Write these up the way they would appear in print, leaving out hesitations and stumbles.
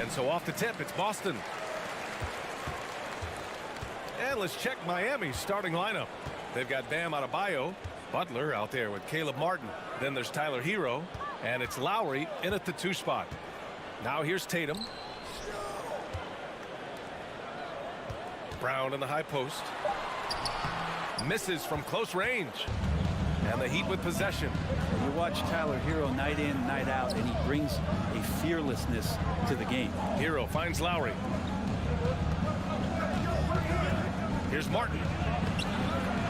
And so off the tip, it's Boston. And let's check Miami's starting lineup. They've got Bam Adebayo, Butler out there with Caleb Martin. Then there's Tyler Hero, and it's Lowry in at the 2 spot. Now here's Tatum. Brown in the high post. Misses from close range. And the Heat with possession. You watch Tyler Hero night in, night out, and he brings a fearlessness to the game. Hero finds Lowry. Here's Martin.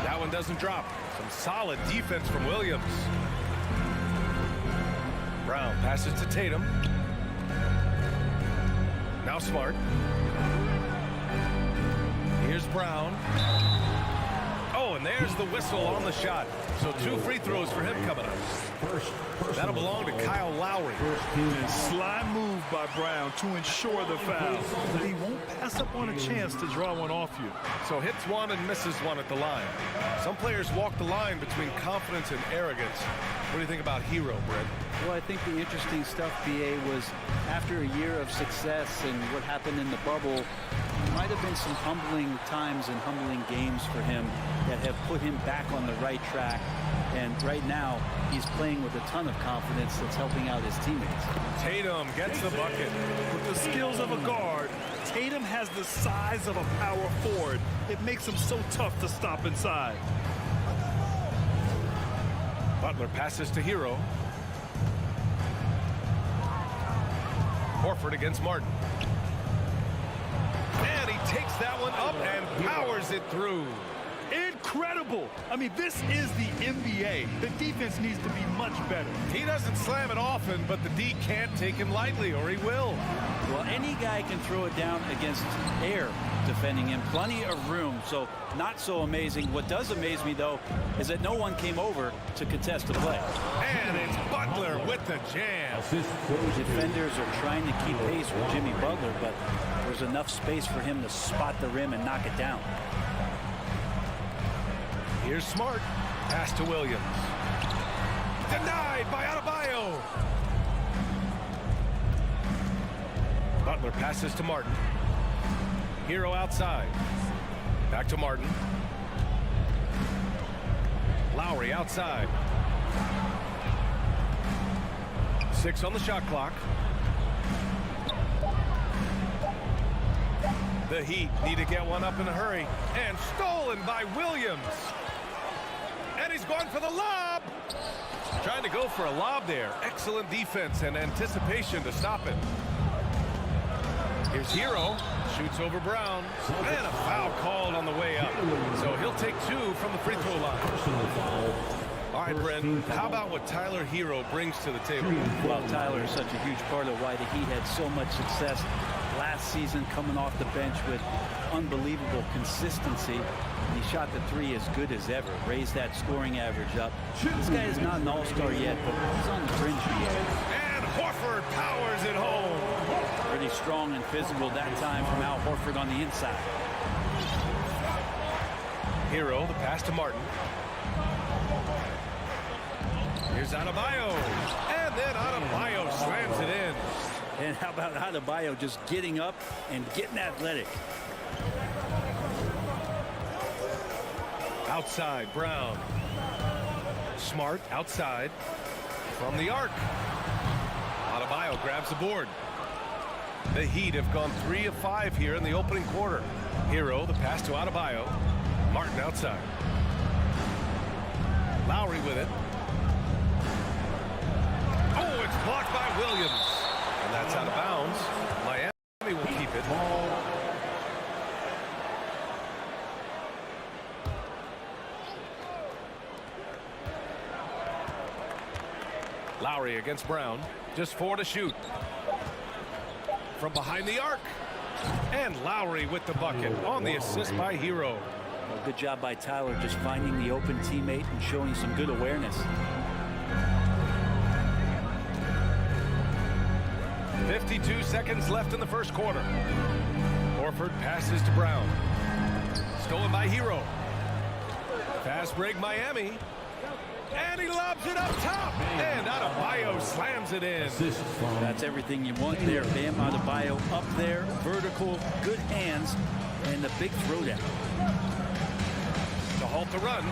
That one doesn't drop. Some solid defense from Williams. Brown passes to Tatum. Now Smart. Here's Brown. Oh, and there's the whistle on the shot. So 2 free throws for him coming up. That'll belong to Kyle Lowry. And sly move by Brown to ensure the foul. He won't pass up on a chance to draw one off you. So hits one and misses one at the line. Some players walk the line between confidence and arrogance. What do you think about Hero, Brett? Well, I think the interesting stuff, BA, was after a year of success and what happened in the bubble, might have been some humbling times and humbling games for him that have put him back on the right track. And right now, he's playing with a ton of confidence that's helping out his teammates. Tatum gets the bucket. With the skills of a guard, Tatum has the size of a power forward. It makes him so tough to stop inside. Butler passes to Hero. Horford against Martin. And he takes that one up and powers it through. Incredible. I mean, this is the NBA. The defense needs to be much better. He doesn't slam it often, but the D can't take him lightly, or he will. Well, any guy can throw it down against air defending him. Plenty of room, so not so amazing. What does amaze me, though, is that no one came over to contest the play. And it's Butler with the jam. Defenders are trying to keep pace with Jimmy Butler, but there's enough space for him to spot the rim and knock it down. Here's Smart. Pass to Williams. Denied by Adebayo. Butler passes to Martin. Hero outside. Back to Martin. Lowry outside. 6 on the shot clock. The Heat need to get one up in a hurry. And stolen by Williams. And he's going for the lob. Trying to go for a lob there. Excellent defense and anticipation to stop it. Here's Hero. Shoots over Brown. And a foul called on the way up. So he'll take 2 from the free throw line. All right, Brent, how about what Tyler Hero brings to the table? Well, Tyler is such a huge part of why the Heat had so much success last season, coming off the bench with unbelievable consistency. He shot the 3 as good as ever, raised that scoring average up. This guy is not an all-star yet, but he's on the fringe. And Horford powers it home. Pretty strong and physical that time from Al Horford on the inside. Hero, the pass to Martin. Here's Adebayo. And then Adebayo slams it in. And how about Adebayo just getting up and getting athletic? Outside, Brown. Smart outside from the arc. Adebayo grabs the board. The Heat have gone 3 of 5 here in the opening quarter. Hero, the pass to Adebayo. Martin outside. Lowry with it. Oh, it's blocked by Williams. And that's out of bounds. Miami will keep it. Lowry against Brown. Just 4 to shoot. From behind the arc. And Lowry with the bucket on the assist by Hero. Well, good job by Tyler just finding the open teammate and showing some good awareness. 52 seconds left in the first quarter. Horford passes to Brown. Stolen by Hero. Fast break Miami. And he lobs lobs it up top, and Adebayo slams it in. That's everything you want there. Bam Adebayo up there, vertical, good hands, and the big throwdown. To halt the run,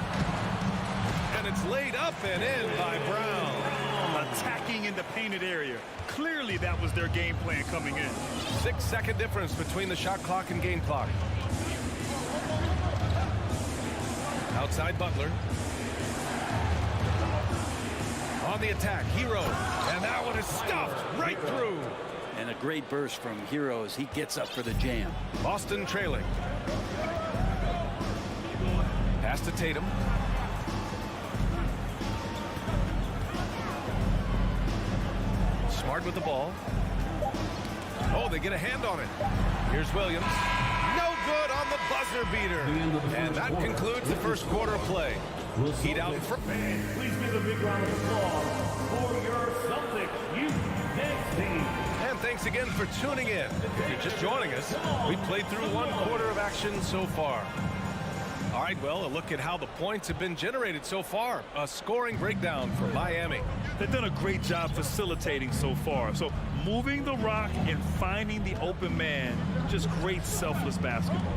and it's laid up and in by Brown. Attacking in the painted area. Clearly that was their game plan coming in. 6-second difference between the shot clock and game clock. Outside Butler. On the attack, Hero. And that one is stuffed right through. And a great burst from Hero as he gets up for the jam. Boston trailing. Pass to Tatum. Smart with the ball. Oh, they get a hand on it. Here's Williams. No good on the buzzer beater. And that concludes the first quarter of play. Heat out in front. Please give a big round of applause for your Celtics youth next team. And thanks again for tuning in. If you're just joining us, we played through one quarter of action so far. All right, well, a look at how the points have been generated so far. A scoring breakdown for Miami. They've done a great job facilitating so far. So moving the rock and finding the open man, just great selfless basketball.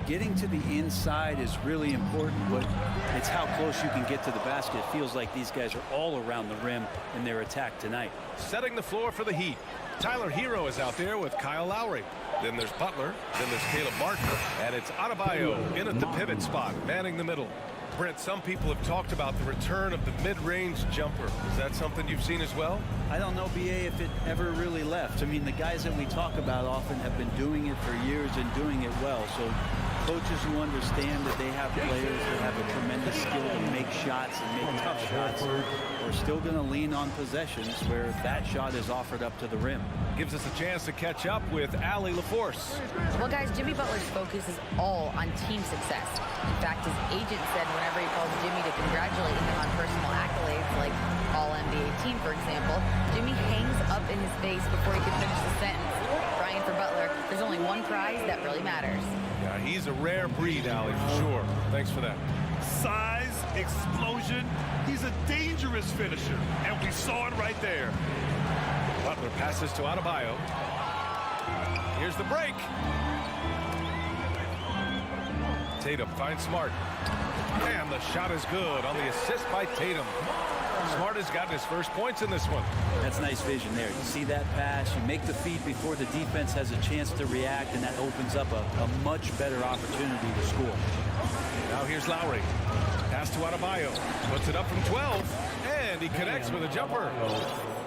Getting to the inside is really important, but it's how close you can get to the basket. It feels like these guys are all around the rim in their attack tonight. Setting the floor for the Heat. Tyler Hero is out there with Kyle Lowry. Then there's Butler. Then there's Caleb Martin. And it's Adebayo in at the pivot spot, manning the middle. Brent, some people have talked about the return of the mid-range jumper. Is that something you've seen as well? I don't know, BA, if it ever really left. I mean, the guys that we talk about often have been doing it for years and doing it well. So coaches who understand that they have players that have a tremendous skill to make shots and make tough shots are still going to lean on possessions where that shot is offered up to the rim. Gives us a chance to catch up with Allie LaForce. Well, guys, Jimmy Butler's focus is all on team success. In fact, his agent said whenever he calls Jimmy to congratulate him on personal accolades, like All-NBA team, for example, Jimmy hangs up in his face before he can finish the sentence. Brian, for Butler, there's only one prize that really matters. Yeah, he's a rare breed, Allie, for sure. Thanks for that. Size, explosion. He's a dangerous finisher, and we saw it right there. Butler passes to Adebayo. Here's the break. Tatum finds Smart. And the shot is good on the assist by Tatum. Smart has gotten his first points in this one. That's nice vision there. You see that pass, you make the feed before the defense has a chance to react, and that opens up a much better opportunity to score. Now here's Lowry. Pass to Adebayo. Puts it up from 12. And he connects with a jumper.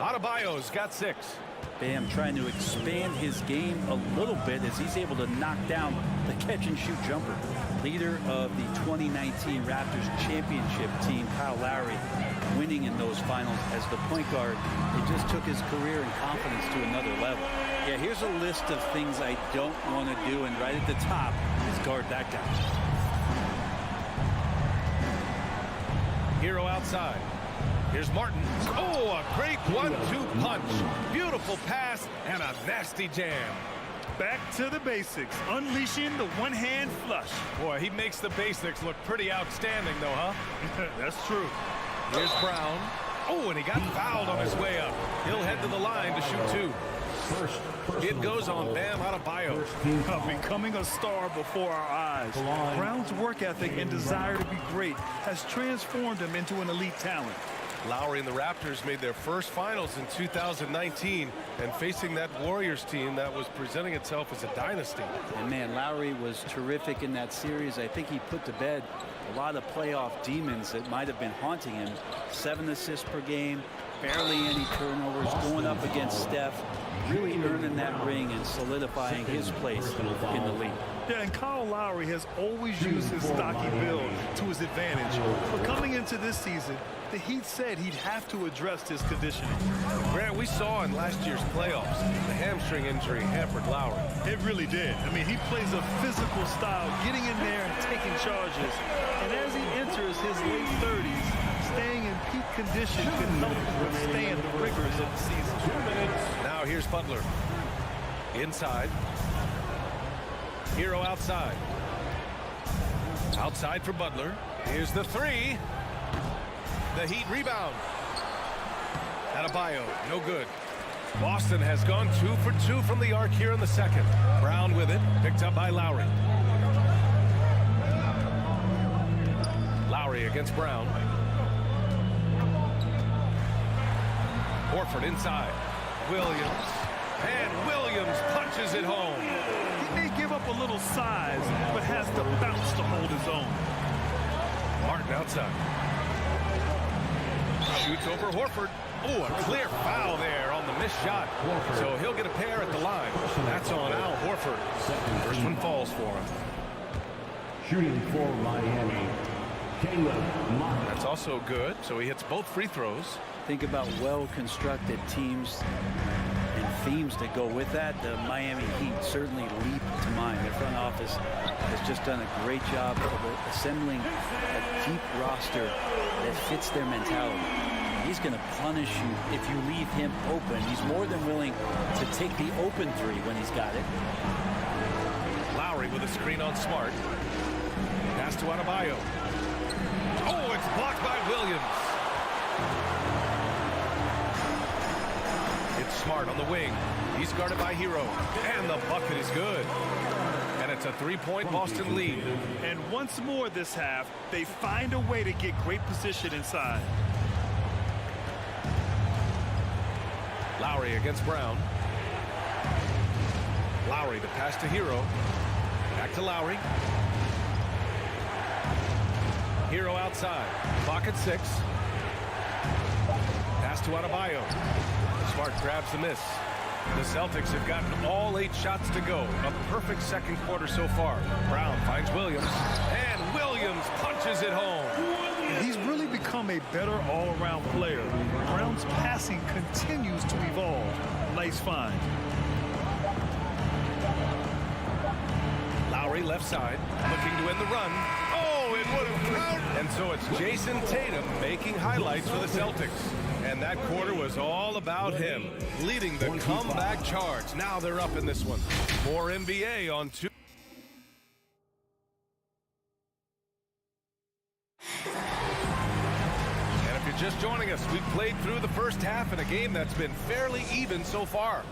Adebayo's got 6. Bam trying to expand his game a little bit as he's able to knock down the catch-and-shoot jumper. Leader of the 2019 Raptors championship team, Kyle Lowry, winning in those finals as the point guard. It just took his career and confidence to another level. Yeah, here's a list of things I don't want to do, and right at the top is guard that guy. Hero outside. Here's Martin. Oh, a great 1-2 punch. Beautiful pass and a nasty jam. Back to the basics, unleashing the one-hand flush. Boy, he makes the basics look pretty outstanding, though, huh? That's true. Here's Brown. Oh, and he got fouled on his way up. He'll head to the line to shoot 2. It goes on Bam Adebayo. Becoming a star before our eyes. Brown's work ethic and desire to be great has transformed him into an elite talent. Lowry and the Raptors made their first finals in 2019, and facing that Warriors team that was presenting itself as a dynasty. And man, Lowry was terrific in that series. I think he put to bed a lot of playoff demons that might have been haunting him. 7 assists per game, barely any turnovers, going up against Steph, really earning that ring and solidifying his place in the league. Yeah, and Kyle Lowry has always used his stocky build to his advantage. But coming into this season, the Heat said he'd have to address his conditioning. Grant, we saw in last year's playoffs, the hamstring injury hampered Lowry. It really did. I mean, he plays a physical style, getting in there and taking charges. And as he enters his late 30s, staying in peak condition can help him withstand the rigors of the season. Now here's Butler. Inside. Hero outside. Outside for Butler. Here's the 3. the Heat rebound. Adebayo, no good. Boston has gone 2 for 2 from the arc here in the second. Brown with it, picked up by Lowry. Lowry against Brown. Horford inside. Williams. And Williams punches it home. He may give up a little size, but has the bounce to hold his own. Martin outside. Shoots over Horford. Oh, a clear foul there on the missed shot. So he'll get a pair at the line. That's on Al Horford. First one falls for him. Shooting for Miami, Caleb Martin. That's also good. So he hits both free throws. Think about well-constructed teams and themes that go with that. The Miami Heat certainly leap to mind. Their front office has just done a great job of assembling a deep roster that fits their mentality. He's going to punish you if you leave him open. He's more than willing to take the open three when he's got it. Lowry with a screen on Smart. Pass to Adebayo. Oh, it's blocked by Williams. It's Smart on the wing. He's guarded by Hero. And the bucket is good. And it's a three-point Boston lead. And once more this half, they find a way to get great position inside. Lowry against Brown. Lowry, the pass to Hero. Back to Lowry. Hero outside. Clock at 6. Pass to Adebayo. Smart grabs the miss. The Celtics have gotten all 8 shots to go. A perfect second quarter so far. Brown finds Williams. And Williams punches it home. He's really become a better all-around player. Brown's passing continues to evolve. Nice find. Lowry left side, looking to end the run. Oh, it would have counted. And so it's Jason Tatum making highlights for the Celtics. And that quarter was all about him, leading the comeback charge. Now they're up in this one. More NBA on 2. Just joining us, we've played through the first half in a game that's been fairly even so far.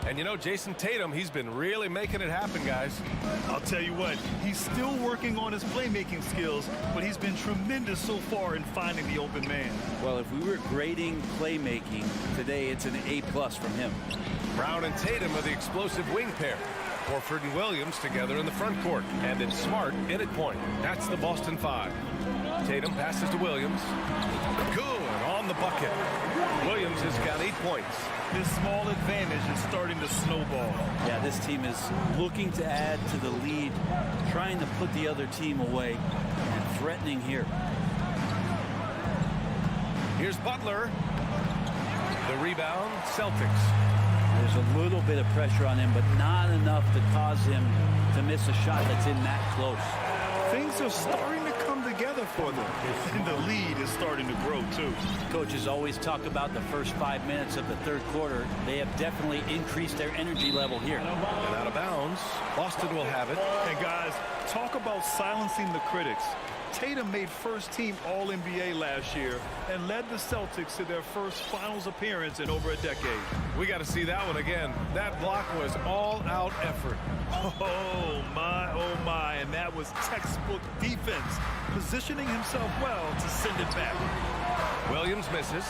And you know, Jason Tatum, he's been really making it happen, guys. I'll tell you what, he's still working on his playmaking skills, but he's been tremendous so far in finding the open man. Well, if we were grading playmaking today, it's an A+ from him. Brown and Tatum are the explosive wing pair. Horford and Williams together in the front court. And it's Smart in at point. That's the Boston 5. Tatum passes to Williams. Good on the bucket. Williams has got 8 points. This small advantage is starting to snowball. Yeah, this team is looking to add to the lead, trying to put the other team away, and threatening here. Here's Butler. The rebound, Celtics. There's a little bit of pressure on him, but not enough to cause him to miss a shot that's in that close. Things are starting to come together for them, and the lead is starting to grow too. Coaches always talk about the first 5 minutes of the third quarter. They have definitely increased their energy level here. And out of bounds, Boston will have it. And guys, talk about silencing the critics. Tatum made first-team All-NBA last year and led the Celtics to their first finals appearance in over a decade. We got to see that one again. That block was all-out effort. Oh my, and that was textbook defense, positioning himself well to send it back. Williams misses.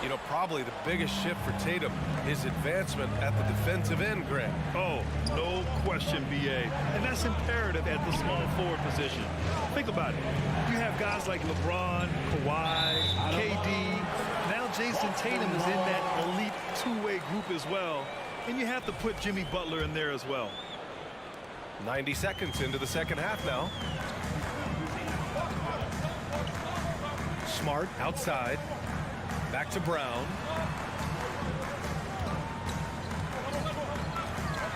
You know, probably the biggest shift for Tatum, his advancement at the defensive end, Grant. Oh, no question, B.A. And that's imperative at the small forward position. Think about it. You have guys like LeBron, Kawhi, KD. Now Jason Tatum is in that elite two-way group as well. And you have to put Jimmy Butler in there as well. 90 seconds into the second half now. Smart outside. Back to Brown.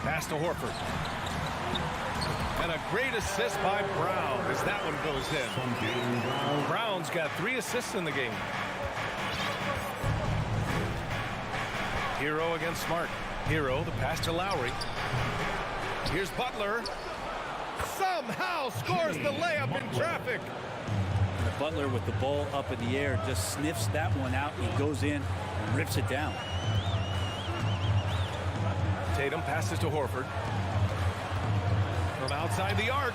Pass to Horford. And a great assist by Brown as that one goes in. Brown's got 3 assists in the game. Hero against Smart. Hero, the pass to Lowry. Here's Butler. Somehow scores the layup in traffic. Butler with the ball up in the air just sniffs that one out. He goes in and rips it down. Tatum passes to Horford. From outside the arc.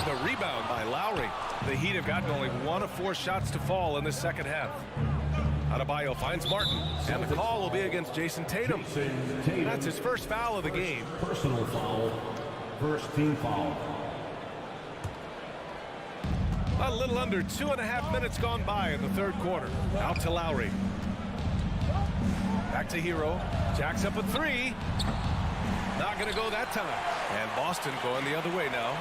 The rebound by Lowry. The Heat have gotten only 1 of 4 shots to fall in the second half. Adebayo finds Martin, and the call will be against Jason Tatum. That's his first foul of the game. Personal foul. First team foul. A little under 2.5 minutes gone by in the third quarter. Out to Lowry. Back to Hero. Jacks up a 3. Not going to go that time. And Boston going the other way now.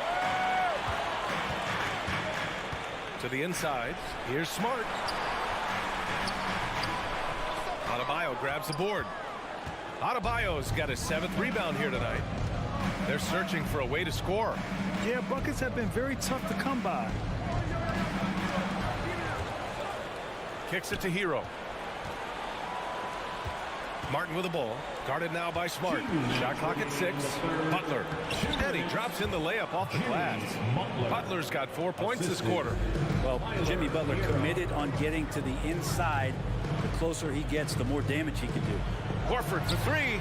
To the inside. Here's Smart. Adebayo grabs the board. Adebayo's got his 7th rebound here tonight. They're searching for a way to score. Yeah, buckets have been very tough to come by. Kicks it to Hero. Martin with the ball. Guarded now by Smart. Shot clock at 6. Butler. And he drops in the layup off the glass. Butler's got 4 points this quarter. Well, Jimmy Butler committed on getting to the inside. The closer he gets, the more damage he can do. Horford for 3.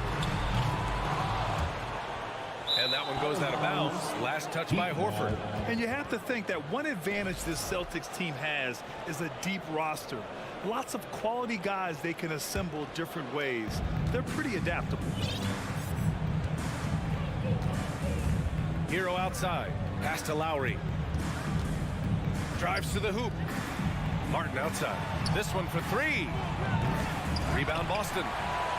And that one goes out of bounds. Last touch by Horford. And you have to think that one advantage this Celtics team has is a deep roster. Lots of quality guys they can assemble different ways. They're pretty adaptable. Hero outside. Pass to Lowry. Drives to the hoop. Martin outside. This one for 3. Rebound Boston.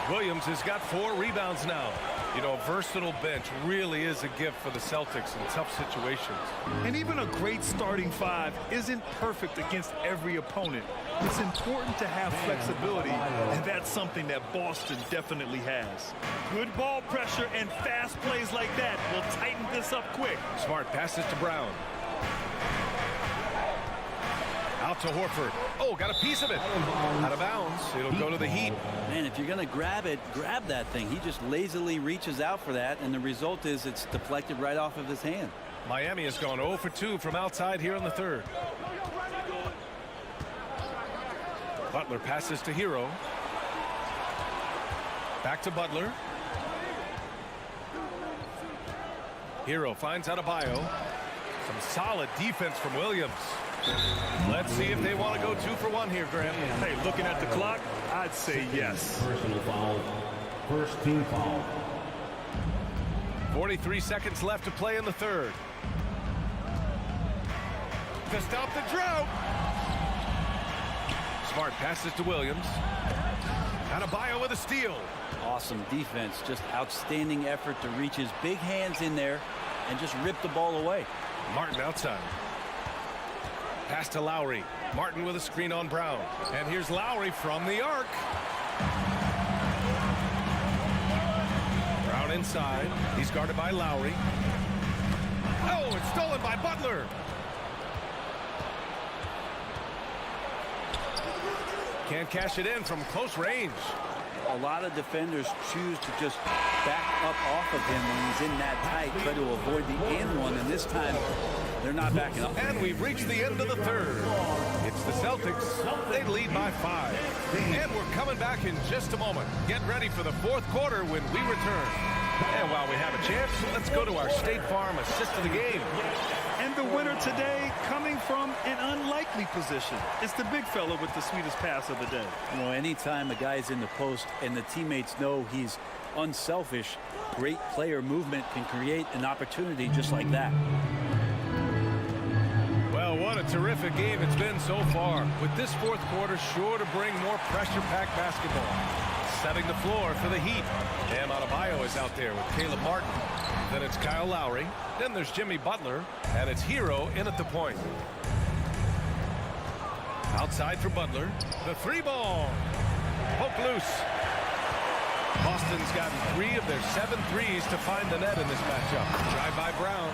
Williams has got 4 rebounds now. You know, a versatile bench really is a gift for the Celtics in tough situations. And even a great starting 5 isn't perfect against every opponent. It's important to have flexibility, and that's something that Boston definitely has. Good ball pressure and fast plays like that will tighten this up quick. Smart passes to Brown. Out to Horford. Oh, got a piece of it. Out of bounds. It'll go to the Heat. Man, if you're going to grab it, grab that thing. He just lazily reaches out for that, and the result is it's deflected right off of his hand. Miami has gone 0 for 2 from outside here in the third. Butler passes to Hero. Back to Butler. Hero finds Adebayo. Some solid defense from Williams. Let's see if they want to go 2 for 1 here, Graham. Hey, looking at the clock, I'd say yes. Personal foul. First team foul. 43 seconds left to play in the third. To stop the drought. Smart passes to Williams. Adebayo with a steal. Awesome defense. Just outstanding effort to reach his big hands in there and just rip the ball away. Martin outside. Pass to Lowry. Martin with a screen on Brown. And here's Lowry from the arc. Brown inside. He's guarded by Lowry. Oh, it's stolen by Butler. Can't cash it in from close range. A lot of defenders choose to just back up off of him when he's in that tight, try to avoid the and one, and this time they're not backing up. And we've reached the end of the third. It's the Celtics. They lead by 5. And we're coming back in just a moment. Get ready for the fourth quarter when we return. And while we have a chance, let's go to our State Farm assist of the game. And the winner today coming from an unlikely position. It's the big fella with the sweetest pass of the day. You know, anytime a guy's in the post and the teammates know he's unselfish, great player movement can create an opportunity just like that. Well, what a terrific game it's been so far. With this fourth quarter sure to bring more pressure-packed basketball. Setting the floor for the Heat. Bam Adebayo is out there with Caleb Martin. Then it's Kyle Lowry. Then there's Jimmy Butler. And it's Hero in at the point. Outside for Butler. The 3-ball. Poke loose. Boston's gotten 3 of their 7 threes to find the net in this matchup. Drive by Brown.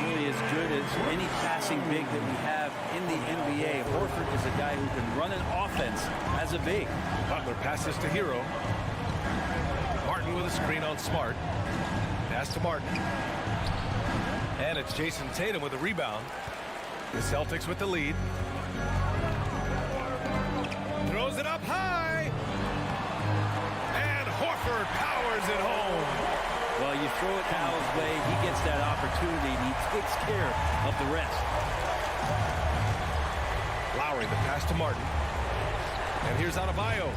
Really as good as any passing big that we have in the NBA. Horford is a guy who can run an offense as a big. Butler passes to Hero. Martin with a screen on Smart. Pass to Martin. And it's Jason Tatum with a rebound. The Celtics with the lead. Throws it up high. And Horford powers it home. Well, you throw it Al's way, he gets that opportunity, and he takes care of the rest. Lowry, the pass to Martin. And here's Adebayo.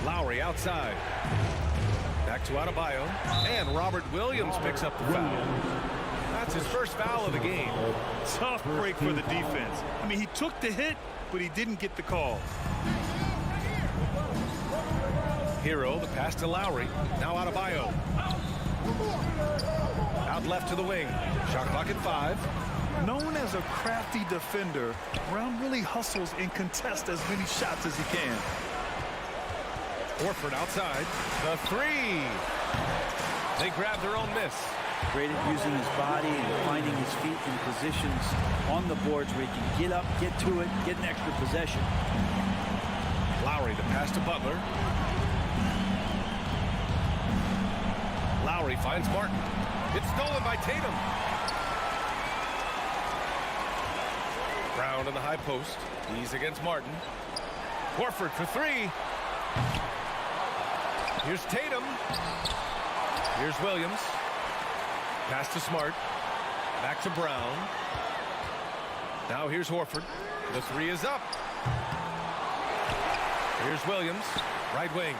Lowry outside. Back to Adebayo. And Robert Williams picks up the foul. That's his first foul of the game. Tough break for the defense. I mean, he took the hit, but he didn't get the call. Hero, the pass to Lowry. Now Adebayo. Out left to the wing. Shot clock at 5. Known as a crafty defender, Brown really hustles and contests as many shots as he can. Horford outside. The 3. They grab their own miss. Great at using his body and finding his feet in positions on the boards where he can get up, get to it, get an extra possession. Lowry, the pass to Butler. Lowry finds Martin. It's stolen by Tatum. Brown in the high post. He's against Martin. Horford for 3. Here's Tatum. Here's Williams. Pass to Smart. Back to Brown. Now here's Horford. The 3 is up. Here's Williams. Right wing.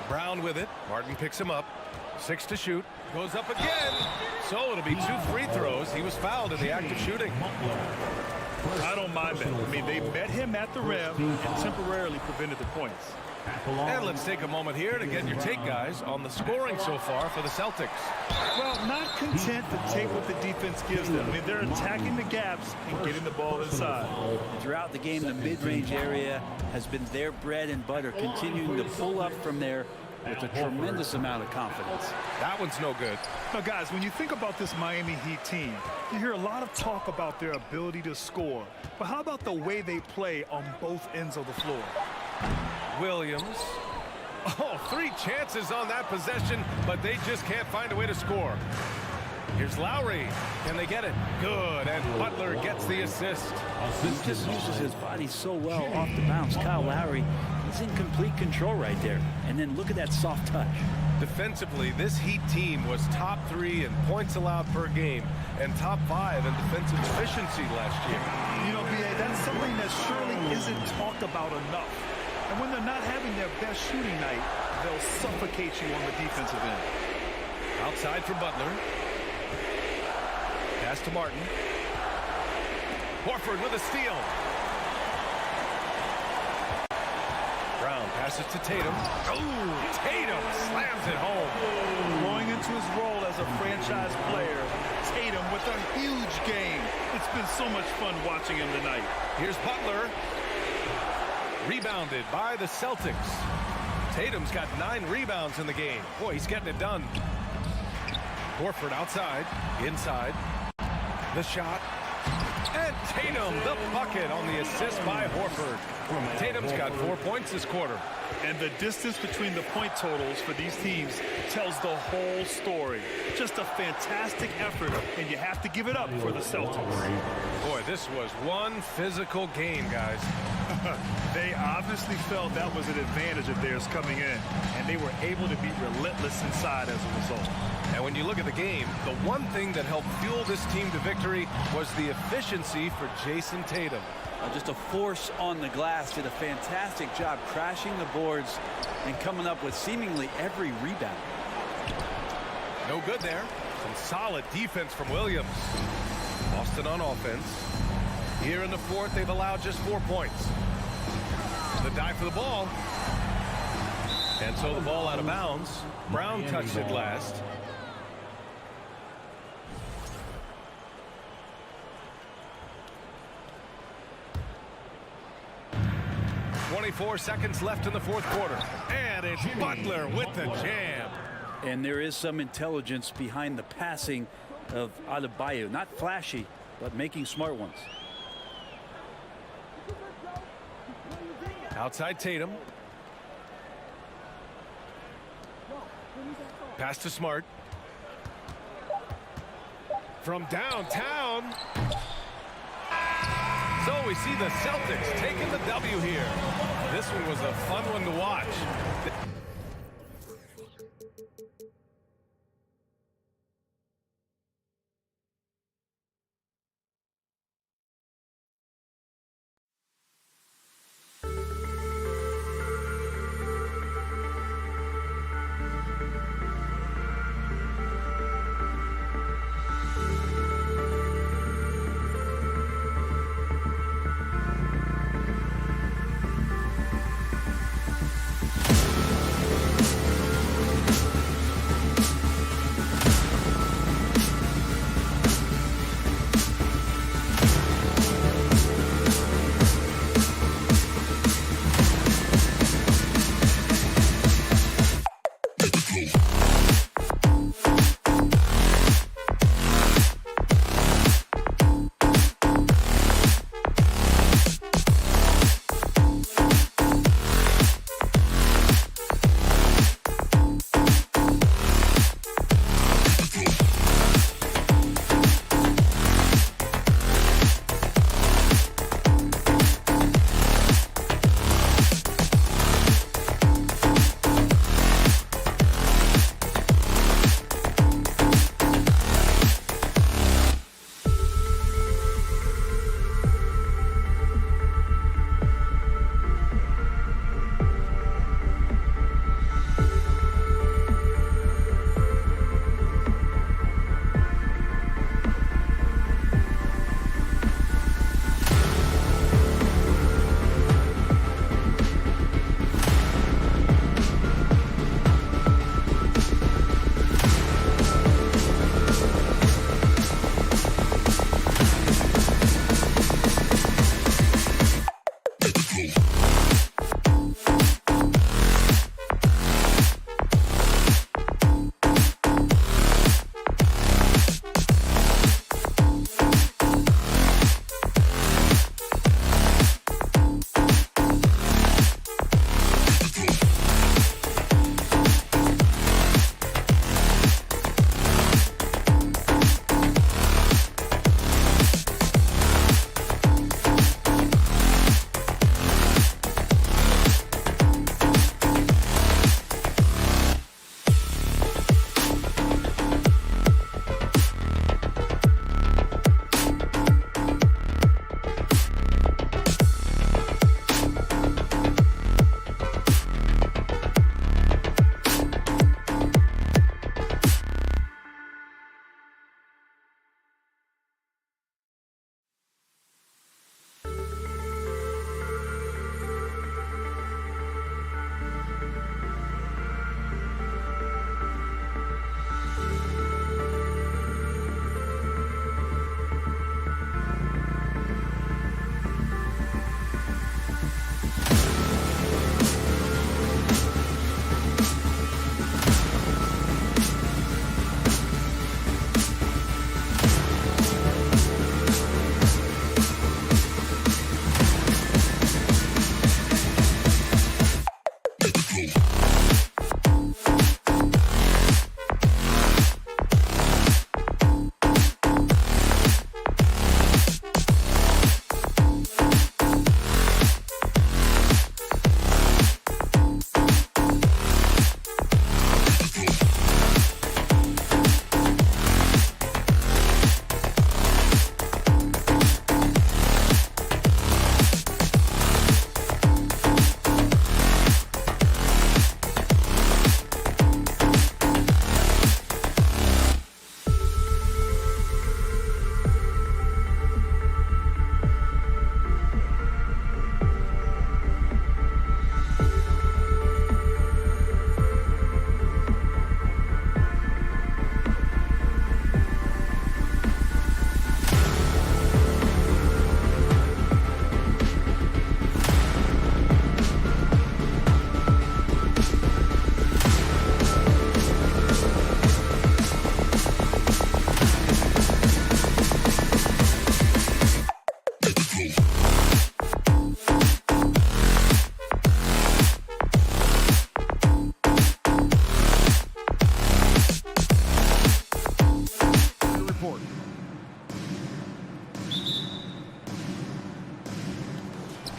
Brown with it. Martin picks him up. 6 to shoot. Goes up again. So it'll be 2 free throws. He was fouled in the act of shooting. I don't mind that. I mean, they met him at the rim and temporarily prevented the points. And let's take a moment here to get your take, guys, on the scoring so far for the Celtics. Well, not content to take what the defense gives them. I mean, they're attacking the gaps and getting the ball inside. Throughout the game, the mid-range area has been their bread and butter, continuing to pull up from there with a tremendous amount of confidence. That one's no good. Now, guys, when you think about this Miami Heat team, you hear a lot of talk about their ability to score. But how about the way they play on both ends of the floor? Williams. Oh, 3 chances on that possession, but they just can't find a way to score. Here's Lowry. Can they get it? Good, and Butler gets the assist. He just uses his body so well off the bounce. Kyle Lowry is in complete control right there. And then look at that soft touch. Defensively, this Heat team was top 3 in points allowed per game and top 5 in defensive efficiency last year. You know, B.A., that's something that surely isn't talked about enough. And when they're not having their best shooting night, they'll suffocate you on the defensive end. Outside for Butler. Pass to Martin. Horford with a steal. Brown passes to Tatum. Oh, Tatum slams it home. Growing into his role as a franchise player, Tatum with a huge game. It's been so much fun watching him tonight. Here's Butler. Rebounded by the Celtics. Tatum's got 9 rebounds in the game. Boy, he's getting it done. Horford outside, inside. The shot. And Tatum, the bucket on the assist by Horford. Tatum's got 4 points this quarter. And the distance between the point totals for these teams tells the whole story. Just a fantastic effort, and you have to give it up for the Celtics. Boy, this was one physical game, guys. They obviously felt that was an advantage of theirs coming in, and they were able to be relentless inside as a result. And when you look at the game, the one thing that helped fuel this team to victory was the efficiency for Jason Tatum. Just a force on the glass, did a fantastic job crashing the boards and coming up with seemingly every rebound. No good there. Some solid defense from Williams. Boston on offense. Here in the 4th, they've allowed just 4 points. The dive for the ball. And so the ball out of bounds. Brown touched it last. .24 seconds left in the 4th quarter. And it's Butler with the jam. And there is some intelligence behind the passing of Adebayo. Not flashy, but making smart ones. Outside Tatum. Pass to Smart. from downtown. So we see the Celtics taking the W here. This one was a fun one to watch.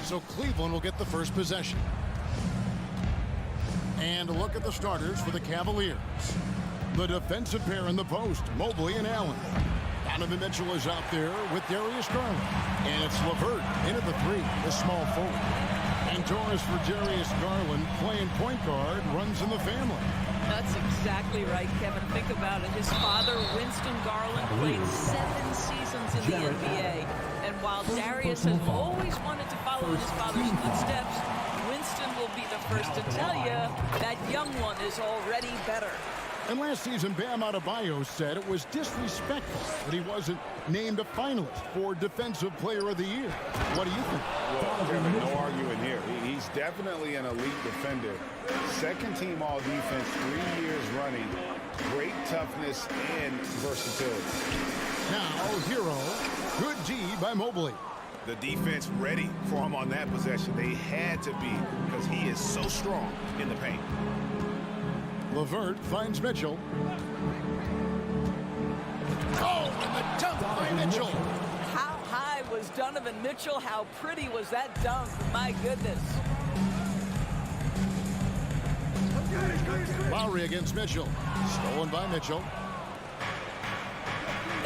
So Cleveland will get the first possession. And a look at the starters for the Cavaliers. The defensive pair in the post, Mobley and Allen. Donovan Mitchell is out there with Darius Garland. And it's LeVert in at the 3, the small forward. And Torres for Darius Garland, playing point guard, runs in the family. That's exactly right, Kevin. Think about it. His father, Winston Garland, played 7 seasons in the NBA. And while Darius has always wanted to follow in his father's footsteps, Winston will be the first to tell you that young one is already better. And last season, Bam Adebayo said it was disrespectful that he wasn't named a finalist for Defensive Player of the Year. What do you think? Well, Kevin, no arguing here. He's definitely an elite defender. Second team all defense, 3 years running. Great toughness and versatility. Now, Hero. Good D by Mobley. The defense ready for him on that possession. They had to be because he is so strong in the paint. LeVert finds Mitchell. Oh, and the dunk by Mitchell. How high was Donovan Mitchell? How pretty was that dunk? My goodness. Lowry against Mitchell. Stolen by Mitchell.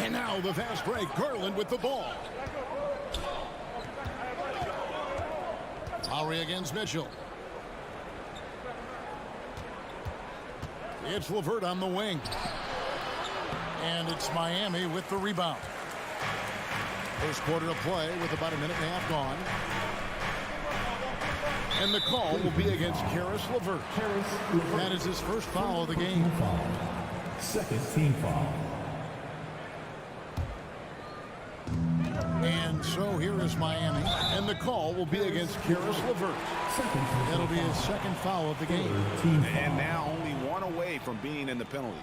And now the fast break. Garland with the ball. Lowry against Mitchell. It's LeVert on the wing. And it's Miami with the rebound. First quarter of play with about a minute and a half gone. And the call will be against Caris LeVert. That is his first foul of the game. Second team foul. And so here is Miami. And the call will be against Caris LeVert. That'll be his second foul of the game. And now only one away from being in the penalty.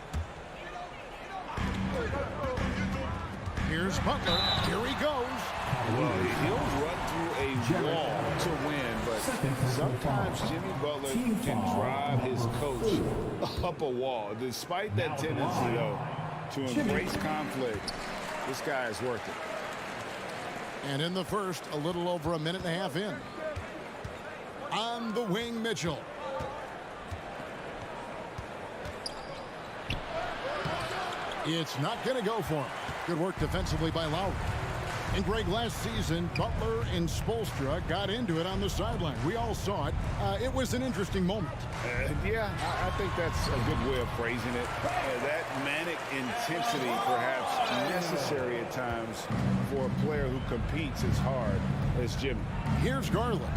Here's Butler. Here he goes. Well, he'll run through a wall to win, but sometimes Jimmy Butler can drive his coach up a wall. Despite that tendency, though, to embrace conflict, this guy is worth it. And in the first, a little over a minute and a half in. On the wing, Mitchell. It's not going to go for him. Good work defensively by Lowry. And Greg, last season, Butler and Spoelstra got into it on the sideline. We all saw it. It was an interesting moment. Yeah, I think that's a good way of phrasing it. That manic intensity, perhaps necessary at times for a player who competes as hard as Jimmy. Here's Garland,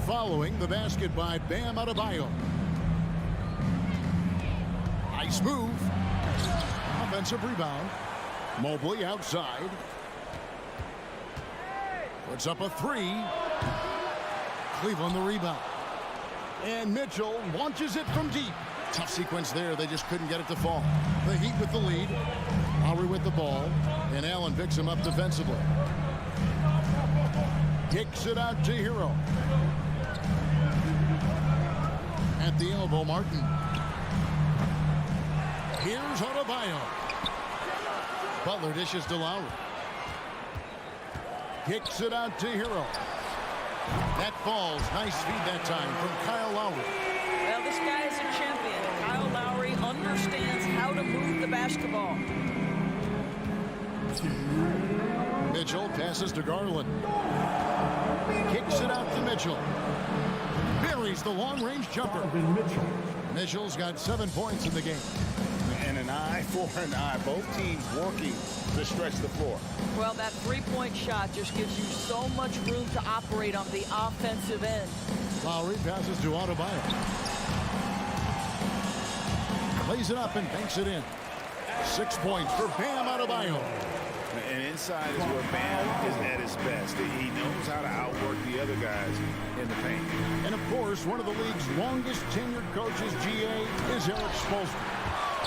following the basket by Bam Adebayo. Nice move. Offensive rebound. Mobley outside. Puts up a 3. Cleveland the rebound. And Mitchell launches it from deep. Tough sequence there. They just couldn't get it to fall. The Heat with the lead. Lowry with the ball. And Allen picks him up defensively. Kicks it out to Hero. At the elbow, Martin. Here's Adebayo. Butler dishes to Lowry. Kicks it out to Hero. That falls. Nice feed that time from Kyle Lowry. Well, this guy is a champion. Kyle Lowry understands how to move the basketball. Mitchell passes to Garland. Kicks it out to Mitchell. Buries the long-range jumper. Mitchell's got 7 points in the game. And an eye for an eye. Both teams working to stretch the floor. Well, that three-point shot just gives you so much room to operate on the offensive end. Lowry passes to Adebayo. Lays it up and banks it in. 6 points for Bam Adebayo. And inside is where Bam is at his best. He knows how to outwork the other guys in the paint. And of course, one of the league's longest tenured coaches, GA, is Eric Spoelstra.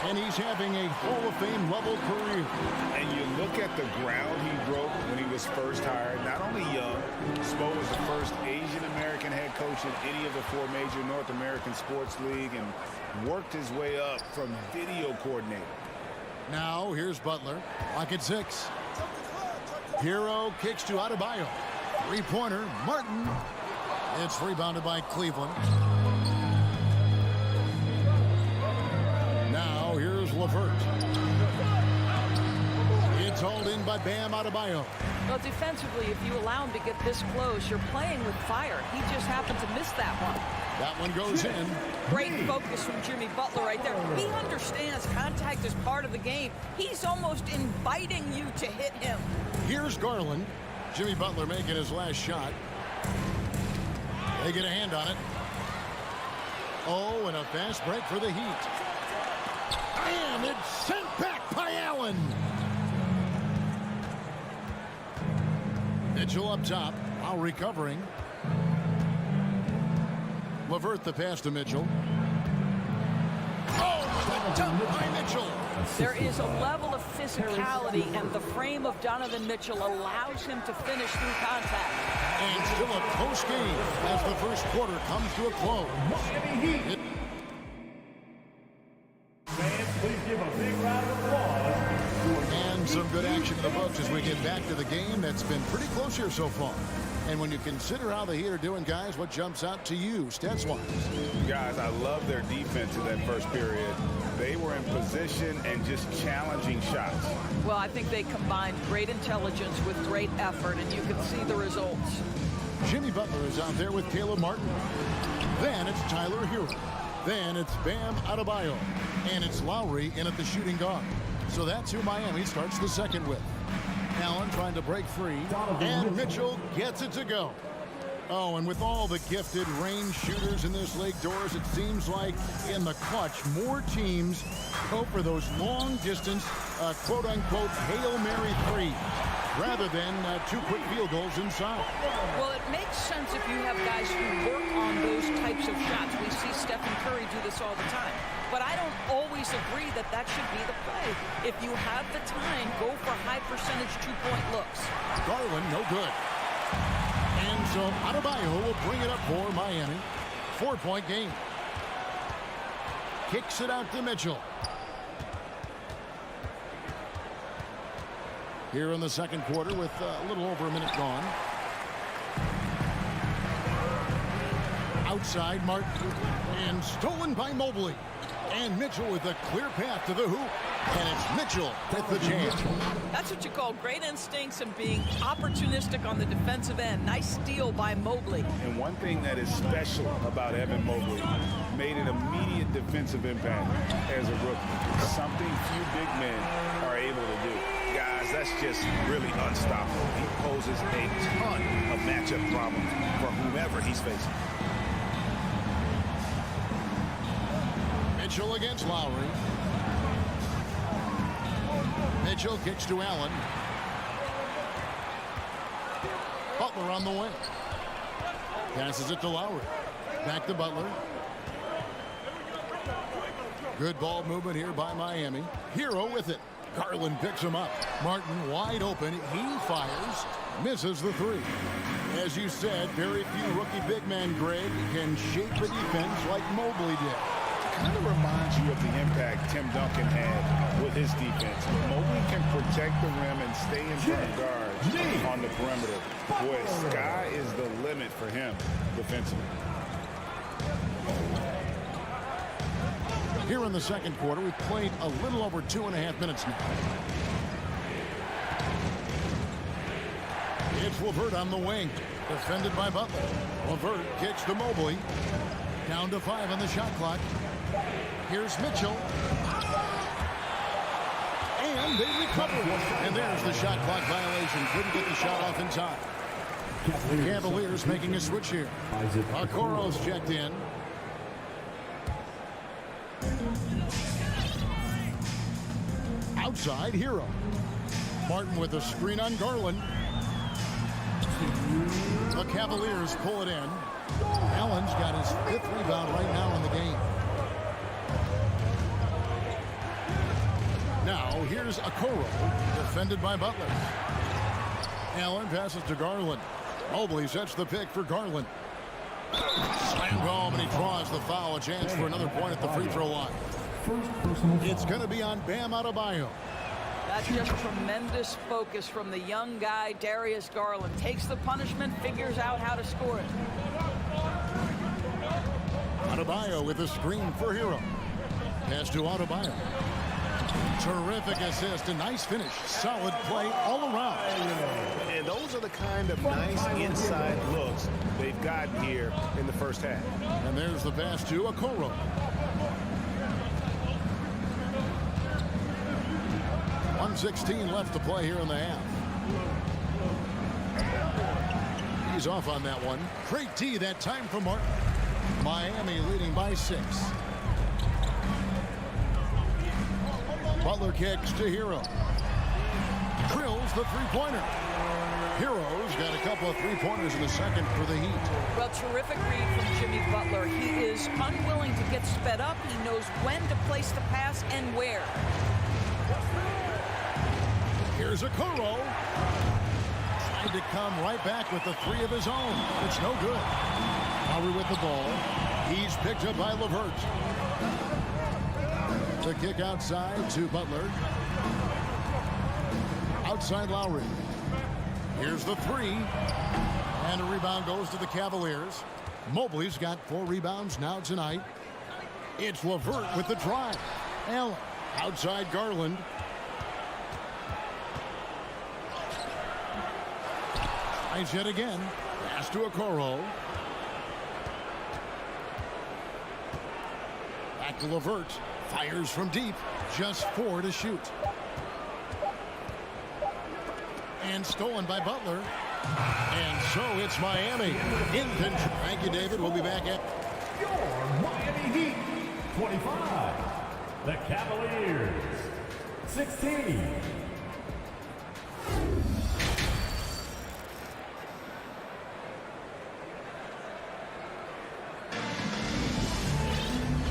And he's having a Hall of Fame level career. And you look at the ground he broke when he was first hired. Not only young, Spo was the first Asian American head coach in any of the 4 major North American sports league and worked his way up from video coordinator. Now here's Butler. Lock at 6. Hero kicks to Adebayo. 3-pointer. Martin It's rebounded by Cleveland. Now here's LeVert. It's hauled in by Bam Adebayo. Well, defensively, if you allow him to get this close, you're playing with fire. He just happened to miss that one. That one goes in. Great focus from Jimmy Butler right there. He understands contact is part of the game. He's almost inviting you to hit him. Here's Garland. Jimmy Butler making his last shot. They get a hand on it. Oh, and a fast break for the Heat. And it's sent back by Allen. Mitchell up top. Now recovering. LeVert the pass to Mitchell. Oh, the dunk by Mitchell. There is a level of physicality, and the frame of Donovan Mitchell allows him to finish through contact. And still a close game as the first quarter comes to a close. Fans, please give a big round of applause. And some good action in the books as we get back to the game that's been pretty close here so far. And when you consider how the Heat are doing, guys, what jumps out to you, stats-wise? Guys, I love their defense in that first period. They were in position and just challenging shots. Well, I think they combined great intelligence with great effort, and you can see the results. Jimmy Butler is out there with Caleb Martin. Then it's Tyler Hero. Then it's Bam Adebayo. And it's Lowry in at the shooting guard. So that's who Miami starts the second with. Allen trying to break free, and Mitchell gets it to go. Oh, and with all the gifted range shooters in this league, Doris, it seems like in the clutch, more teams go for those long-distance, quote-unquote, Hail Mary threes, rather than two quick field goals inside. Well, it makes sense if you have guys who work on those types of shots. We see Stephen Curry do this all the time. But I don't always agree that that should be the play. If you have the time, go for high-percentage two-point looks. Garland, no good. And so Adebayo will bring it up for Miami. 4-point game. Kicks it out to Mitchell. Here in the second quarter with a little over a minute gone. Outside Martin. And stolen by Mobley. And Mitchell with a clear path to the hoop. And it's Mitchell with the jam. That's what you call great instincts and being opportunistic on the defensive end. Nice steal by Mobley. And one thing that is special about Evan Mobley, made an immediate defensive impact as a rookie. Something few big men are able to do. Guys, that's just really unstoppable. He poses a ton of matchup problems for whomever he's facing. Mitchell against Lowry. Mitchell kicks to Allen. Butler on the wing. Passes it to Lowry. Back to Butler. Good ball movement here by Miami. Hero with it. Garland picks him up. Martin wide open. He fires. Misses the three. As you said, very few rookie big men, Greg, can shape a defense like Mobley did. Kind of reminds you of the impact Tim Duncan had with his defense. Mobley can protect the rim and stay in front of guards on the perimeter. Boy, sky is the limit for him defensively. Here in the second quarter, we've played a little over 2.5 minutes now. It's LeVert on the wing, defended by Butler. LeVert kicks to Mobley. Down to 5 on the shot clock. Here's Mitchell. And they recover. And there's the shot clock violation. Couldn't get the shot off in time. The Cavaliers making a switch here. Okoro's checked in. Outside, Hero. Martin with a screen on Garland. The Cavaliers pull it in. Allen's got his 5th rebound right now in the game. Now, here's Okoro, defended by Butler. Allen passes to Garland. Mobley sets the pick for Garland. Slammed home, and he draws the foul. A chance for another point at the free throw line. It's going to be on Bam Adebayo. That's just tremendous focus from the young guy, Darius Garland. Takes the punishment, figures out how to score it. Adebayo with a screen for Hero. Pass to Adebayo. Terrific assist, a nice finish. Solid play all around. And those are the kind of nice inside looks they've gotten here in the first half. And there's the pass to Okoro. .116 left to play here in the half. He's off on that one. Great D that time for Martin. Miami leading by 6. Butler kicks to Hero. Drills the three-pointer. Hero's got a couple of three-pointers in the second for the Heat. Well, terrific read from Jimmy Butler. He is unwilling to get sped up. He knows when to place the pass and where. Here's Okoro. Tried to come right back with the 3 of his own. It's no good. Lowry with the ball. He's picked up by LeVert. The kick outside to Butler. Outside Lowry. Here's the 3. And a rebound goes to the Cavaliers. Mobley's got 4 rebounds now tonight. It's LeVert with the drive. Allen outside Garland. Tries yet again. Pass to Okoro. Back to LeVert. Fires from deep. Just 4 to shoot. And stolen by Butler. And so it's Miami in control. Thank you, David. We'll be back at Your Miami Heat, 25. The Cavaliers, 16.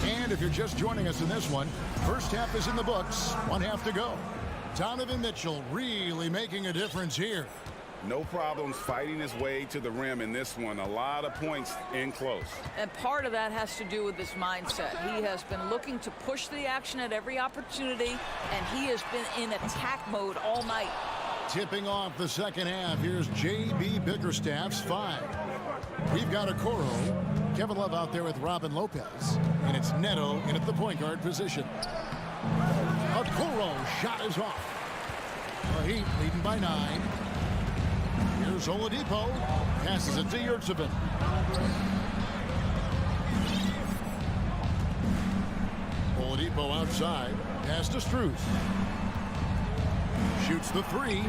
And if you're just joining us in this one, first half is in the books. 1 half to go. Donovan Mitchell really making a difference here. No problems fighting his way to the rim in this one. A lot of points in close. And part of that has to do with his mindset. He has been looking to push the action at every opportunity, and he has been in attack mode all night. Tipping off the second half, here's J.B. Bickerstaff's 5. We've got Okoro, Kevin Love out there with Robin Lopez, and it's Neto in at the point guard position. Okoro shot is off. The Heat leading by 9. Here's Oladipo. Passes it to Yurtsevin. Oladipo outside. Pass to Strus. Shoots the 3.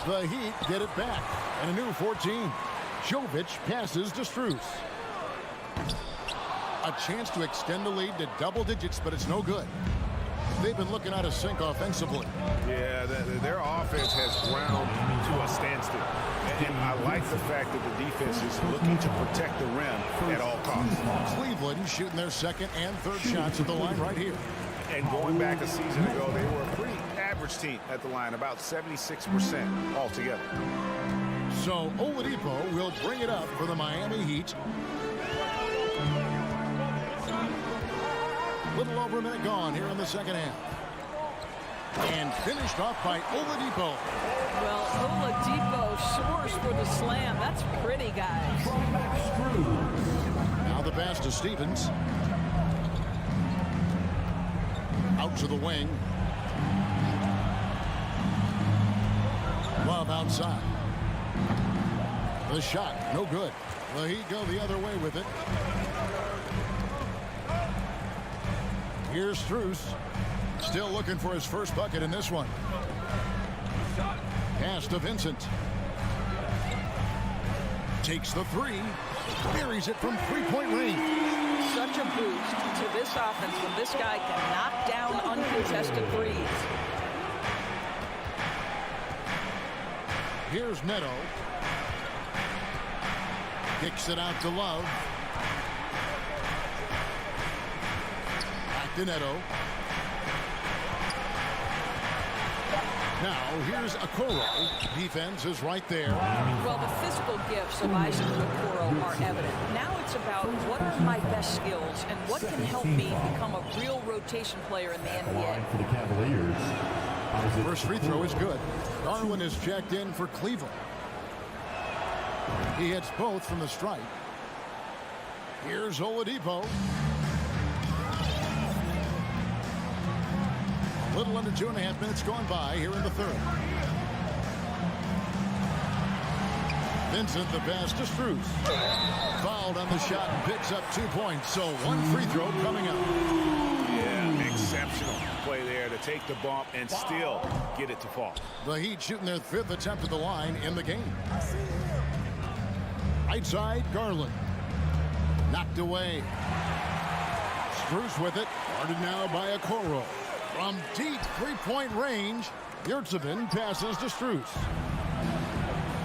The Heat get it back. And a new 14. Jovic passes to Strus. A chance to extend the lead to double digits, but it's no good. They've been looking out of sync offensively. Yeah, their offense has ground to a standstill. And I like the fact that the defense is looking to protect the rim at all costs. Cleveland shooting their second and third shots at the line right here. And going back a season ago, they were a pretty average team at the line, about 76% altogether. So Oladipo will bring it up for the Miami Heat. Little over a minute gone here in the second half. And finished off by Oladipo. Well, Oladipo soars for the slam. That's pretty, guys. Now the pass to Stevens. Out to the wing. Love outside. The shot, no good. The Heat go the other way with it. Here's Strus. Still looking for his first bucket in this one. Pass to Vincent. Takes the 3. Buries it from three-point range. Such a boost to this offense when this guy can knock down uncontested threes. Here's Neto. Kicks it out to Love. Back to Neto. Now here's Okoro. Defense is right there. Well, the physical gifts of Isaac Okoro are evident. Now it's about what are my best skills and what can help me become a real rotation player in the NBA. For the Cavaliers. First free throw is good. Garland is checked in for Cleveland. He hits both from the stripe. Here's Oladipo. A little under 2.5 minutes gone by here in the third. Vincent the pass to Strus. Fouled on the shot and picks up 2 points. So one free throw coming up. Yeah, exceptional play there to take the bump and still get it to fall. The Heat shooting their 5th attempt at the line in the game. Right side, Garland. Knocked away. Strus with it. Guarded now by Okoro. From deep three-point range, Yurtsevin passes to Strus.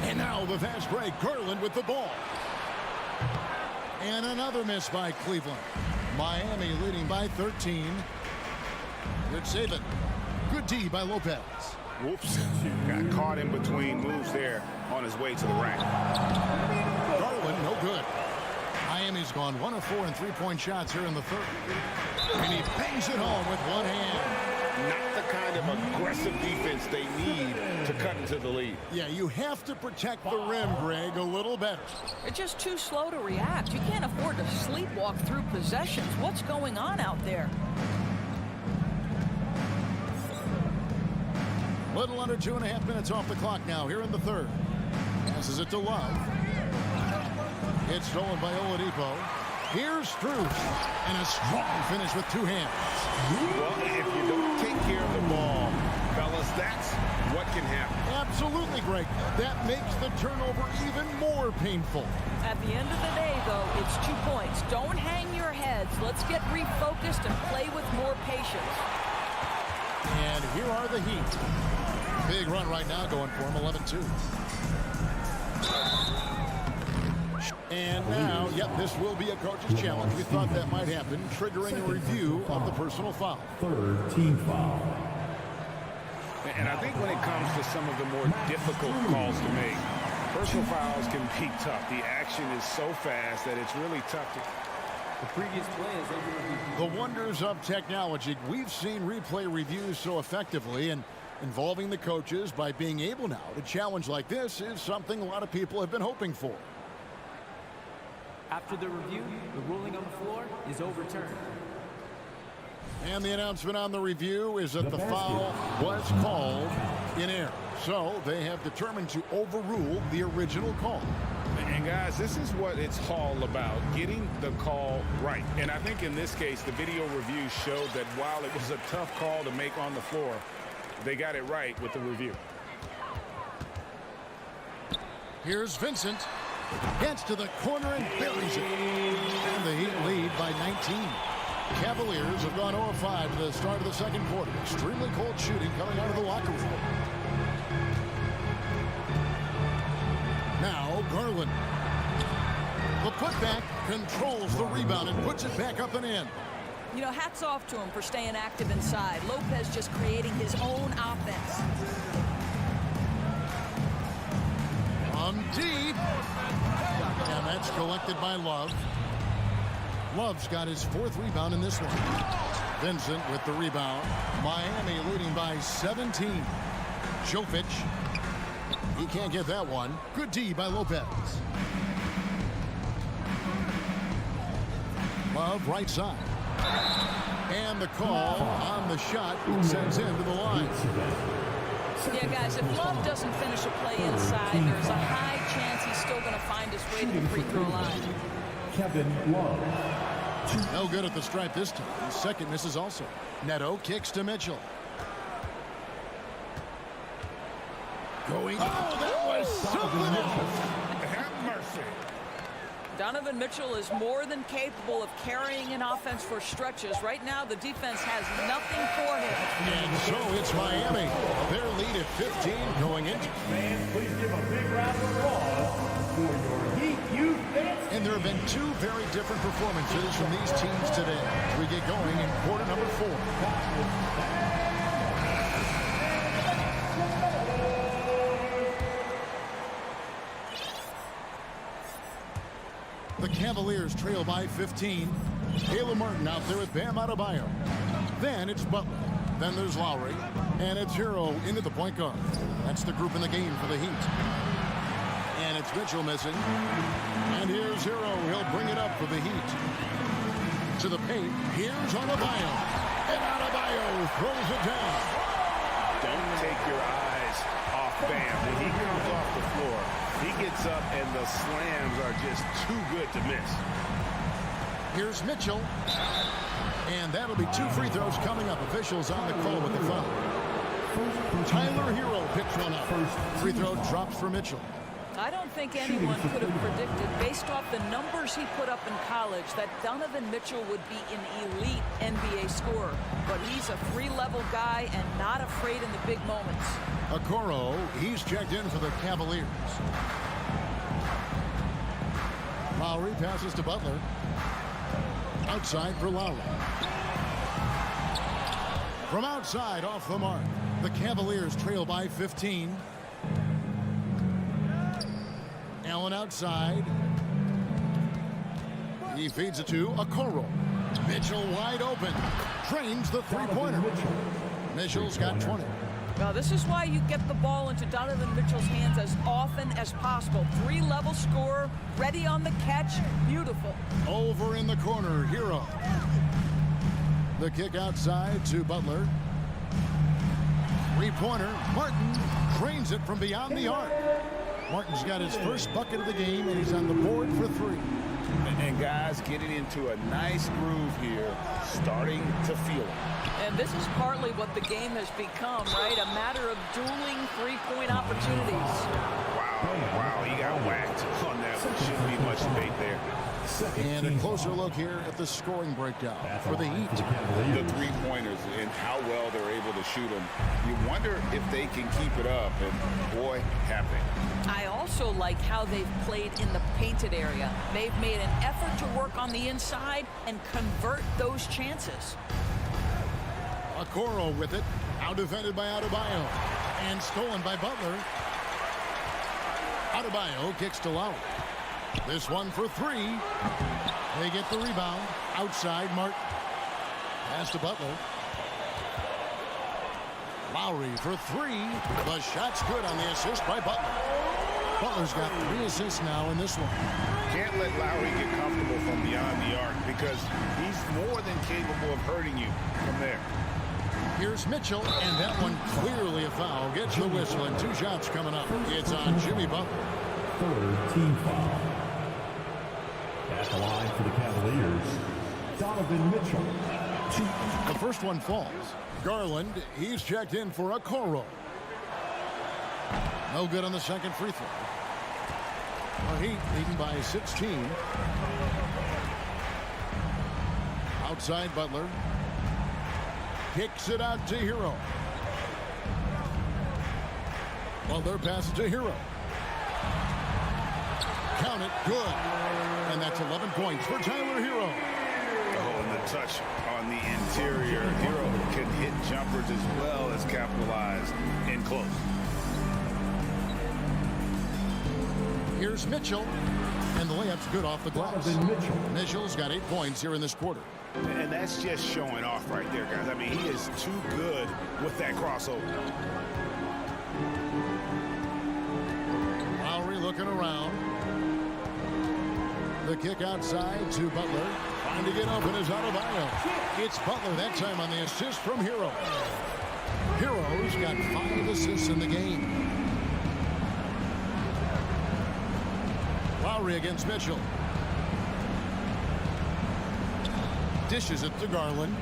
And now the fast break. Garland with the ball. And another miss by Cleveland. Miami leading by 13. Good save it. Good D by Lopez. Whoops. Got caught in between moves there on his way to the rack. Garland, no good. Miami's gone 1 of 4 in three-point shots here in the third. And he bangs it home with one hand. Not the kind of aggressive defense they need to cut into the lead. Yeah, you have to protect the rim, Greg, a little better. They're just too slow to react. You can't afford to sleepwalk through possessions. What's going on out there? Little under 2.5 minutes off the clock now here in the third. Passes it to Love. It's stolen by Oladipo. Here's Strus. And a strong finish with two hands. Well, if you don't take care of the ball, fellas, that's what can happen. Absolutely, Greg. That makes the turnover even more painful. At the end of the day, though, it's 2 points. Don't hang your heads. Let's get refocused and play with more patience. And here are the Heat. Big run right now going for him, 11-2. And now, yep, this will be a coach's challenge. We thought that might happen, triggering a review of the personal foul. Third team foul. And I think when it comes to some of the more difficult calls to make, personal fouls can be tough. The action is so fast that it's really tough to... The previous play is The wonders of technology. We've seen replay reviews so effectively, and involving the coaches by being able now to challenge like this is something a lot of people have been hoping for. After the review, the ruling on the floor is overturned. And the announcement on the review is that the foul was called in error. So they have determined to overrule the original call. And guys, this is what it's all about, getting the call right. And I think in this case, the video review showed that while it was a tough call to make on the floor, they got it right with the review. Here's Vincent. Gets to the corner and buries it. And the Heat lead by 19. Cavaliers have gone 0-5 to the start of the second quarter. Extremely cold shooting coming out of the locker room. Now Garland. The putback controls the rebound and puts it back up and in. You know, hats off to him for staying active inside. Lopez just creating his own offense. From deep. And that's collected by Love. Love's got his 4th rebound in this one. Vincent with the rebound. Miami leading by 17. Jovic. He can't get that one. Good D by Lopez. Love right side. And the call on the shot sends him to the line. Yeah, guys, if Love doesn't finish a play inside, there's a high chance he's still going to find his way to the free throw line. Kevin Love. No good at the stripe this time. His second misses also. Neto kicks to Mitchell. Going. Oh, that was something else. Have mercy. Donovan Mitchell is more than capable of carrying an offense for stretches. Right now, the defense has nothing for him. And so it's Miami. Their lead at 15 going into. Fans, please give a big round of applause for your Heat Youth Fans. And there have been 2 very different performances from these teams today. As we get going in quarter number 4. The Cavaliers trail by 15. Caleb Martin out there with Bam Adebayo. Then it's Butler. Then there's Lowry. And it's Hero into the point guard. That's the group in the game for the Heat. And it's Mitchell missing. And here's Hero. He'll bring it up for the Heat. To the paint. Here's Adebayo. And Adebayo throws it down. Don't take your eyes off Bam. When he comes off the floor, he gets up and the slams are just too good to miss. Here's Mitchell. And that'll be 2 free throws coming up. Officials on the call with the foul. Tyler Hero picks one up. Free throw drops for Mitchell. I don't think anyone could have predicted, based off the numbers he put up in college, that Donovan Mitchell would be an elite NBA scorer. But he's a three-level guy and not afraid in the big moments. Okoro, he's checked in for the Cavaliers. Lowry passes to Butler. Outside for Lowry. From outside, off the mark. The Cavaliers trail by 15. Allen outside. He feeds it to Okoro. Mitchell wide open. Drains the three-pointer. Mitchell's got 20. Well, this is why you get the ball into Donovan Mitchell's hands as often as possible. Three-level scorer, ready on the catch. Beautiful. Over in the corner, Hero. The kick outside to Butler. Three-pointer. Martin drains it from beyond the arc. Martin's got his first bucket of the game, and he's on the board for 3. And guys getting into a nice groove here, starting to feel it. And this is partly what the game has become, right? A matter of dueling three-point opportunities. Wow, he got whacked on that one. Shouldn't be much debate there. And a closer look here at the scoring breakdown for the Heat. The three-pointers and how well they're able to shoot them. You wonder if they can keep it up, and boy, have they. I also like how they've played in the painted area. They've made an effort to work on the inside and convert those chances. Okoro with it. Out defended by Adebayo. And stolen by Butler. Adebayo kicks to Lowry. This one for 3. They get the rebound. Outside, Martin. Pass to Butler. Lowry for 3. The shot's good on the assist by Butler. Butler's got 3 assists now in this one. Can't let Lowry get comfortable from beyond the arc because he's more than capable of hurting you from there. Here's Mitchell, and that one clearly a foul. Gets the whistle, and 2 shots coming up. It's on Jimmy Butler. 3rd team foul. At the line for the Cavaliers, Donovan Mitchell. The first one falls. Garland, he's checked in for Okoro. No good on the second free throw. The Heat leading by 16. Outside Butler. Kicks it out to Hero. Butler passes to Hero. Count it, good. And that's 11 points for Tyler Hero. Oh, and the touch on the interior. Hero can hit jumpers as well as capitalize in close. Here's Mitchell. And the layup's good off the glass. Mitchell's got 8 points here in this quarter. And that's just showing off right there, guys. I mean, he is too good with that crossover. Lowry looking around. The kick outside to Butler. Trying to get open is Adebayo. It's Butler that time on the assist from Hero. Hero's got 5 assists in the game. Lowry against Mitchell. Dishes it to Garland.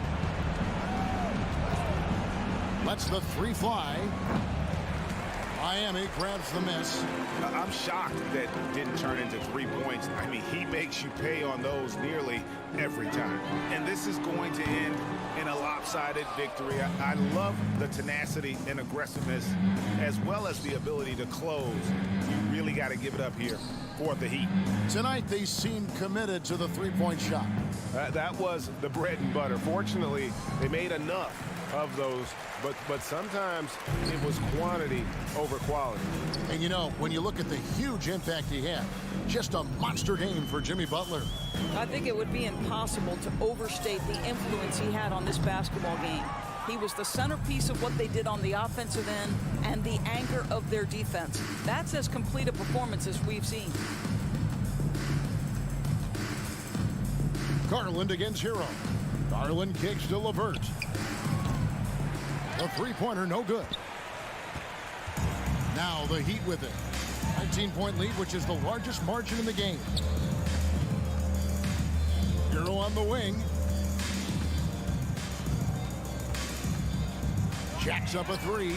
Lets the 3 fly. Miami grabs the miss. I'm shocked that didn't turn into 3 points. I mean, he makes you pay on those nearly every time. And this is going to end in a lopsided victory. I love the tenacity and aggressiveness as well as the ability to close. You really got to give it up here for the Heat. Tonight they seem committed to the 3-point shot. That was the bread and butter. Fortunately, they made enough of those, but sometimes it was quantity over quality. And you know, when you look at the huge impact he had, just a monster game for Jimmy Butler. I think it would be impossible to overstate the influence he had on this basketball game. He was the centerpiece of what they did on the offensive end and the anchor of their defense. That's as complete a performance as we've seen. Garland against Hero. Garland kicks to LeVert. The three-pointer, no good. Now the Heat with it. 19-point lead, which is the largest margin in the game. Hero on the wing. Jacks up a three.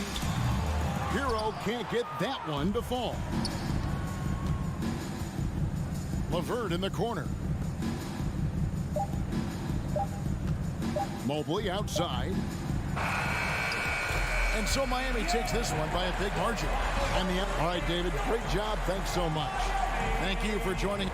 Hero can't get that one to fall. LeVert in the corner. Mobley outside. And so Miami takes this one by a big margin. And all right, David, great job. Thanks so much. Thank you for joining.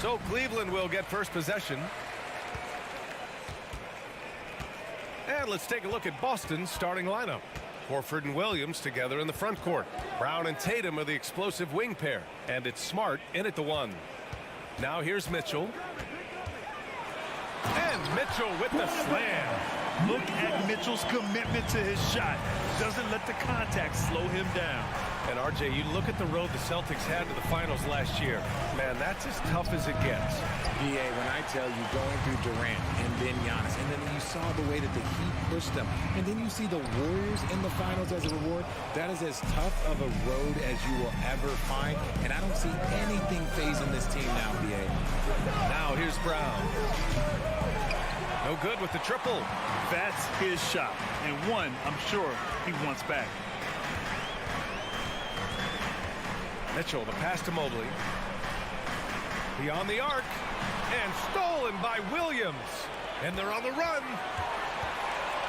So Cleveland will get first possession. And let's take a look at Boston's starting lineup. Horford and Williams together in the front court. Brown and Tatum are the explosive wing pair. And it's Smart in at the 1. Now here's Mitchell. And Mitchell with the slam. Look at Mitchell's commitment to his shot. Doesn't let the contact slow him down. And RJ, you look at the road the Celtics had to the finals last year. Man, that's as tough as it gets. BA, when I tell you going through Durant and then Giannis, and then you saw the way that the Heat pushed them, and then you see the Warriors in the finals as a reward, that is as tough of a road as you will ever find, and I don't see anything phasing this team now, BA. Now here's Brown. No good with the triple. That's his shot, and one I'm sure he wants back. Mitchell, the pass to Mobley. Beyond the arc. And stolen by Williams. And they're on the run.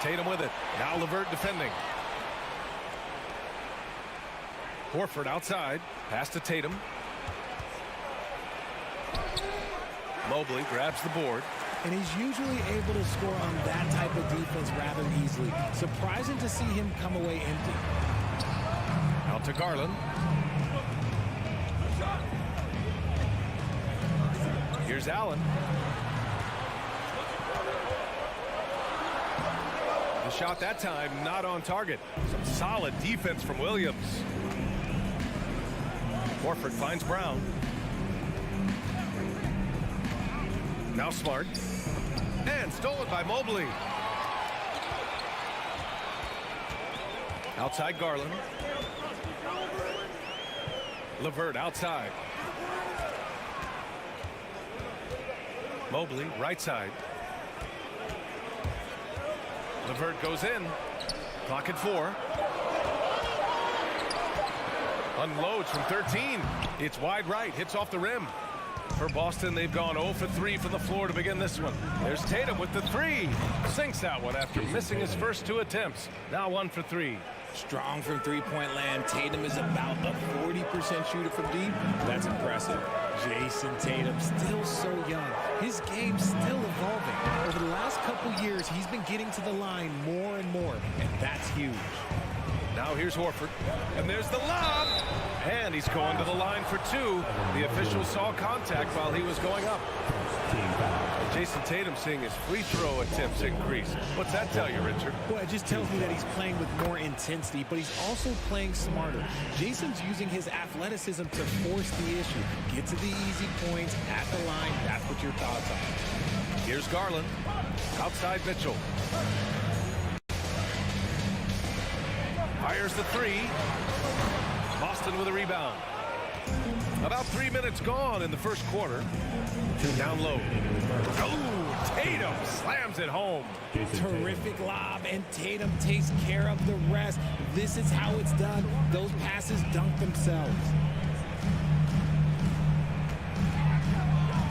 Tatum with it. Now LeVert defending. Horford outside. Pass to Tatum. Mobley grabs the board. And he's usually able to score on that type of defense rather easily. Surprising to see him come away empty. Out to Garland. Here's Allen. The shot that time not on target. Some solid defense from Williams. Horford finds Brown. Now Smart. And stolen by Mobley. Outside Garland. LeVert outside. Mobley, right side. LeVert goes in. Clock at 4. Unloads from 13. It's wide right. Hits off the rim. For Boston, they've gone 0 for 3 from the floor to begin this one. There's Tatum with the 3. Sinks that one after missing his first 2 attempts. Now 1 for 3. Strong from three-point land. Tatum is about a 40% shooter from deep. That's impressive. Jason Tatum, still so young. His game's still evolving. Over the last couple years, he's been getting to the line more and more, and that's huge. Now here's Horford. And there's the lob. And he's going to the line for 2. The official saw contact while he was going up. Jason Tatum seeing his free throw attempts increase. What's that tell you, Richard? Well, it just tells me that he's playing with more intensity, but he's also playing smarter. Jason's using his athleticism to force the issue. Get to the easy points at the line. That's what your thoughts are. Here's Garland. Outside Mitchell. Fires the 3. Boston with a rebound. About 3 minutes gone in the first quarter. Down low. Oh, Tatum slams it home. Terrific lob, and Tatum takes care of the rest. This is how it's done. Those passes dunk themselves.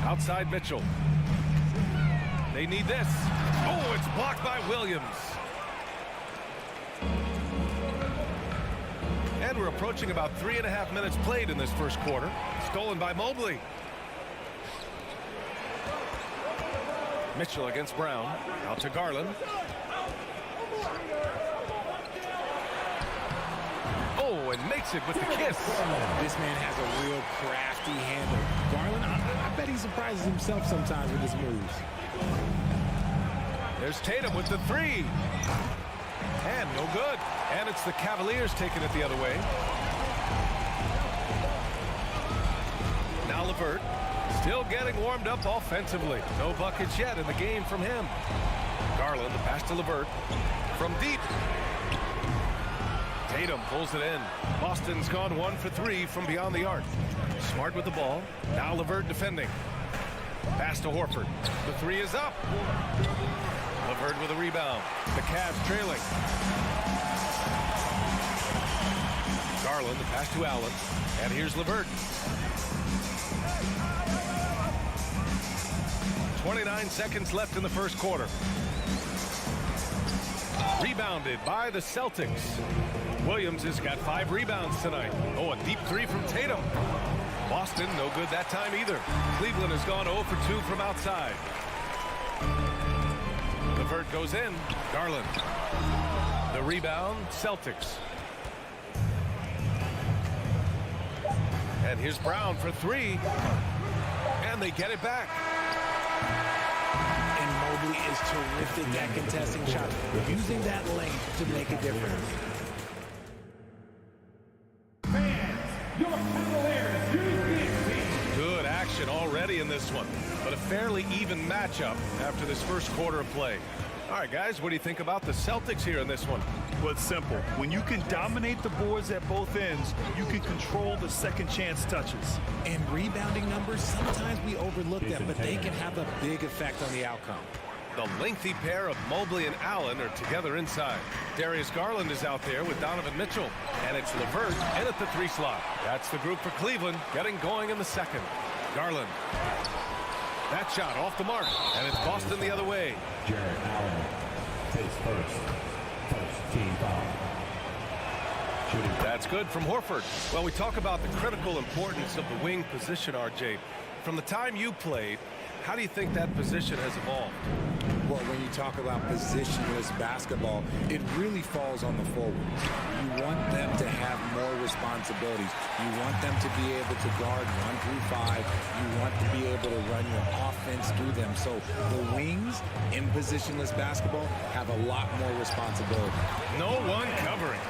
Outside Mitchell. They need this. Oh, it's blocked by Williams. And we're approaching about 3.5 minutes played in this first quarter. Stolen by Mobley. Mitchell against Brown. Out to Garland. Oh, and makes it with the kiss. This man has a real crafty handle. Garland, I bet he surprises himself sometimes with his moves. There's Tatum with the 3. And no good. And it's the Cavaliers taking it the other way. Now LeVert. Still getting warmed up offensively. No buckets yet in the game from him. Garland, the pass to LeVert. From deep. Tatum pulls it in. Boston's gone 1 for 3 from beyond the arc. Smart with the ball. Now LeVert defending. Pass to Horford. The 3 is up. LeVert with a rebound. The Cavs trailing. Garland, the pass to Allen. And here's LeVert. 29 seconds left in the first quarter. Rebounded by the Celtics. Williams has got 5 rebounds tonight. Oh, a deep 3 from Tatum. Boston, no good that time either. Cleveland has gone 0 for 2 from outside. LeVert goes in. Garland. The rebound, Celtics. And here's Brown for 3. And they get it back. And Mobley is terrific at contesting shots, using that length to make a difference. Good action already in this one, but a fairly even matchup after this first quarter of play. All right, guys, what do you think about the Celtics here in this one? Well, it's simple. When you can dominate the boards at both ends, you can control the second chance touches. And rebounding numbers, sometimes we overlook them, but they can have a big effect on the outcome. The lengthy pair of Mobley and Allen are together inside. Darius Garland is out there with Donovan Mitchell. And it's LeVert in at the 3 slot. That's the group for Cleveland getting going in the second. Garland. That shot off the mark. And it's Boston the other way. Jarrett Allen takes first team foul. Shooting. That's good from Horford. Well, we talk about the critical importance of the wing position, RJ. From the time you played, how do you think that position has evolved? Well, when you talk about positionless basketball, it really falls on the forwards. You want them to have more responsibilities. You want them to be able to guard 1 through 5. You want to be able to run your offense through them. So the wings in positionless basketball have a lot more responsibility. No one covering.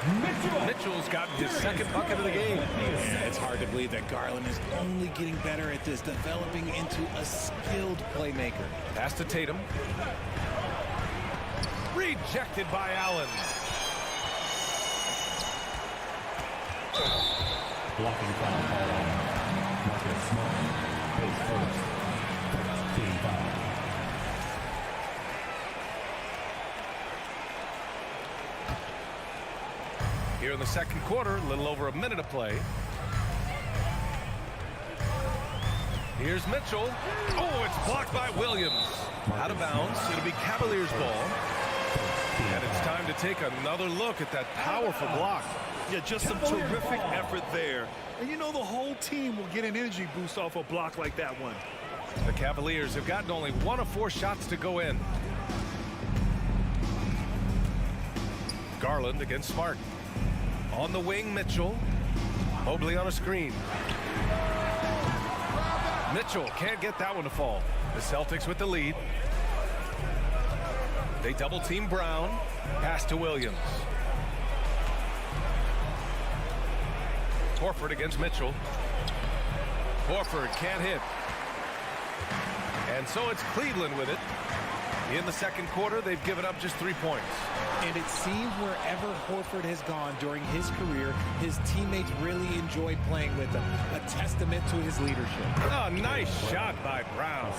Mitchell's gotten his second bucket of the game. Yeah, it's hard to believe that Garland is only getting better at this, developing into a skilled playmaker. Pass to Tatum. Rejected by Allen. Blocking foul call on Marcus Smart. Takes first team foul. Here in the second quarter, a little over a minute of play. Here's Mitchell. Oh, it's blocked by Williams. Out of bounds. It'll be Cavaliers ball. And it's time to take another look at that powerful block. Yeah, just some terrific effort there. And you know the whole team will get an energy boost off a block like that one. The Cavaliers have gotten only 1 of 4 shots to go in. Garland against Smart. On the wing, Mitchell. Mobley on a screen. Mitchell can't get that one to fall. The Celtics with the lead. They double team Brown. Pass to Williams. Horford against Mitchell. Horford can't hit. And so it's Cleveland with it. In the second quarter, they've given up just 3 points. And it seems wherever Horford has gone during his career, his teammates really enjoy playing with him. A testament to his leadership. Oh, nice shot by Brown.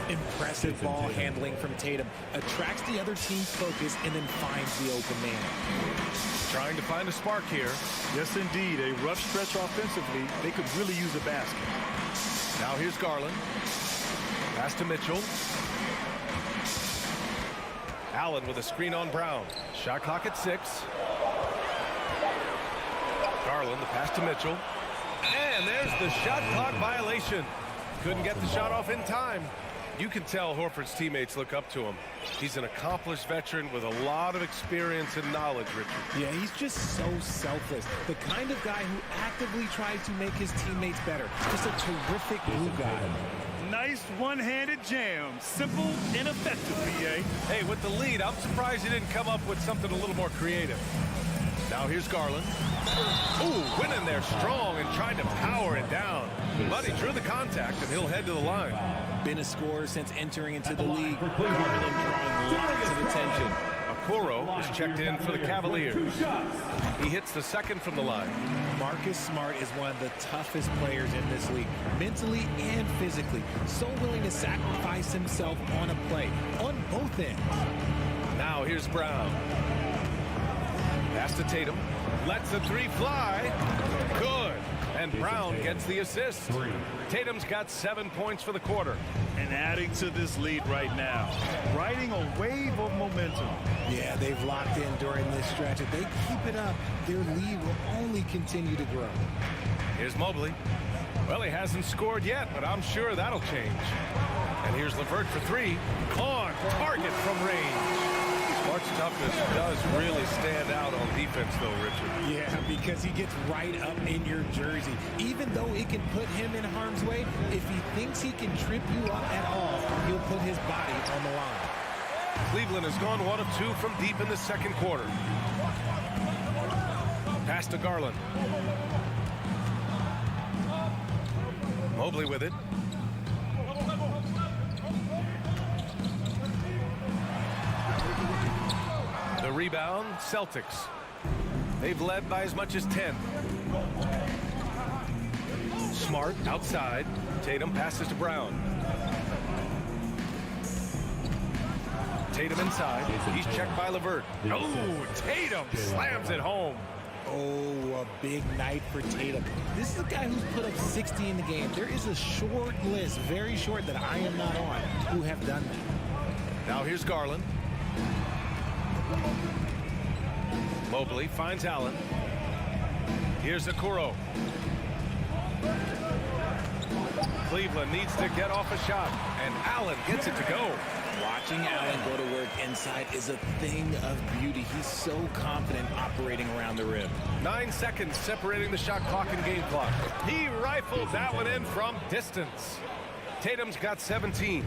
Impressive ball handling from Tatum. Attracts the other team's focus and then finds the open man. Trying to find a spark here. Yes, indeed. A rough stretch offensively. They could really use a basket. Now here's Garland. Pass to Mitchell. Allen with a screen on Brown. Shot clock at 6. Garland, the pass to Mitchell. And there's the shot clock violation. Couldn't get the shot off in time. You can tell Horford's teammates look up to him. He's an accomplished veteran with a lot of experience and knowledge, Richard. Yeah, he's just so selfless. The kind of guy who actively tries to make his teammates better. Just a terrific glue guy. Nice one-handed jam. Simple and effective, BA. Hey, with the lead, I'm surprised he didn't come up with something a little more creative. Now here's Garland. Ooh, went in there strong and tried to power it down. But he drew the contact, and he'll head to the line. Been a scorer since entering into the league. Garland drawing lots of attention. Okoro is checked in for the Cavaliers. He hits the second from the line. Marcus Smart is one of the toughest players in this league, mentally and physically. So willing to sacrifice himself on a play, on both ends. Now here's Brown. Pass to Tatum. Lets the 3 fly. Good. And Brown gets the assist. Tatum's got 7 points for the quarter. And adding to this lead right now. Riding a wave of momentum. Yeah, they've locked in during this stretch. If they keep it up, their lead will only continue to grow. Here's Mobley. Well, he hasn't scored yet, but I'm sure that'll change. And here's LeVert for three. On target from range. Smart's toughness does really stand out on defense, though, Richard. Yeah, because he gets right up in your jersey. Even though it can put him in harm's way, if he thinks he can trip you up at all, he'll put his body on the line. Cleveland has gone 1 of 2 from deep in the second quarter. Pass to Garland. Mobley with it. The rebound, Celtics. They've led by as much as 10. Smart outside. Tatum passes to Brown. Tatum inside. He's checked by LeVert. Oh, Tatum slams it home. Oh, a big night for Tatum. This is a guy who's put up 60 in the game. There is a short list, very short, that I am not on, who have done that. Now here's Garland. Mobley finds Allen. Here's Okoro. Cleveland needs to get off a shot, and Allen gets it to go. Watching Allen go to work inside is a thing of beauty. He's so confident operating around the rim. 9 seconds separating the shot clock and game clock. He rifled that one in from distance. Tatum's got 17.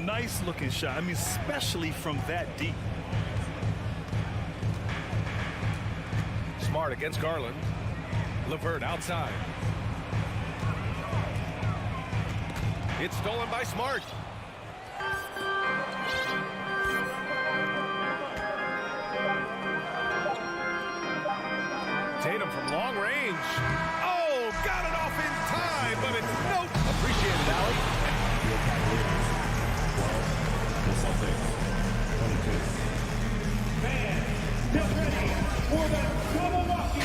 Nice looking shot. I mean, especially from that deep. Smart against Garland. LeVert outside. It's stolen by Smart. Tatum from long range. Oh, got it off in time, but it's nope. Appreciate it, Allie. The Celtics, 22. Man, get ready for the Cavaliers.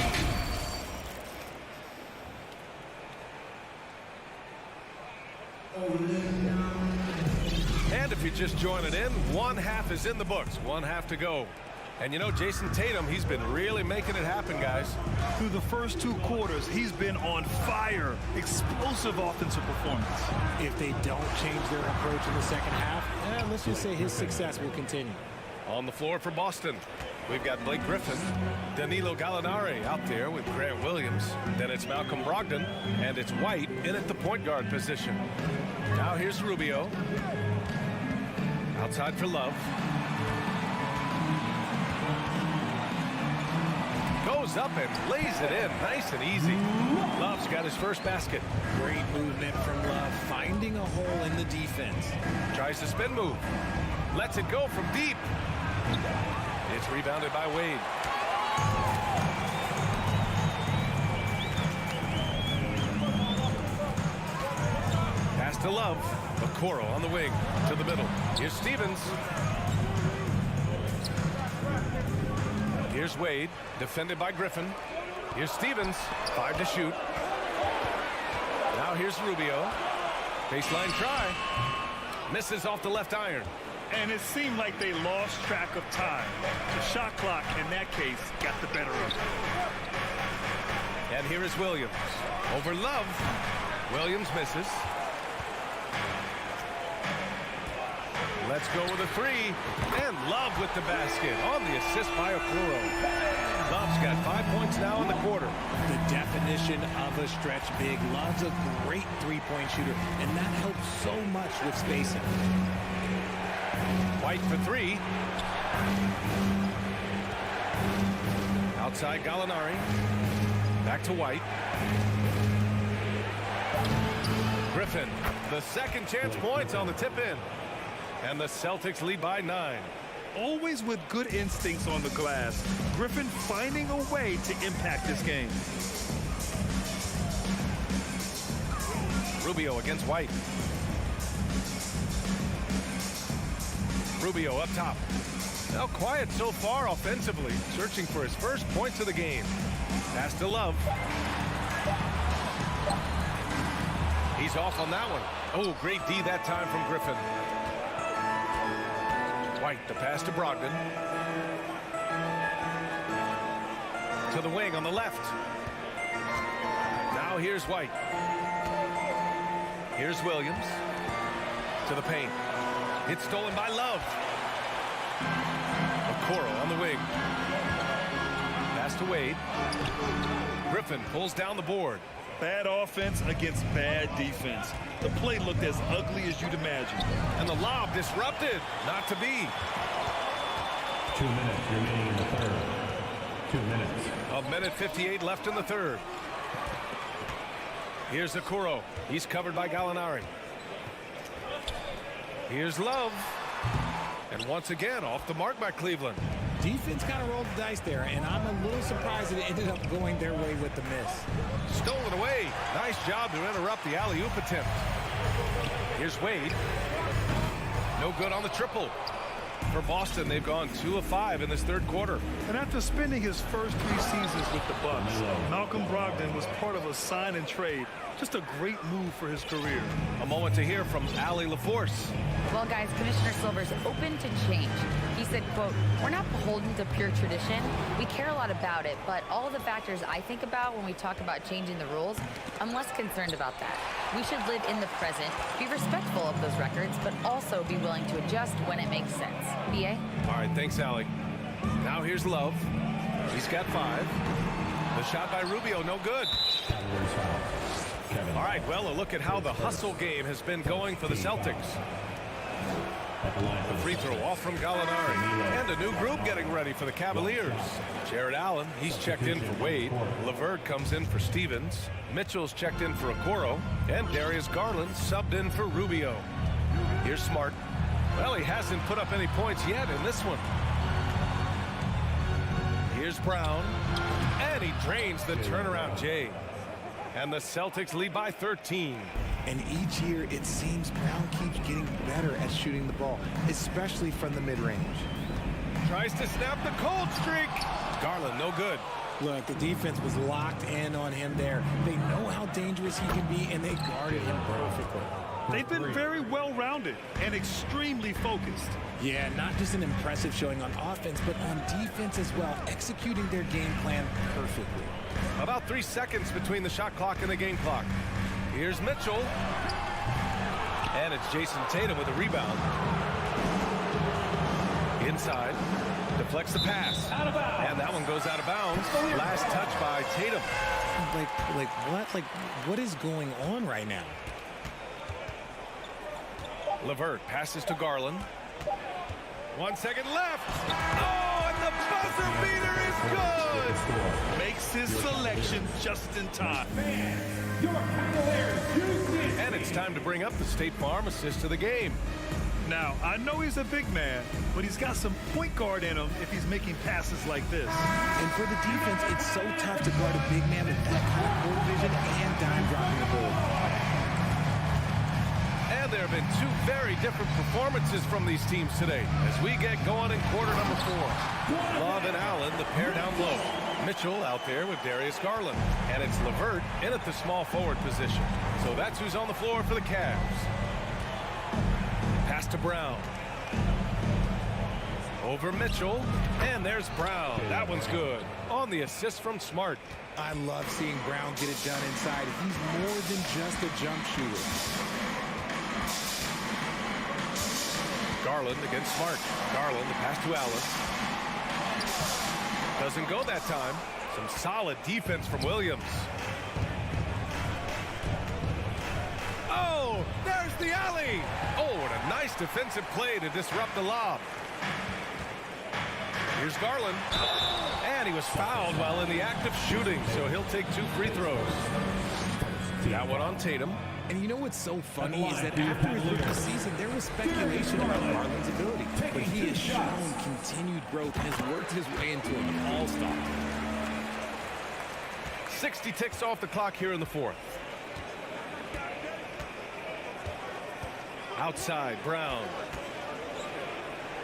And if you're just joining in, one half is in the books, one half to go. And you know, Jason Tatum, he's been really making it happen, guys. Through the first 2 quarters, he's been on fire. Explosive offensive performance. If they don't change their approach in the second half, let's just say his success will continue. On the floor for Boston, we've got Blake Griffin, Danilo Gallinari out there with Grant Williams. Then it's Malcolm Brogdon, and it's White in at the point guard position. Now here's Rubio. Outside for Love. Goes up and lays it in nice and easy. Love's got his first basket. Great movement from Love, finding a hole in the defense. Tries the spin move. Lets it go from deep. It's rebounded by Wade. Pass to Love. Okoro on the wing to the middle. Here's Stevens. Here's Wade, defended by Griffin. Here's Stevens, 5 to shoot. Now here's Rubio. Baseline try. Misses off the left iron. And it seemed like they lost track of time. The shot clock, in that case, got the better of it. And here is Williams. Over Love. Williams misses. Let's go with a 3. And Love with the basket on the assist by Okoro. Love's got 5 points now in the quarter. The definition of a stretch big. Love's a great three-point shooter, and that helps so much with spacing. White for 3. Outside Gallinari. Back to White. Griffin, the second chance points on the tip in. And the Celtics lead by 9. Always with good instincts on the glass. Griffin finding a way to impact this game. Rubio against White. Rubio up top. Now quiet so far offensively, searching for his first points of the game. Pass to Love. He's off on that one. Oh, great D that time from Griffin. White, the pass to Brogdon. To the wing on the left. Now Now here's White. Here's Williams. To the paint. It's stolen by Love. Okoro on the wing. Pass to Wade. Griffin pulls down the board. Bad offense against bad defense. The play looked as ugly as you'd imagine. And the lob disrupted. Not to be. 2 minutes remaining in the third. 2 minutes. A minute 58 left in the third. Here's Okoro. He's covered by Gallinari. Here's Love. And once again, off the mark by Cleveland. Defense kind of rolled the dice there, and I'm a little surprised that it ended up going their way with the miss. Stolen away. Nice job to interrupt the alley-oop attempt. Here's Wade. No good on the triple. For Boston, they've gone 2 of 5 in this third quarter. And after spending his first 3 seasons with the Bucks, Malcolm Brogdon was part of a sign and trade. Just a great move for his career. A moment to hear from Allie LaForce. Well, guys, Commissioner Silver's open to change. He said, quote, "We're not beholden to pure tradition. We care a lot about it, but all of the factors I think about when we talk about changing the rules, I'm less concerned about that. We should live in the present, be respectful of those records, but also be willing to adjust when it makes sense." BA? All right, thanks, Allie. Now here's Love. He's got 5. The shot by Rubio, no good. All right, well, a look at how the hustle game has been going for the Celtics. The free throw off from Gallinari. And a new group getting ready for the Cavaliers. Jared Allen, he's checked in for Wade. LeVert comes in for Stevens. Mitchell's checked in for Okoro. And Darius Garland subbed in for Rubio. Here's Smart. Well, he hasn't put up any points yet in this one. Here's Brown. And he drains the turnaround J. And the Celtics lead by 13. And each year, it seems Brown keeps getting better at shooting the ball, especially from the mid-range. Tries to snap the cold streak. Garland, no good. Look, the defense was locked in on him there. They know how dangerous he can be, and they guarded him perfectly. They've been very well-rounded and extremely focused. Yeah, not just an impressive showing on offense, but on defense as well, executing their game plan perfectly. About 3 seconds between the shot clock and the game clock. Here's Mitchell. And it's Jason Tatum with a rebound. Inside. Deflects the pass. And that one goes out of bounds. Last touch by Tatum. What is going on right now? LeVert passes to Garland. 1 second left. Oh, and the buzzer beater is good. Makes his selection just in time. And it's time to bring up the State Farm assist of the game. Now, I know he's a big man, but he's got some point guard in him if he's making passes like this. And for the defense, it's so tough to guard a big man with that kind of court vision and dime dropping the ball. And there have been 2 very different performances from these teams today as we get going in quarter number 4. Love and Allen, the pair down low. Mitchell out there with Darius Garland. And it's LeVert in at the small forward position. So that's who's on the floor for the Cavs. Pass to Brown. Over Mitchell. And there's Brown. That one's good. On the assist from Smart. I love seeing Brown get it done inside. He's more than just a jump shooter. Garland against Smart. Garland, the pass to Allen. Doesn't go that time. Some solid defense from Williams. Oh, there's the alley. Oh, and a nice defensive play to disrupt the lob. Here's Garland. And he was fouled while in the act of shooting, so he'll take 2 free throws. That one on Tatum. And you know what's so funny is that after his rookie season, there was speculation about Garland's ability. But he has shown continued growth and has worked his way into an all-star. 60 ticks off the clock here in the 4th. Outside, Brown.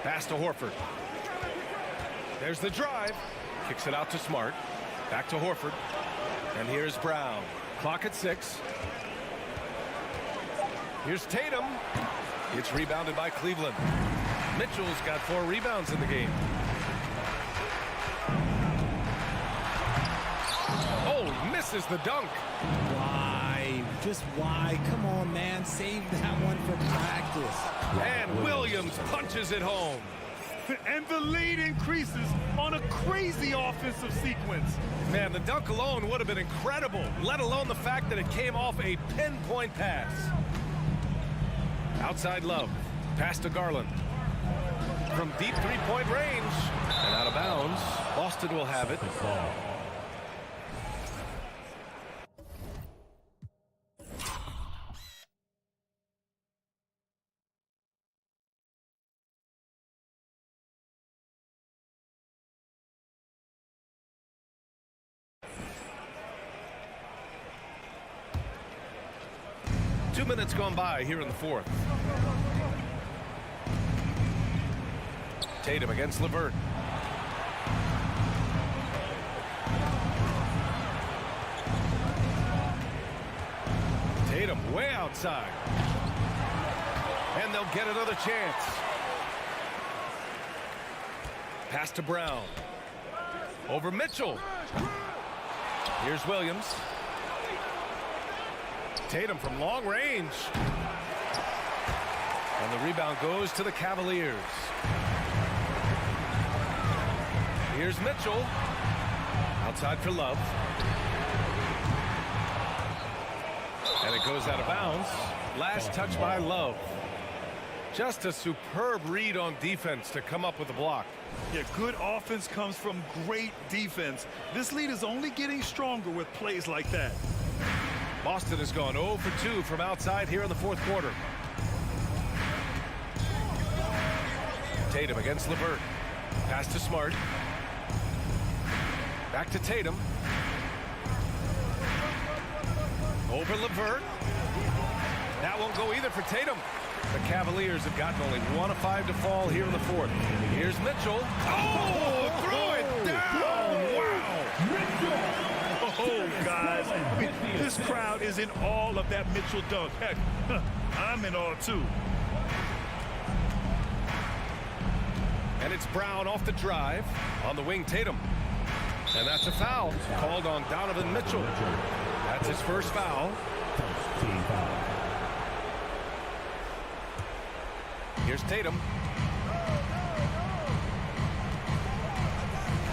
Pass to Horford. There's the drive. Kicks it out to Smart. Back to Horford. And here's Brown. Clock at 6. Here's Tatum. It's rebounded by Cleveland. Mitchell's got 4 rebounds in the game. Oh, misses the dunk. Why? Just why? Come on, man. Save that one for practice. And Williams punches it home. And the lead increases on a crazy offensive sequence. Man, the dunk alone would have been incredible, let alone the fact that it came off a pinpoint pass. Outside Love. Pass to Garland. From deep three-point range. And out of bounds. Boston will have it. 2 minutes gone by here in the fourth. Tatum against LeVert. Tatum way outside. And they'll get another chance. Pass to Brown. Over Mitchell. Here's Williams. Tatum from long range. And the rebound goes to the Cavaliers. Here's Mitchell. Outside for Love. And it goes out of bounds. Last touch by Love. Just a superb read on defense to come up with the block. Yeah, good offense comes from great defense. This lead is only getting stronger with plays like that. Boston has gone 0 for 2 from outside here in the fourth quarter. Tatum against LeVert. Pass to Smart. Back to Tatum. Over LeVert. That won't go either for Tatum. The Cavaliers have gotten only 1 of 5 to fall here in the fourth. Here's Mitchell. Oh, throw it down. Wow. Oh, guys, I mean, this crowd is in awe of that Mitchell dunk. Heck, I'm in awe, too. And it's Brown off the drive. On the wing, Tatum. And that's a foul called on Donovan Mitchell. That's his first foul. Team foul. Here's Tatum.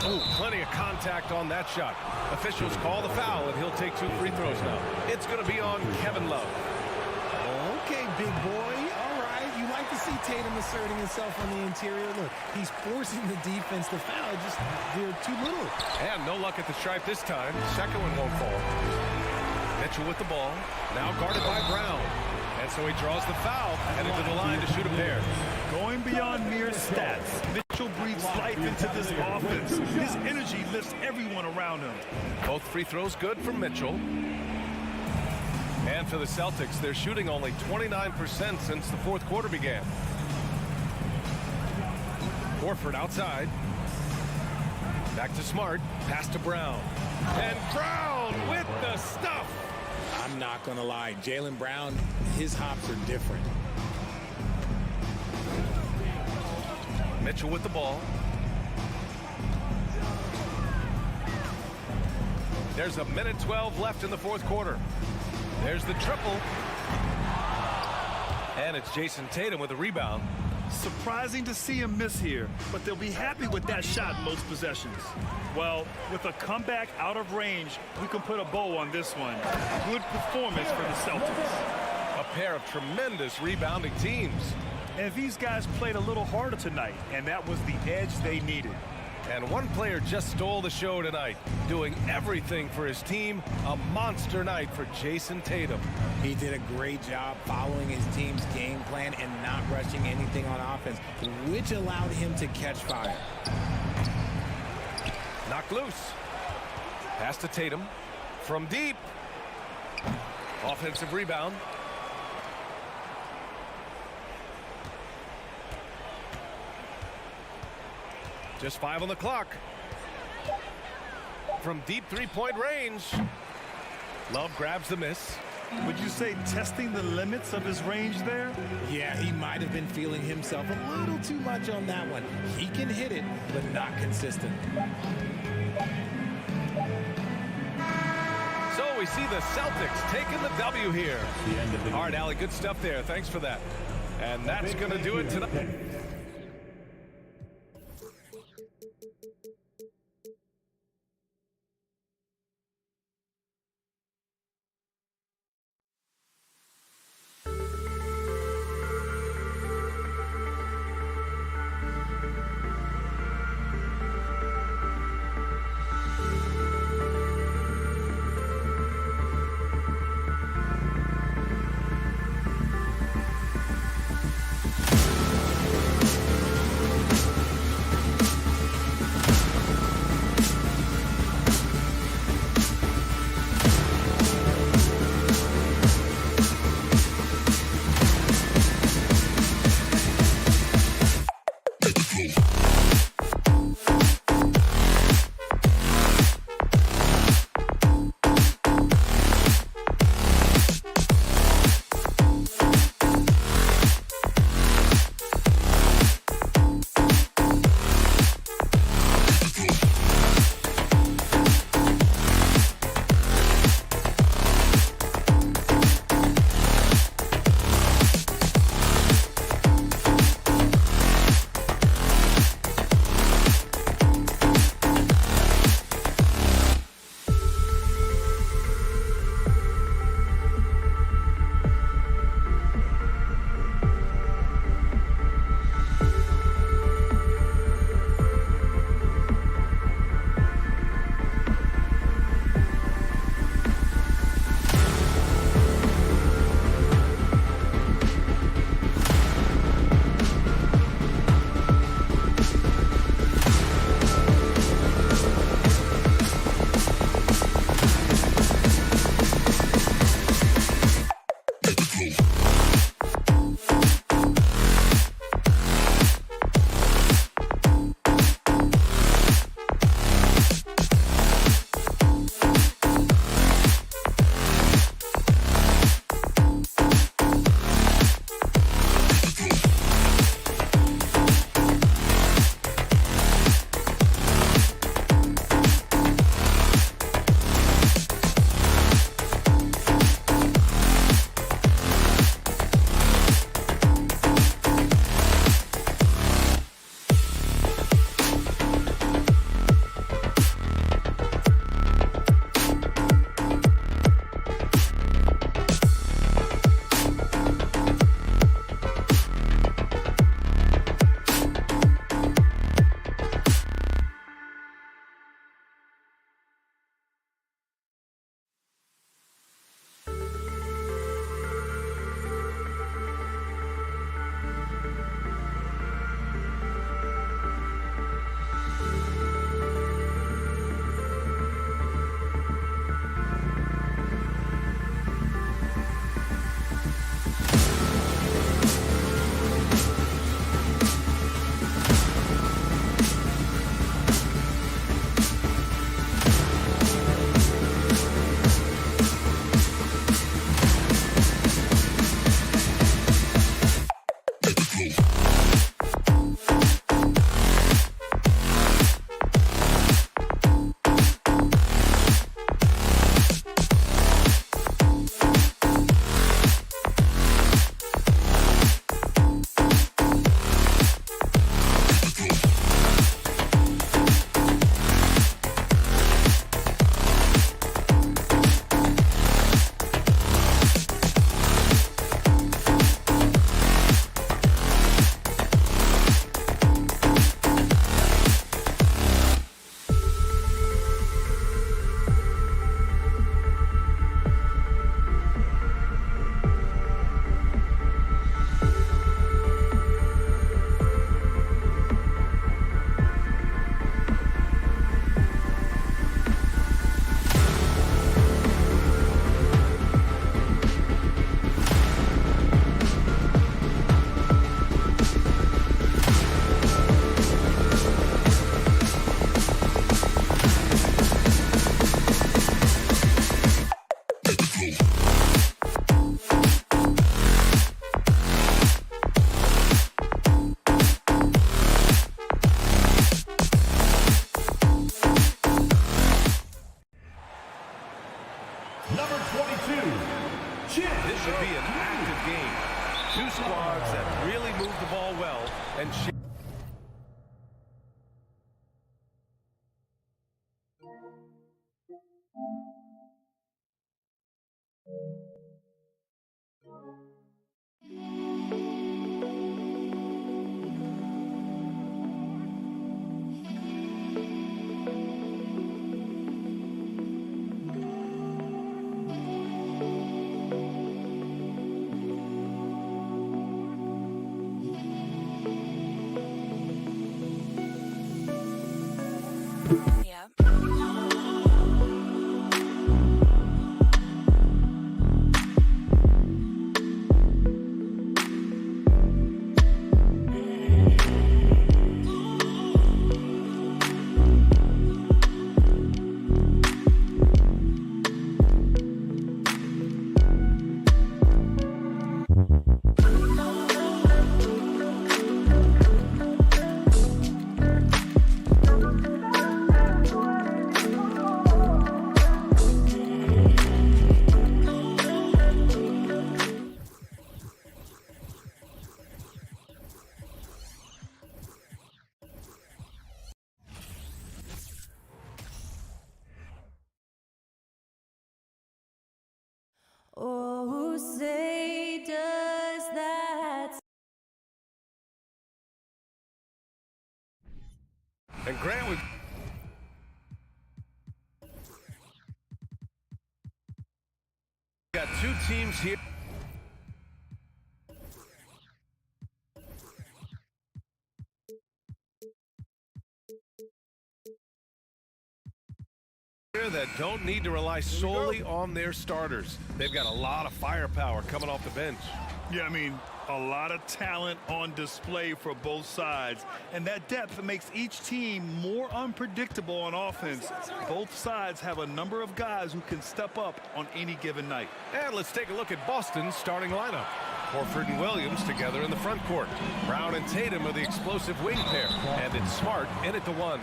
Oh, plenty of contact on that shot. Officials call the foul, and he'll take 2 free throws now. It's going to be on Kevin Love. Okay, big boy. All right. You like to see Tatum asserting himself on the interior. Look, he's forcing the defense to foul. Just they're too little. And no luck at the stripe this time. Second one won't fall. Mitchell with the ball. Now guarded by Brown. And so he draws the foul, headed to the line to shoot a pair. Going beyond mere stats, Mitchell breathes life into this offense. His energy lifts everyone around him. Both free throws good for Mitchell. And for the Celtics, they're shooting only 29% since the fourth quarter began. Horford outside. Back to Smart. Pass to Brown. And Brown with the stuff. I'm not going to lie. Jaylen Brown, his hops are different. Mitchell with the ball. There's a minute 12 left in the fourth quarter. There's the triple. And it's Jason Tatum with a rebound. Surprising to see him miss here, but they'll be happy with that shot most possessions. Well, with a comeback out of range, we can put a bow on this one. Good performance for the Celtics. A pair of tremendous rebounding teams. And these guys played a little harder tonight, and that was the edge they needed. And one player just stole the show tonight, doing everything for his team. A monster night for Jason Tatum. He did a great job following his team's game plan and not rushing anything on offense, which allowed him to catch fire. Knocked loose. Pass to Tatum. From deep. Offensive rebound. Just 5 on the clock. From deep three-point range. Love grabs the miss. Would you say testing the limits of his range there? Yeah, he might have been feeling himself a little too much on that one. He can hit it, but not consistent. So we see the Celtics taking the W here. All right, Allie, good stuff there. Thanks for that. And that's going to do it tonight. Number 22, Jim. This should be an active game. Two squads that really move the ball well and Oh, say does that. And Grant was got two teams here. That don't need to rely solely on their starters. They've got a lot of firepower coming off the bench. Yeah, I mean, a lot of talent on display for both sides, and that depth makes each team more unpredictable on offense. Both sides have a number of guys who can step up on any given night. And let's take a look at Boston's starting lineup. Horford and Williams together in the front court. Brown and Tatum are the explosive wing pair, and it's Smart in at the one.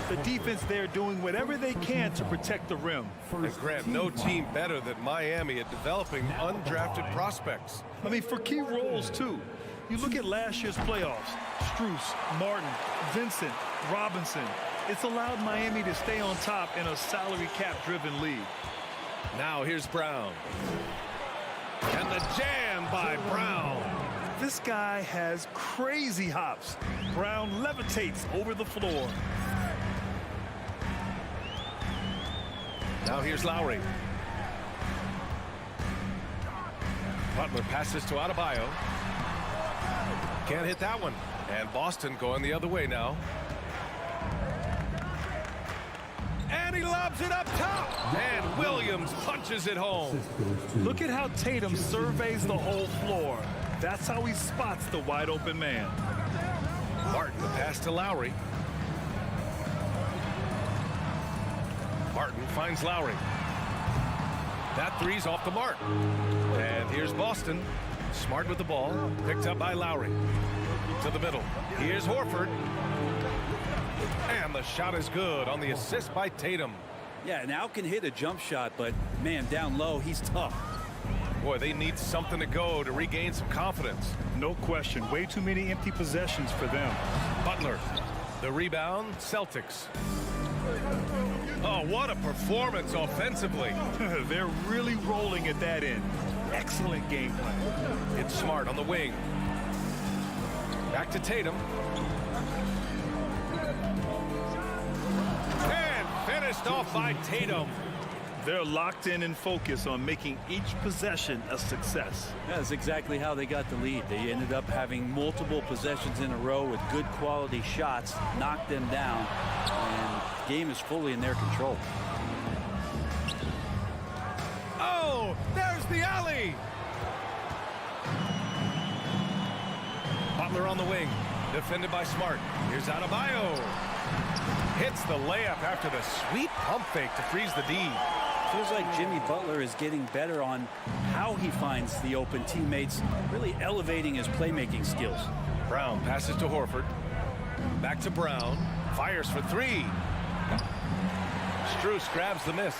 The defense there doing whatever they can to protect the rim. And Grant, no team better than Miami at developing undrafted prospects. I mean, for key roles, too. You look at last year's playoffs. Strus, Martin, Vincent, Robinson. It's allowed Miami to stay on top in a salary cap-driven league. Now here's Brown. And the jam by Brown. This guy has crazy hops. Brown levitates over the floor. Now here's Lowry. Butler passes to Adebayo. Can't hit that one. And Boston going the other way now. And he lobs it up top. And Williams punches it home. Look at how Tatum surveys the whole floor. That's how he spots the wide open man. Martin, the pass to Lowry. Martin finds Lowry. That three's off the mark. And here's Boston. Smart with the ball. Picked up by Lowry. To the middle. Here's Horford. And the shot is good on the assist by Tatum. Yeah, now can hit a jump shot, but man, down low, he's tough. Boy, they need something to go to regain some confidence. No question. Way too many empty possessions for them. Butler. The rebound, Celtics. Oh, what a performance offensively. They're really rolling at that end. Excellent game plan. It's Smart on the wing. Back to Tatum. And finished off by Tatum. They're locked in and focused on making each possession a success. That's exactly how they got the lead. They ended up having multiple possessions in a row with good quality shots, knocked them down, and the game is fully in their control. Oh, there's the alley. Butler on the wing, defended by Smart. Here's Adebayo. Hits the layup after the sweet pump fake to freeze the D. Feels like Jimmy Butler is getting better on how he finds the open teammates, really elevating his playmaking skills. Brown passes to Horford. Back to Brown. Fires for three. Strus grabs the miss.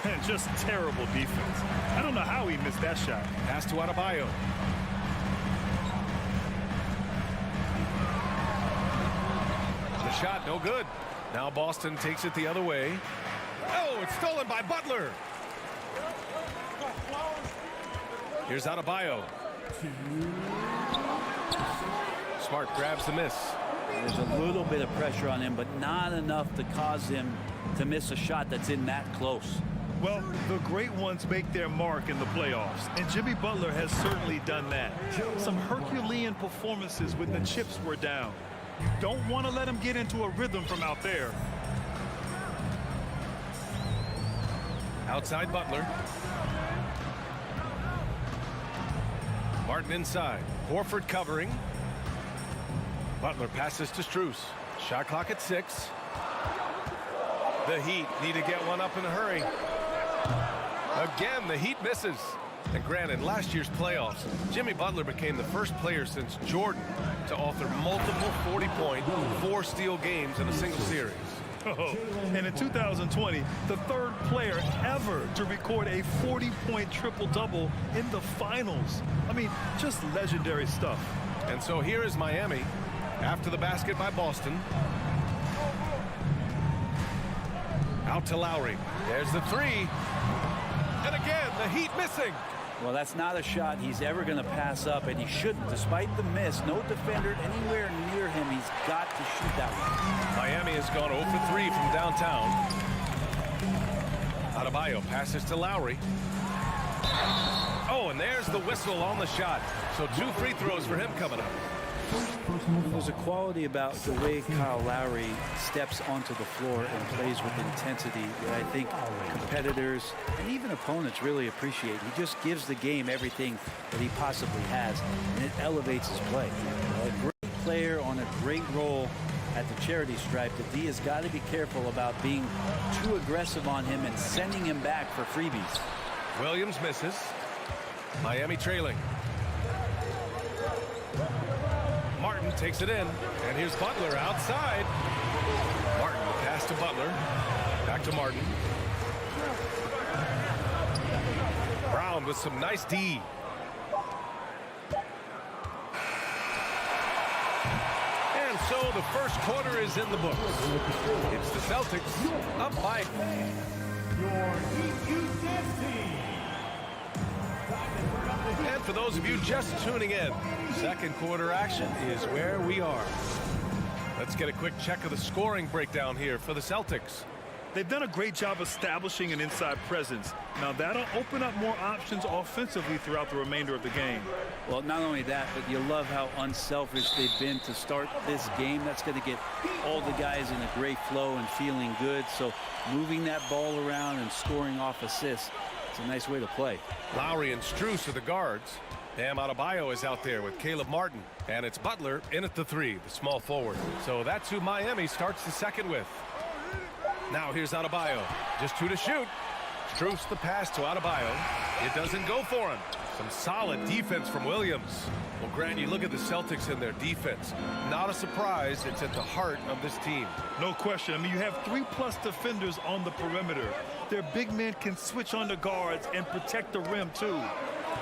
And just terrible defense. I don't know how he missed that shot. Pass to Adebayo. The shot, no good. Now Boston takes it the other way. Oh, it's stolen by Butler. Here's Adebayo. Smart grabs the miss. There's a little bit of pressure on him, but not enough to cause him to miss a shot that's in that close. Well, the great ones make their mark in the playoffs, and Jimmy Butler has certainly done that. Some Herculean performances when the chips were down. You don't want to let him get into a rhythm from out there. Outside Butler. Martin inside. Horford covering. Butler passes to Strus. Shot clock at 6. The Heat need to get one up in a hurry. Again, the Heat misses. And granted, last year's playoffs, Jimmy Butler became the first player since Jordan to author multiple 40-point, 4-steal games in a single series. Oh, and in 2020, the third player ever to record a 40-point triple-double in the finals. I mean, just legendary stuff. And so here is Miami after the basket by Boston. Out to Lowry. There's the 3. And again, the Heat missing. Well, that's not a shot he's ever going to pass up, and he shouldn't. Despite the miss, no defender anywhere near him. He's got to shoot that one. Miami has gone 0 for 3 from downtown. Adebayo passes to Lowry. Oh, and there's the whistle on the shot. So 2 free throws for him coming up. There's a quality about the way Kyle Lowry steps onto the floor and plays with intensity that I think competitors and even opponents really appreciate. He just gives the game everything that he possibly has, and it elevates his play. A great player on a great role at the charity stripe. The D has got to be careful about being too aggressive on him and sending him back for freebies. Williams misses. Miami trailing. Martin takes it in, and here's Butler outside. Martin, the pass to Butler. Back to Martin. Brown with some nice D. And so the first quarter is in the books. It's the Celtics up by. And for those of you just tuning in, second quarter action is where we are. Let's get a quick check of the scoring breakdown here for the Celtics. They've done a great job establishing an inside presence. Now that'll open up more options offensively throughout the remainder of the game. Well, not only that, but you love how unselfish they've been to start this game. That's going to get all the guys in a great flow and feeling good. So moving that ball around and scoring off assists, it's a nice way to play. Lowry and Strus are the guards. Bam Adebayo is out there with Caleb Martin. And it's Butler in at the 3, the small forward. So that's who Miami starts the second with. Now here's Adebayo. Just 2 to shoot. Strus the pass to Adebayo. It doesn't go for him. Some solid defense from Williams. Well, Grant, you look at the Celtics and their defense. Not a surprise. It's at the heart of this team. No question. I mean, you have 3+ defenders on the perimeter. Their big men can switch on the guards and protect the rim, too.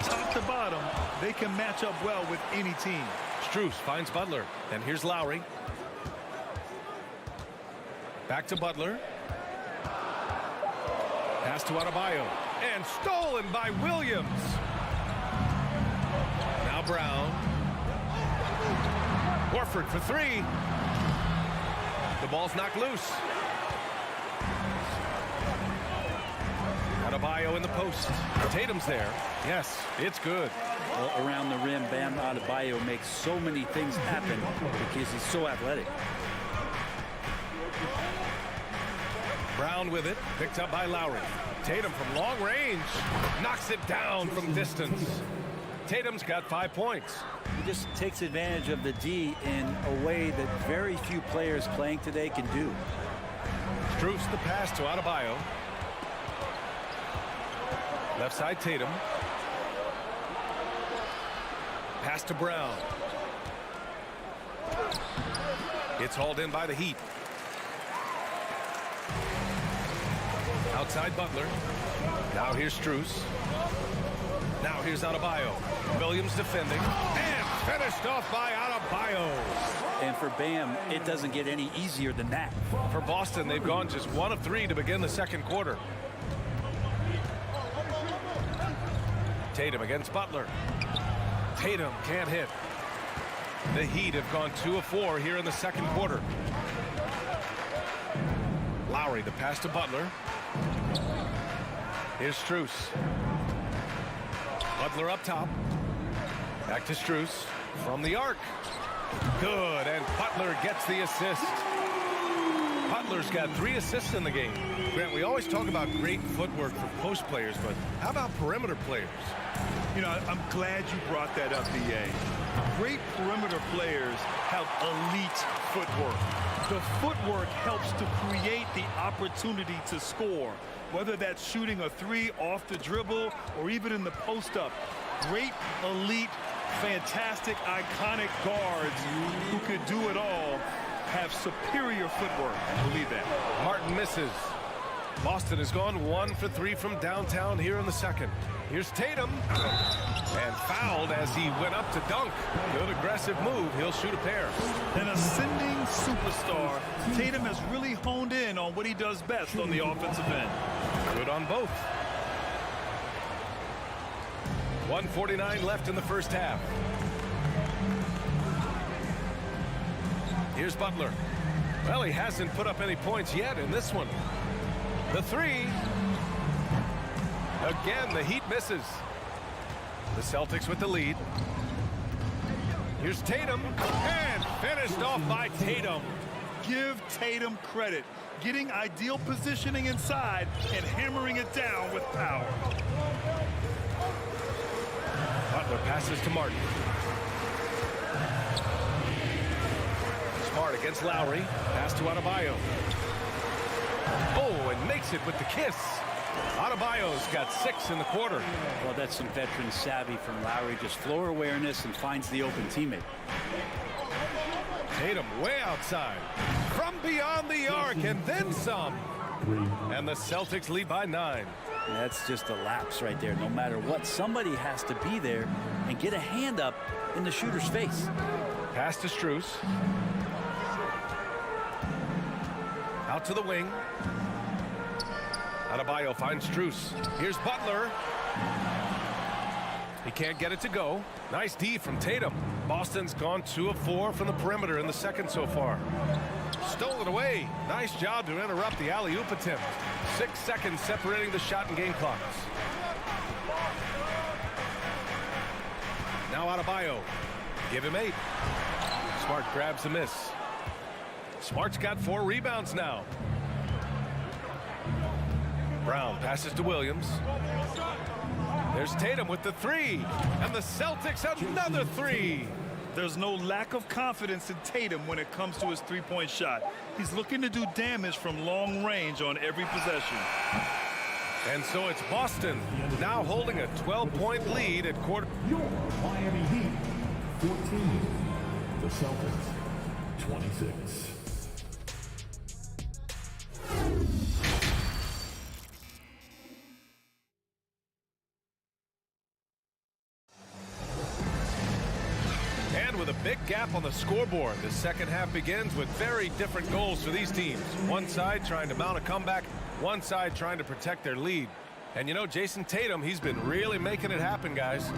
Top to bottom, they can match up well with any team. Strus finds Butler. And here's Lowry. Back to Butler. Pass to Adebayo. And stolen by Williams. Now Brown. Horford for 3. The ball's knocked loose. Adebayo in the post. Tatum's there. Yes, it's good. Well, around the rim, Bam Adebayo makes so many things happen because he's so athletic. Brown with it, picked up by Lowry. Tatum from long range knocks it down from distance. Tatum's got 5 points. He just takes advantage of the D in a way that very few players playing today can do. Strus the pass to Adebayo. Left side Tatum. Pass to Brown. It's hauled in by the Heat. Outside Butler. Now here's Strus. Now here's Adebayo. Williams defending. And finished off by Adebayo. And for Bam, it doesn't get any easier than that. For Boston, they've gone just 1 of 3 to begin the second quarter. Tatum against Butler. Tatum can't hit. The Heat have gone 2 of 4 here in the second quarter. Lowry, the pass to Butler. Here's Strus. Butler up top. Back to Strus from the arc. Good, and Butler gets the assist. Butler's got 3 assists in the game. Grant, we always talk about great footwork for post players, but how about perimeter players? You know, I'm glad you brought that up, B.A. Great perimeter players have elite footwork. The footwork helps to create the opportunity to score, whether that's shooting a 3 off the dribble or even in the post-up. Great, elite, fantastic, iconic guards who could do it all have superior footwork. Believe that. Martin misses. Boston has gone 1 for 3 from downtown here in the second. Here's Tatum. And fouled as he went up to dunk. Good aggressive move. He'll shoot a pair. An ascending superstar, Tatum has really honed in on what he does best on the offensive end. Good on both. 1:49 left in the first half. Here's Butler. Well, he hasn't put up any points yet in this one. The 3. Again, the Heat misses. The Celtics with the lead. Here's Tatum. And finished off by Tatum. Give Tatum credit. Getting ideal positioning inside and hammering it down with power. Butler passes to Martin. Smart against Lowry. Pass to Adebayo. Oh, and makes it with the kiss. Adebayo's got 6 in the quarter. Well, that's some veteran savvy from Lowry. Just floor awareness and finds the open teammate. Tatum way outside. From beyond the arc and then some. And the Celtics lead by 9. That's just a lapse right there. No matter what, somebody has to be there and get a hand up in the shooter's face. Pass to Strus. Out to the wing. Adebayo finds Strus. Here's Butler. He can't get it to go. Nice D from Tatum. Boston's gone 2 of 4 from the perimeter in the second so far. Stolen away. Nice job to interrupt the alley-oop attempt. 6 seconds separating the shot and game clocks. Now Adebayo. Give him 8. Smart grabs the miss. Smart's got 4 rebounds now. Brown passes to Williams. There's Tatum with the 3. And the Celtics another 3. There's no lack of confidence in Tatum when it comes to his three-point shot. He's looking to do damage from long range on every possession. And so it's Boston now holding a 12-point lead at quarter. Your Miami Heat, 14. The Celtics, 26. With a big gap on the scoreboard, the second half begins with very different goals for these teams. One side trying to mount a comeback, one side trying to protect their lead. And you know, Jason Tatum, he's been really making it happen, guys.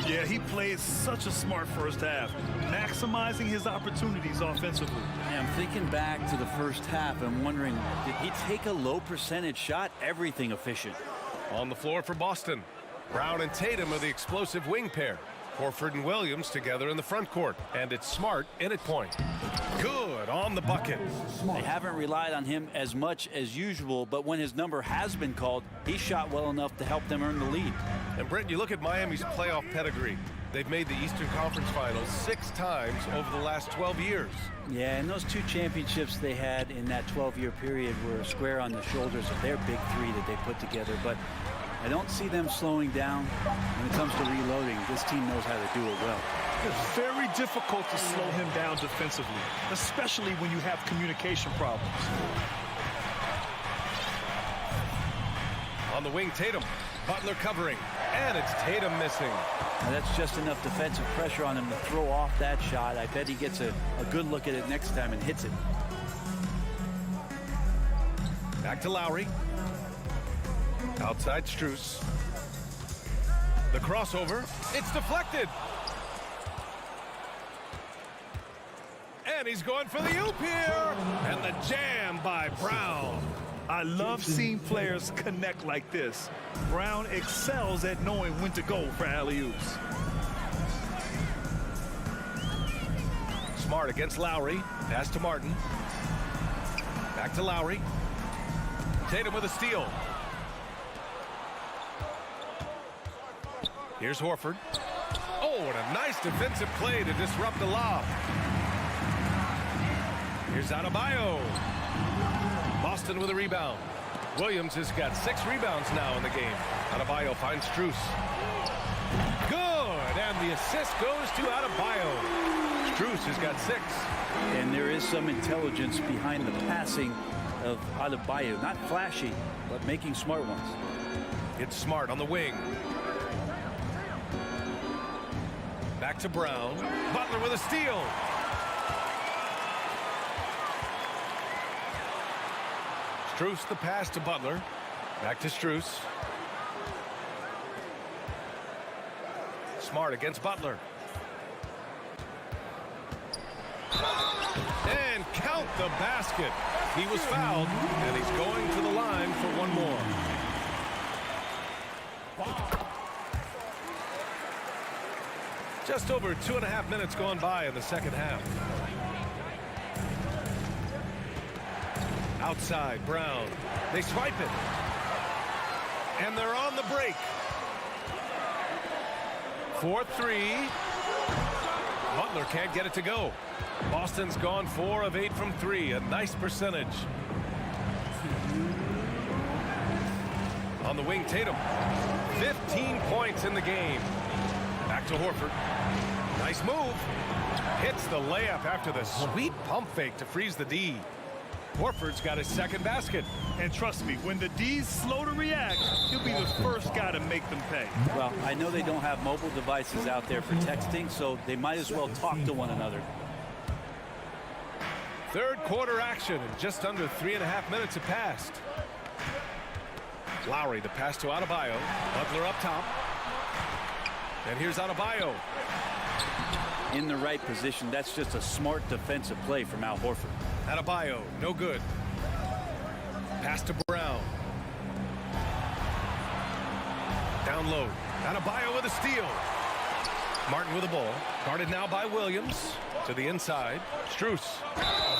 Yeah, he played such a smart first half, maximizing his opportunities offensively. Yeah, I'm thinking back to the first half and wondering, did he take a low percentage shot? Everything efficient. On the floor for Boston, Brown and Tatum are the explosive wing pair. Horford and Williams together in the front court. And it's Smart in at point. Good on the bucket. They haven't relied on him as much as usual, but when his number has been called, he shot well enough to help them earn the lead. And Brent, you look at Miami's playoff pedigree. They've made the Eastern Conference Finals 6 times over the last 12 years. Yeah, and those 2 championships they had in that 12-year period were square on the shoulders of their big 3 that they put together. But I don't see them slowing down when it comes to reloading. This team knows how to do it well. It's very difficult to slow him down defensively, especially when you have communication problems. On the wing, Tatum. Butler covering, and it's Tatum missing. Now that's just enough defensive pressure on him to throw off that shot. I bet he gets a good look at it next time and hits it. Back to Lowry. Outside Strus. The crossover. It's deflected. And he's going for the oop here. And the jam by Brown. I love seeing players connect like this. Brown excels at knowing when to go for alley-oops. Smart against Lowry. Pass to Martin. Back to Lowry. Tatum with a steal. Here's Horford. Oh, and a nice defensive play to disrupt the lob. Here's Adebayo. Boston with a rebound. Williams has got 6 rebounds now in the game. Adebayo finds Strus. Good, and the assist goes to Adebayo. Strus has got 6. And there is some intelligence behind the passing of Adebayo. Not flashy, but making smart ones. It's Smart on the wing. Back to Brown. Butler with a steal. Strus the pass to Butler. Back to Strus. Smart against Butler. And count the basket. He was fouled, and he's going to the line for one more. Just over 2.5 minutes gone by in the second half. Outside, Brown. They swipe it. And they're on the break. 4-3. Butler can't get it to go. Boston's gone 4 of 8 from 3. A nice percentage. On the wing, Tatum. 15 points in the game. Back to Horford. Nice move. Hits the layup after the sweet pump fake to freeze the D. Horford's got his second basket. And trust me, when the D's slow to react, he'll be the first guy to make them pay. Well, I know they don't have mobile devices out there for texting, so they might as well talk to one another. Third quarter action, and just under 3.5 minutes have passed. Lowry, the pass to Adebayo. Butler up top. And here's Adebayo. In the right position. That's just a smart defensive play from Al Horford. Adebayo, no good. Pass to Brown. Down low. Adebayo with a steal. Martin with the ball. Guarded now by Williams. To the inside. Strus.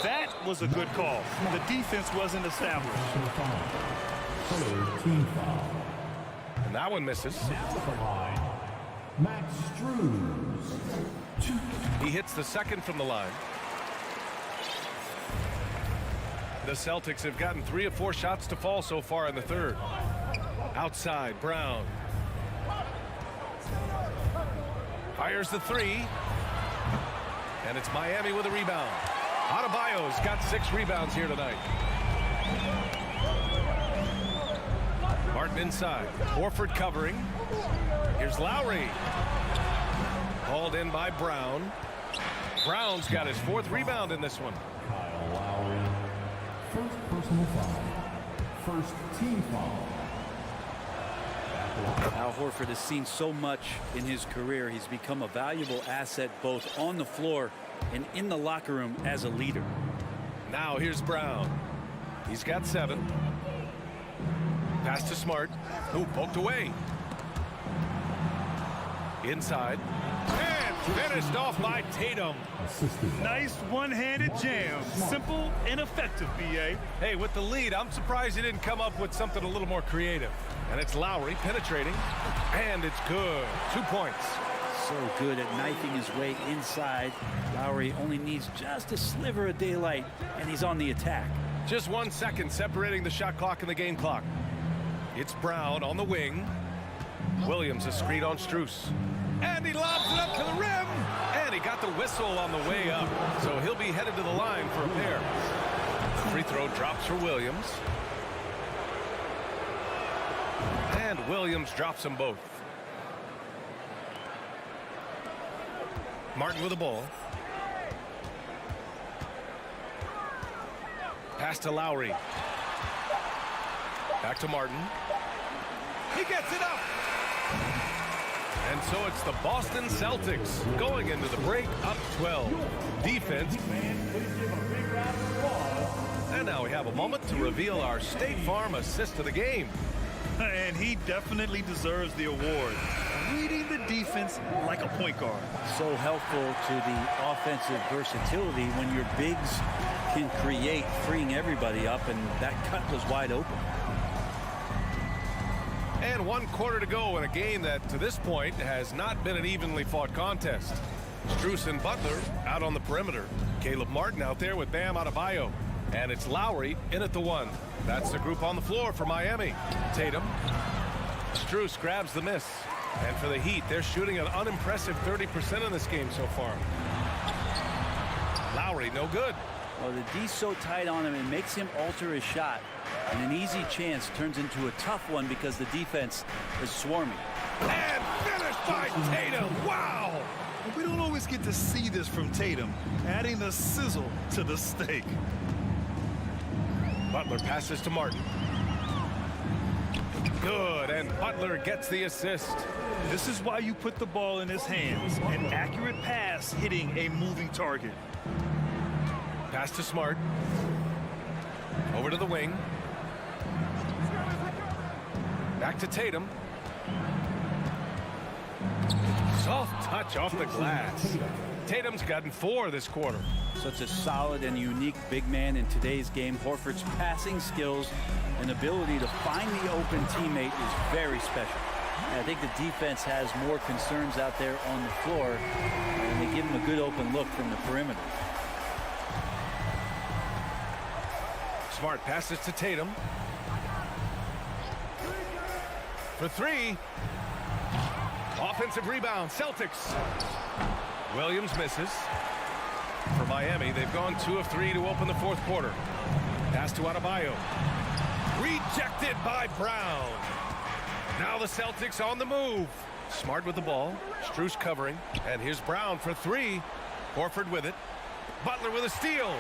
That was a good call. The defense wasn't established. Team foul. And that one misses. Now at the line, Max Strus. He hits the second from the line. The Celtics have gotten 3 of 4 shots to fall so far in the third. Outside, Brown. Fires the 3. And it's Miami with a rebound. Adebayo's got 6 rebounds here tonight. Martin inside. Horford covering. Here's Lowry. Hauled in by Brown. Brown's got his 4th rebound in this one. Kyle Lowry. First personal foul. First team foul. Al Horford has seen so much in his career. He's become a valuable asset both on the floor and in the locker room as a leader. Now here's Brown. He's got 7. Pass to Smart. Who poked away. Inside. And finished off by Tatum. Nice one-handed jam. Simple and effective, B.A. Hey, with the lead, I'm surprised he didn't come up with something a little more creative. And it's Lowry penetrating. And it's good. 2 points. So good at knifing his way inside. Lowry only needs just a sliver of daylight, and he's on the attack. Just 1 second separating the shot clock and the game clock. It's Brown on the wing. Williams a screen on Strus. And he lobs it up to the rim. And he got the whistle on the way up. So he'll be headed to the line for a pair. Free throw drops for Williams. And Williams drops them both. Martin with the ball. Pass to Lowry. Back to Martin. He gets it up. And so it's the Boston Celtics going into the break up 12. Defense. And now we have a moment to reveal our State Farm assist of the game. And he definitely deserves the award. Reading the defense like a point guard. So helpful to the offensive versatility when your bigs can create, freeing everybody up, and that cut was wide open. And 1 quarter to go in a game that, to this point, has not been an evenly fought contest. Strus and Butler out on the perimeter. Caleb Martin out there with Bam Adebayo. And it's Lowry in at the 1. That's the group on the floor for Miami. Tatum. Strus grabs the miss. And for the Heat, they're shooting an unimpressive 30% in this game so far. Lowry, no good. Well, the D's so tight on him, it makes him alter his shot. And an easy chance turns into a tough one because the defense is swarming. And finished by Tatum. Wow! We don't always get to see this from Tatum, adding the sizzle to the steak. Butler passes to Martin. Good, and Butler gets the assist. This is why you put the ball in his hands. An accurate pass hitting a moving target. Pass to Smart. Over to the wing. Back to Tatum. Soft touch off the glass. Tatum's gotten 4 this quarter. Such a solid and unique big man in today's game. Horford's passing skills and ability to find the open teammate is very special. And I think the defense has more concerns out there on the floor, and they give him a good open look from the perimeter. Smart passes to Tatum. For 3. Offensive rebound, Celtics. Williams misses. For Miami, they've gone 2 of 3 to open the 4th quarter. Pass to Adebayo. Rejected by Brown. Now the Celtics on the move. Smart with the ball. Strus covering. And here's Brown for 3. Horford with it. Butler with a steal.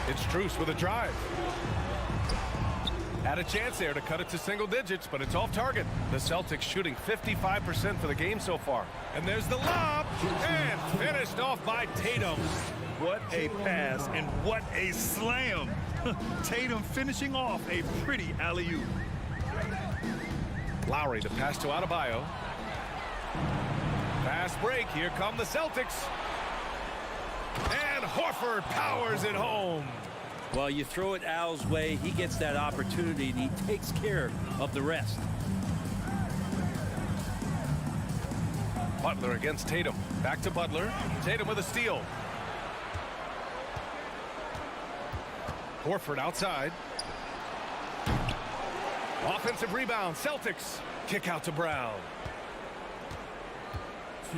It's Strus with a drive. Had a chance there to cut it to single digits, but it's off target. The Celtics shooting 55% for the game so far. And there's the lob, and finished off by Tatum. What a pass, and what a slam. Tatum finishing off a pretty alley-oop. Lowry to pass to Adebayo. Fast break, here come the Celtics. And Horford powers it home. Well, you throw it Al's way, he gets that opportunity, and he takes care of the rest. Butler against Tatum. Back to Butler. Tatum with a steal. Horford outside. Offensive rebound, Celtics. Kick out to Brown.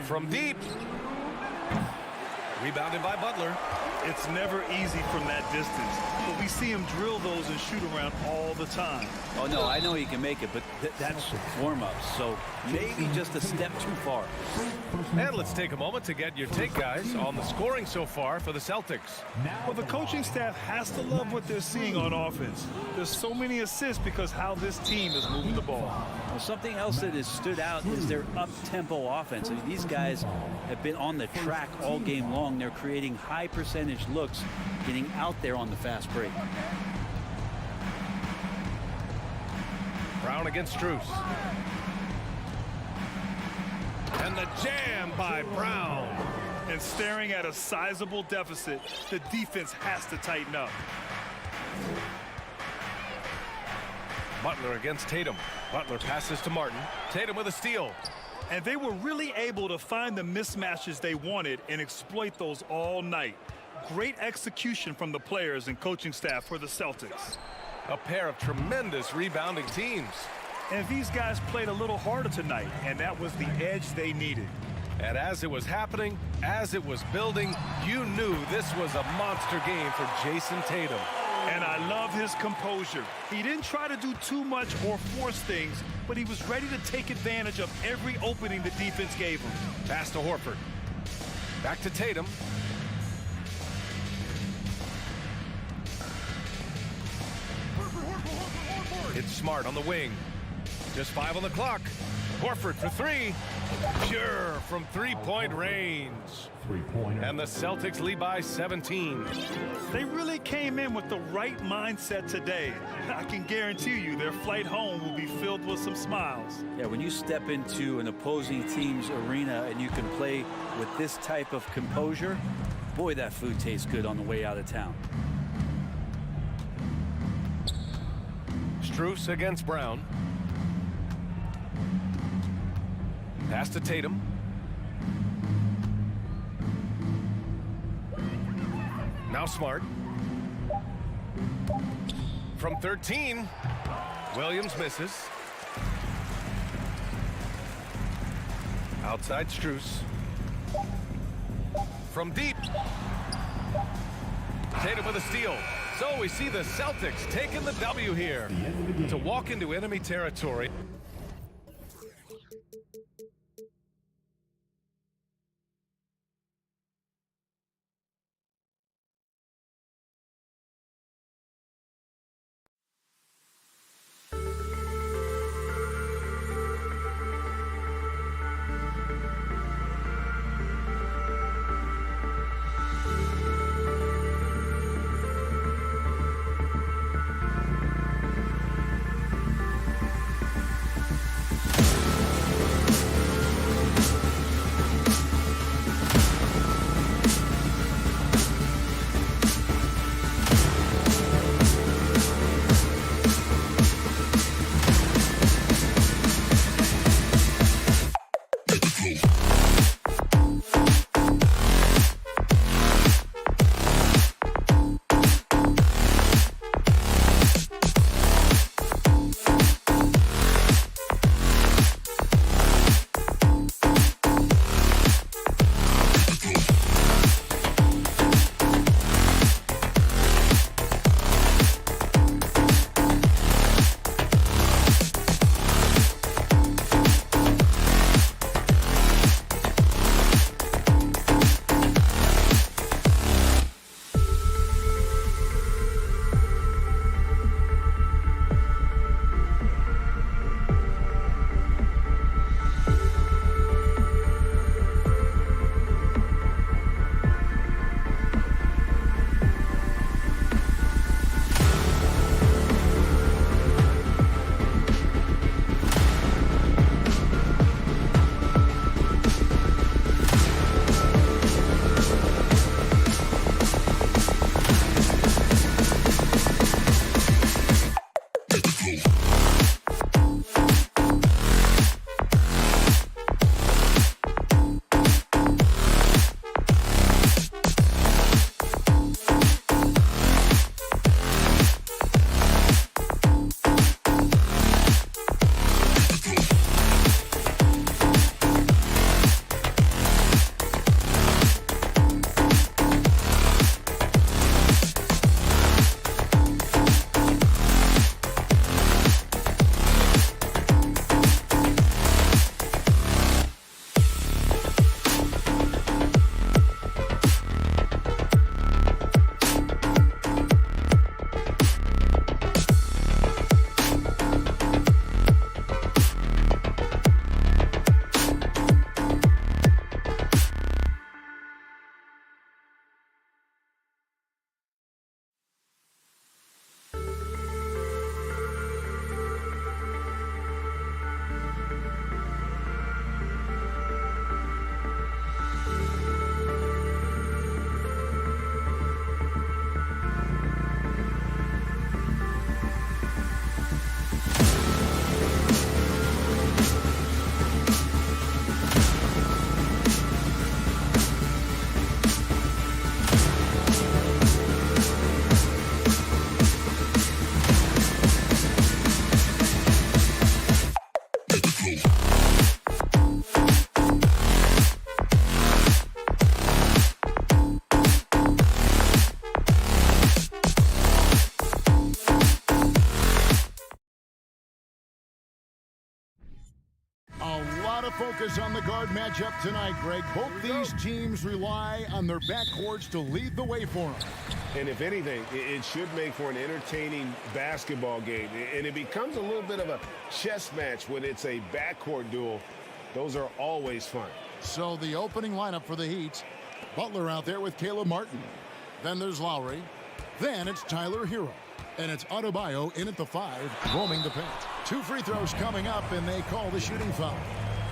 From deep. Rebounded by Butler. It's never easy from that distance, but we see him drill those and shoot around all the time. Oh, no, I know he can make it, but that's warm-up, so maybe just a step too far. And let's take a moment to get your take, guys, on the scoring so far for the Celtics. Well, the coaching staff has to love what they're seeing on offense. There's so many assists because how this team is moving the ball. Well, something else that has stood out is their up-tempo offense. I mean, these guys have been on the track all game long. They're creating high percentage looks, getting out there on the fast break. Brown against Strus. And the jam by Brown. And staring at a sizable deficit, the defense has to tighten up. Butler against Tatum. Butler passes to Martin. Tatum with a steal. And they were really able to find the mismatches they wanted and exploit those all night. Great execution from the players and coaching staff for the Celtics. A pair of tremendous rebounding teams. And these guys played a little harder tonight, and that was the edge they needed. And as it was happening, as it was building, you knew this was a monster game for Jason Tatum. And I love his composure. He didn't try to do too much or force things, but he was ready to take advantage of every opening the defense gave him. Pass to Horford. Back to Tatum. It's Smart on the wing. Just 5 on the clock. Horford for 3. Sure, from three-point range. Three-pointer. And the Celtics lead by 17. They really came in with the right mindset today. I can guarantee you their flight home will be filled with some smiles. Yeah, when you step into an opposing team's arena and you can play with this type of composure, boy, that food tastes good on the way out of town. Strus against Brown. Pass to Tatum. Now Smart. From 13. Williams misses. Outside Strus. From deep. Tatum with a steal. So we see the Celtics taking the W here to walk into enemy territory. lot of focus on the guard matchup tonight, Greg. Both these teams rely on their backcourts to lead the way for them. And if anything, it should make for an entertaining basketball game. And it becomes a little bit of a chess match when it's a backcourt duel. Those are always fun. So the opening lineup for the Heat, Butler out there with Caleb Martin. Then there's Lowry. Then it's Tyler Hero. And it's Adebayo in at the 5, roaming the paint. 2 free throws coming up, and they call the shooting foul.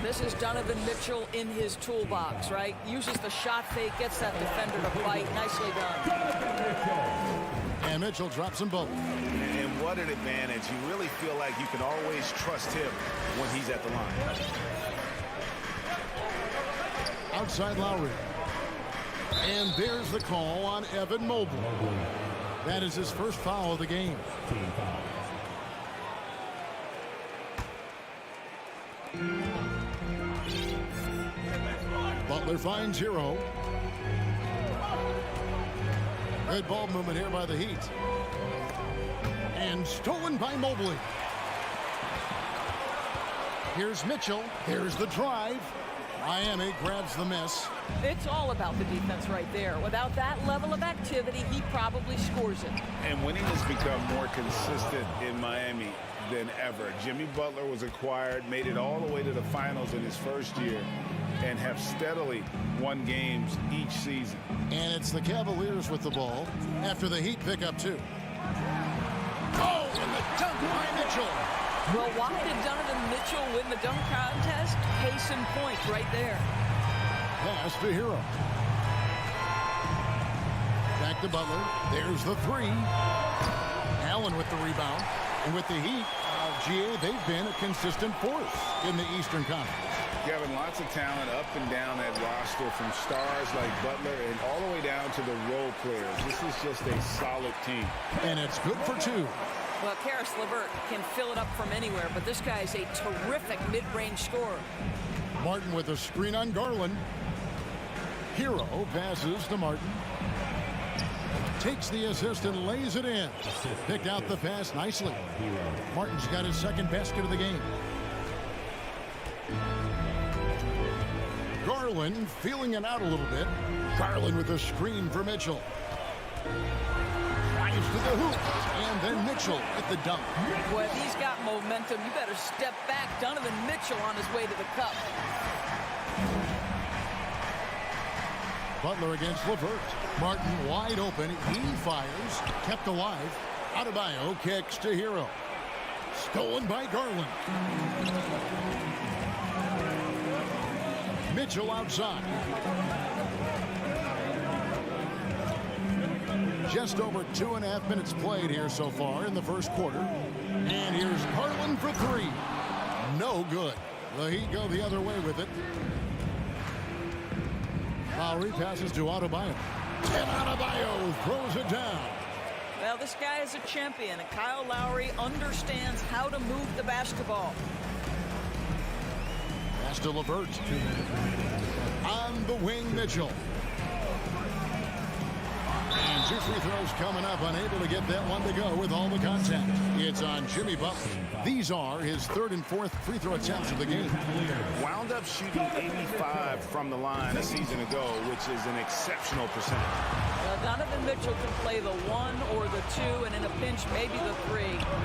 This is Donovan Mitchell in his toolbox, right? Uses the shot fake, gets that defender to bite. Nicely done. And Mitchell drops them both. And what an advantage. You really feel like you can always trust him when he's at the line. Outside Lowry. And there's the call on Evan Mobley. That is his first foul of the game. Team foul. Butler finds Hero. Good ball movement here by the Heat. And stolen by Mobley. Here's Mitchell. Here's the drive. Miami grabs the miss. It's all about the defense right there. Without that level of activity, he probably scores it. And winning has become more consistent in Miami than ever. Jimmy Butler was acquired, made it all the way to the finals in his first year, and have steadily won games each season. And it's the Cavaliers with the ball after the Heat pick up 2. Oh, and the dunk by Mitchell. Well, why did Donovan Mitchell win the dunk contest? Case in point right there. Pass to Hero. Back to Butler. There's the 3. Allen with the rebound. And with the Heat, they've been a consistent force in the Eastern Conference. Kevin, lots of talent up and down that roster, from stars like Butler and all the way down to the role players. This is just a solid team. And it's good for 2. Well, Karis LeVert can fill it up from anywhere, but this guy is a terrific mid-range scorer. Martin with a screen on Garland. Hero passes to Martin. Takes the assist and lays it in. Picked out the pass nicely. Martin's got his second basket of the game. Garland feeling it out a little bit. Garland with a screen for Mitchell. Drives to the hoop. And then Mitchell at the dunk. Boy, if he's got momentum, you better step back. Donovan Mitchell on his way to the cup. Butler against LeVert. Martin wide open. He fires. Kept alive. Adebayo kicks to Hero. Stolen by Garland. Mitchell outside. Just over 2.5 minutes played here so far in the first quarter. And here's Garland for 3. No good. The Heat go the other way with it. Lowry passes to Adebayo. And Adebayo throws it down. Well, this guy is a champion, and Kyle Lowry understands how to move the basketball. Pass to LeVert. On the wing, Mitchell. And 2 free throws coming up, unable to get that one to go with all the contact. It's on Jimmy Butler. These are his 3rd and 4th free throw attempts of the game. Wound up shooting 85 from the line a season ago, which is an exceptional percentage. Donovan Mitchell can play the 1 or the 2, and in a pinch, maybe the 3.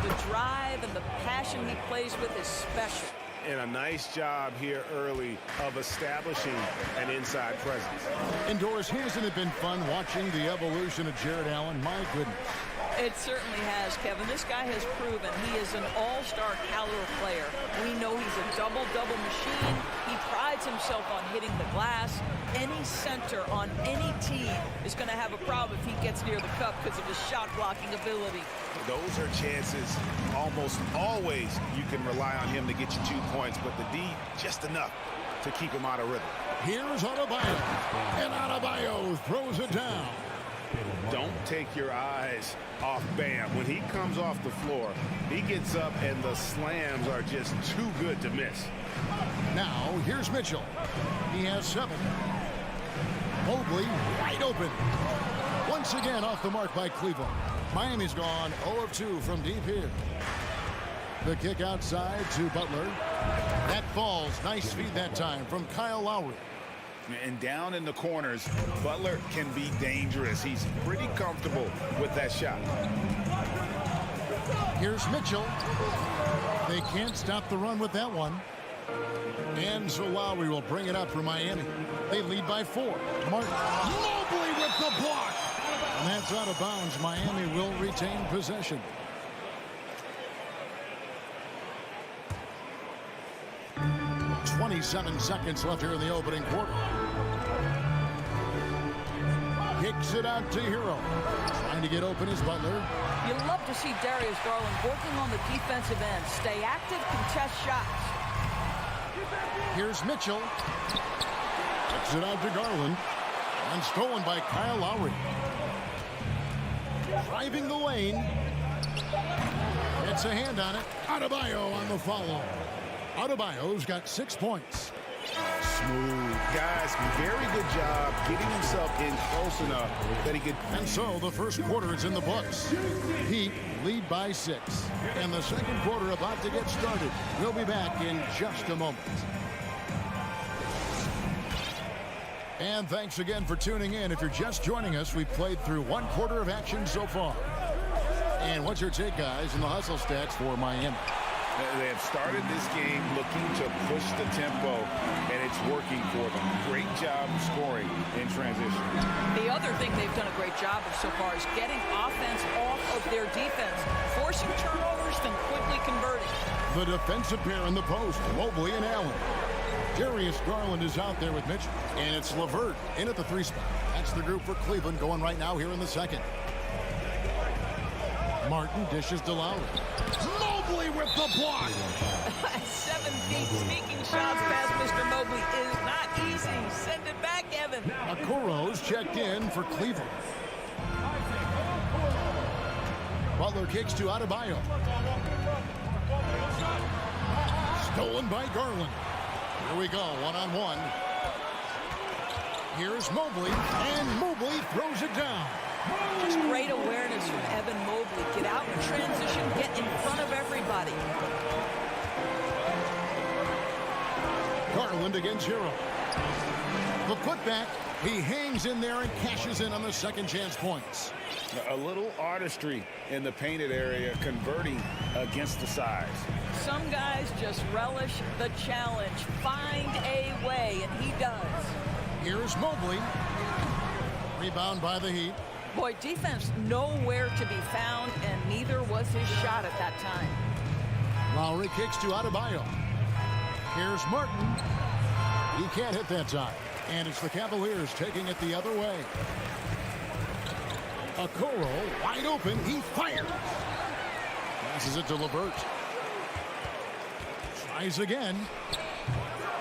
The drive and the passion he plays with is special. And a nice job here early of establishing an inside presence. Indoors, hasn't it been fun watching the evolution of Jared Allen? My goodness. It certainly has, Kevin. This guy has proven he is an all-star caliber player. We know he's a double-double machine. He prides himself on hitting the glass. Any center on any team is going to have a problem if he gets near the cup because of his shot-blocking ability. Those are chances almost always you can rely on him to get you 2 points, but the D, just enough to keep him out of rhythm. Here's Adebayo. And Adebayo throws it down. Don't take your eyes off Bam. When he comes off the floor, he gets up and the slams are just too good to miss. Now, here's Mitchell. He has 7. Mobley wide open. Once again off the mark by Cleveland. Miami's gone 0 of 2 from deep here. The kick outside to Butler. That falls. Nice feed that time from Kyle Lowry. And down in the corners, Butler can be dangerous. He's pretty comfortable with that shot. Here's Mitchell. They can't stop the run with that one. And so Lowry will bring it up for Miami. They lead by 4. Martin Mobley with the block. And that's out of bounds. Miami will retain possession. .27 seconds left here in the opening quarter. Kicks it out to Hero. Trying to get open is Butler. You love to see Darius Garland working on the defensive end. Stay active, contest shots. Here's Mitchell. Kicks it out to Garland. And stolen by Kyle Lowry. Driving the lane. Gets a hand on it. Adebayo on the follow. Adebayo's got 6 points. Smooth. Guys, very good job getting himself in close enough that he could. And so the first quarter is in the books. Heat lead by 6. And the second quarter about to get started. We'll be back in just a moment. And thanks again for tuning in. If you're just joining us, we've played through 1 quarter of action so far. And what's your take, guys, in the hustle stats for Miami? They have started this game looking to push the tempo, and it's working for them. Great job scoring in transition. The other thing they've done a great job of so far is getting offense off of their defense, forcing turnovers, then quickly converting. The defensive pair in the post, Mobley and Allen. Darius Garland is out there with Mitchell, and it's LeVert in at the 3 spot. That's the group for Cleveland going right now here in the second. Martin dishes to Lowry. Mobley with the block. 7 feet sneaking shots past Mr. Mobley is not easy. Send it back, Evan. Okoro's checked in for Cleveland. Butler kicks to Adebayo. Stolen by Garland. Here we go, one-on-one. Here's Mobley, and Mobley throws it down. Just great awareness from Evan Mobley. Get out in transition, get in front of everybody. Garland against Hero. The putback, he hangs in there and cashes in on the second chance points. A little artistry in the painted area, converting against the size. Some guys just relish the challenge. Find a way, and he does. Here's Mobley. Rebound by the Heat. Boy, defense nowhere to be found, and neither was his shot at that time. Lowry kicks to Adebayo. Here's Martin. He can't hit that time. And it's the Cavaliers taking it the other way. Okoro wide open. He fires. Passes it to LeVert. Tries again.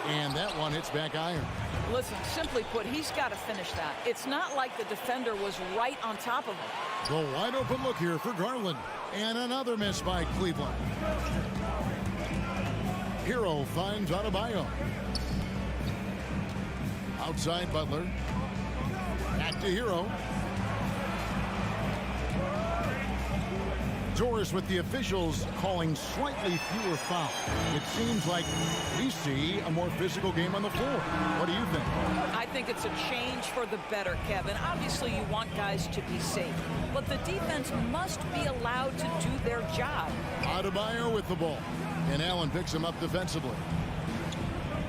And that one hits back iron. Listen, simply put, he's got to finish that. It's not like the defender was right on top of him. The wide open look here for Garland. And another miss by Cleveland. Hero finds Adebayo. Outside Butler. Back to Hero. Doris with the officials calling slightly fewer fouls. It seems like we see a more physical game on the floor. What do you think? I think it's a change for the better, Kevin. Obviously, you want guys to be safe, but the defense must be allowed to do their job. Adebayo with the ball, and Allen picks him up defensively.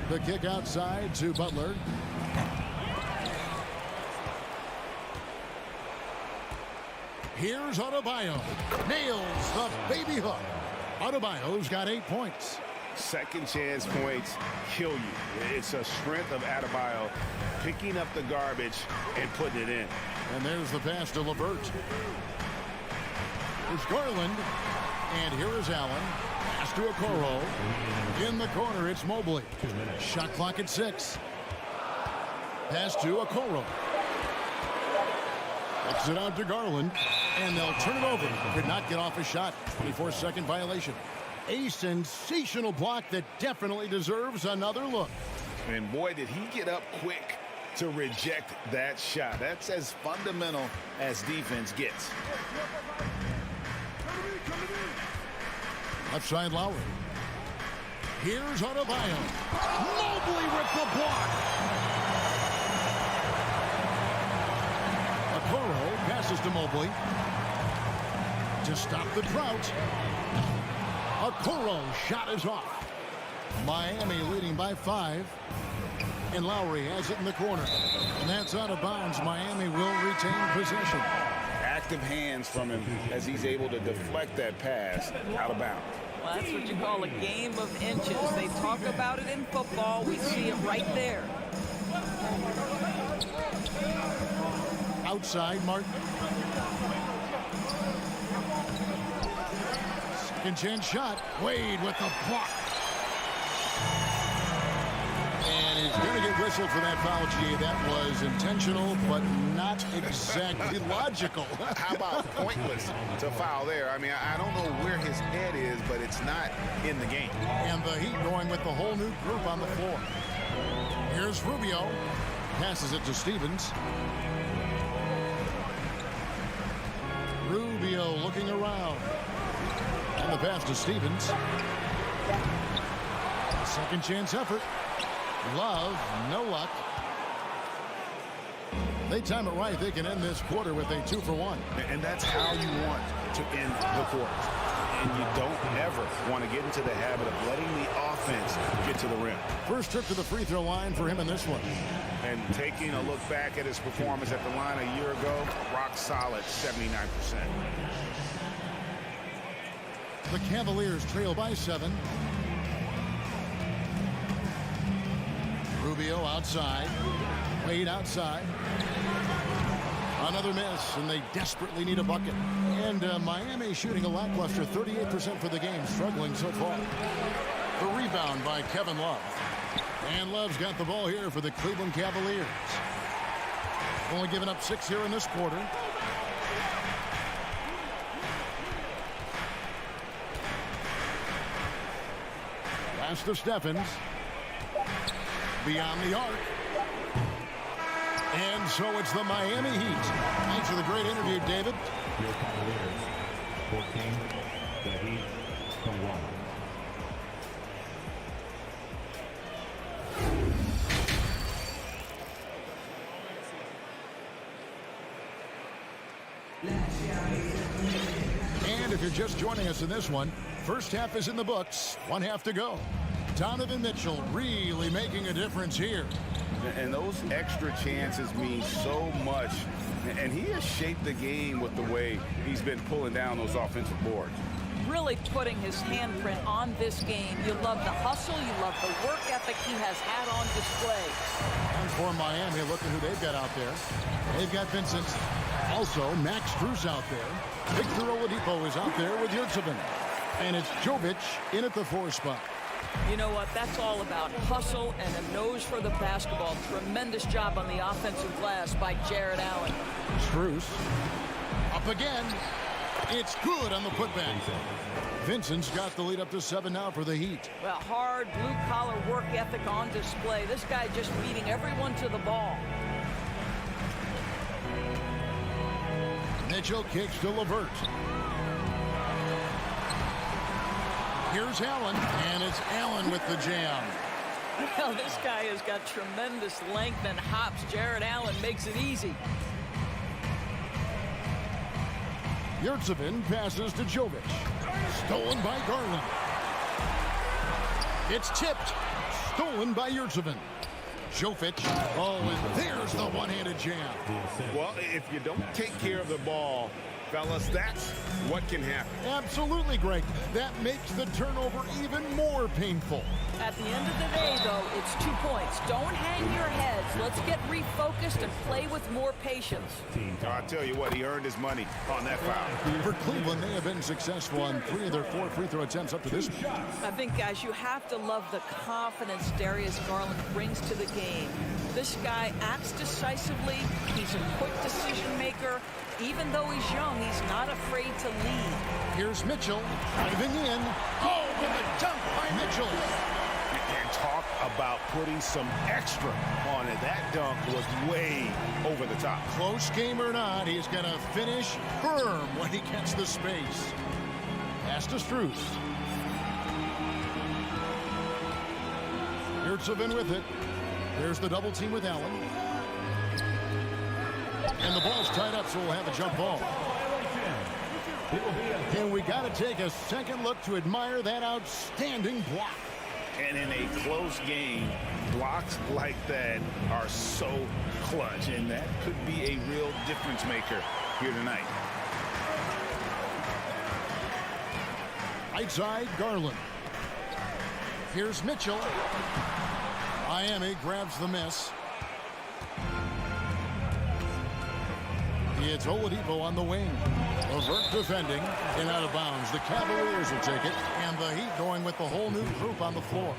The kick outside to Butler. Here's Adebayo. Nails the baby hook. Adebayo's got 8 points. Second chance points kill you. It's a strength of Adebayo picking up the garbage and putting it in. And there's the pass to LeVert. There's Garland. And here is Allen. Pass to Okoro. In the corner, it's Mobley. Shot clock at 6. Pass to Okoro. Kicks it out to Garland. And they'll turn it over. Could not get off a shot. 24-second violation. A sensational block that definitely deserves another look. And boy, did he get up quick to reject that shot. That's as fundamental as defense gets. Outside Lowry. Here's Adebayo. Mobley with the block. Okoro passes to Mobley. To stop the drought. Okoro shot is off. Miami leading by 5. And Lowry has it in the corner. And that's out of bounds. Miami will retain possession. Active hands from him as he's able to deflect that pass out of bounds. Well, that's what you call a game of inches. They talk about it in football. We see it right there. Outside, Martin. Second chance shot. Wade with the block. And he's going to get whistled for that foul, G. That was intentional, but not exactly logical. How about pointless to foul there? I mean, I don't know where his head is, but it's not in the game. And the Heat going with the whole new group on the floor. Here's Rubio. Passes it to Stevens. Rubio looking around. And the pass to Stevens. Second chance effort. Love, no luck. They time it right. They can end this quarter with a 2-for-1. And that's how you want to end the quarter. And you don't ever want to get into the habit of letting the offense get to the rim. First trip to the free throw line for him in this one. And taking a look back at his performance at the line a year ago, rock solid, 79%. The Cavaliers trail by 7. Rubio outside. Wade outside. Another miss, and they desperately need a bucket. And Miami shooting a lackluster 38% for the game, struggling so far. The rebound by Kevin Love. And Love's got the ball here for the Cleveland Cavaliers. Only giving up 6 here in this quarter. Pass to Stephens. Beyond the arc. And so it's the Miami Heat. Thanks for the great interview, David. Your Cavaliers, 14, the Heat, 21. And if you're just joining us in this one, first half is in the books. 1 half to go. Donovan Mitchell really making a difference here. And those extra chances mean so much. And he has shaped the game with the way he's been pulling down those offensive boards. Really putting his handprint on this game. You love the hustle. You love the work ethic he has had on display. And for Miami, look at who they've got out there. They've got Vincent. Also, Max Strus out there. Victor Oladipo is out there with Yurtseven. And it's Jovic in at the 4 spot. You know what? That's all about hustle and a nose for the basketball. Tremendous job on the offensive glass by Jared Allen. Strus up again. It's good on the putback. Vincent's got the lead up to 7 now for the Heat. Well, hard blue-collar work ethic on display. This guy just beating everyone to the ball. Mitchell kicks to LeVert. Here's Allen, and it's Allen with the jam. Well, this guy has got tremendous length and hops. Jared Allen makes it easy. Yurtseven passes to Jovic. Stolen by Garland. It's tipped. Stolen by Yurtseven. Jovic. Oh, and there's the one-handed jam. Well, if you don't take care of the ball, fellas, that's what can happen. Absolutely, Greg. That makes the turnover even more painful. At the end of the day, though, it's 2 points. Don't hang your heads. Let's get refocused and play with more patience. I'll tell you what, he earned his money on that foul. For Cleveland, they have been successful on 3 of their 4 free throw attempts up to this point. I think, guys, you have to love the confidence Darius Garland brings to the game. This guy acts decisively. He's a quick decision maker. Even though he's young, he's not afraid to lead. Here's Mitchell diving in. Oh, with a dunk by Mitchell. And talk about putting some extra on it. That dunk was way over the top. Close game or not, he's going to finish firm when he gets the space. Pass to Strus. Yurtsevin with it. There's the double team with Allen. And the ball's tied up, so we'll have a jump ball. And we got to take a second look to admire that outstanding block. And in a close game, blocks like that are so clutch, and that could be a real difference maker here tonight. Right side, Garland. Here's Mitchell. Miami grabs the miss. It's Oladipo on the wing. Levert defending and out of bounds. The Cavaliers will take it, and the Heat going with the whole new group on the floor.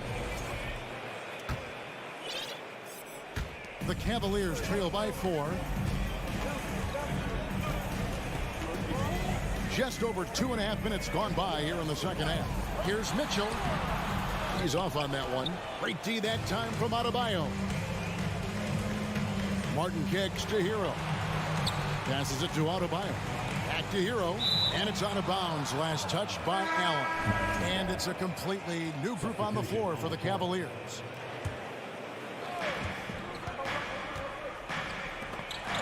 The Cavaliers trail by 4. Just over 2.5 minutes gone by here in the second half. Here's Mitchell. He's off on that one. Great D that time from Adebayo. Martin kicks to Hero. Passes it to Adebayo. Back to Hero. And it's out of bounds. Last touch by Allen. And it's a completely new group on the floor for the Cavaliers.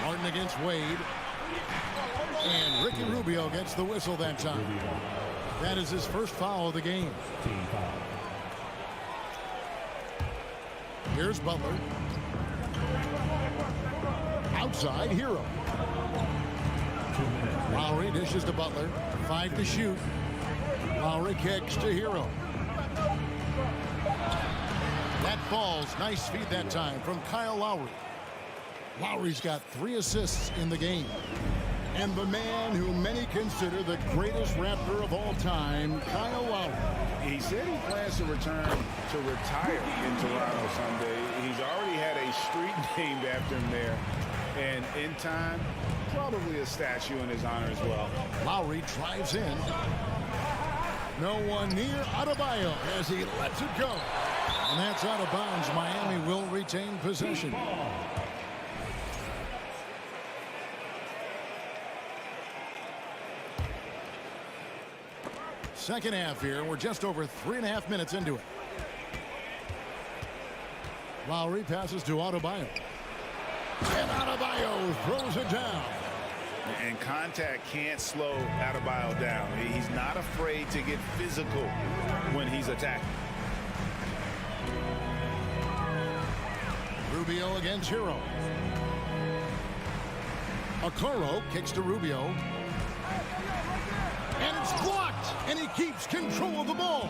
Martin against Wade. And Ricky Rubio gets the whistle that time. That is his first foul of the game. Here's Butler. Outside, Hero. Lowry dishes to Butler. 5 to shoot. Lowry kicks to Hero. That falls. Nice feed that time from Kyle Lowry. Lowry's got 3 assists in the game. And the man who many consider the greatest Raptor of all time, Kyle Lowry. He said he plans to return to retire in Toronto someday. He's already had a street named after him there. And in time, probably a statue in his honor as well. Lowry drives in. No one near Adebayo as he lets it go. And that's out of bounds. Miami will retain possession. Second half here. We're just over 3.5 minutes into it. Lowry passes to Adebayo. And Adebayo throws it down. And contact can't slow Adebayo down. He's not afraid to get physical when he's attacking. Rubio against Hero. Okoro kicks to Rubio. And it's blocked. And he keeps control of the ball.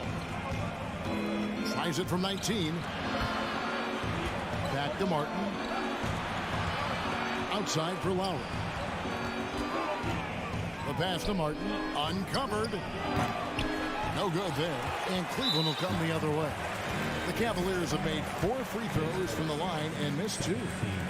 Tries it from 19. Back to Martin. Outside for Lowry. The pass to Martin. Uncovered. No good there. And Cleveland will come the other way. The Cavaliers have made 4 free throws from the line and missed 2.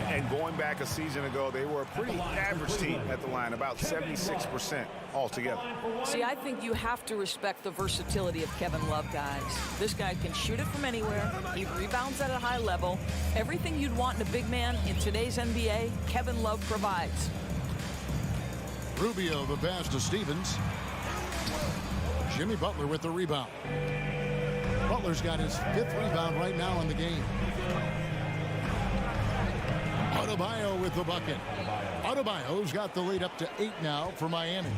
And going back a season ago, they were a pretty average team at the line, about 76% altogether. See, I think you have to respect the versatility of Kevin Love, guys. This guy can shoot it from anywhere. He rebounds at a high level. Everything you'd want in a big man in today's NBA, Kevin Love provides. Rubio the pass to Stevens. Jimmy Butler with the rebound. Butler's got his 5th rebound right now in the game. Adebayo with the bucket. Adebayo's got the lead up to 8 now for Miami.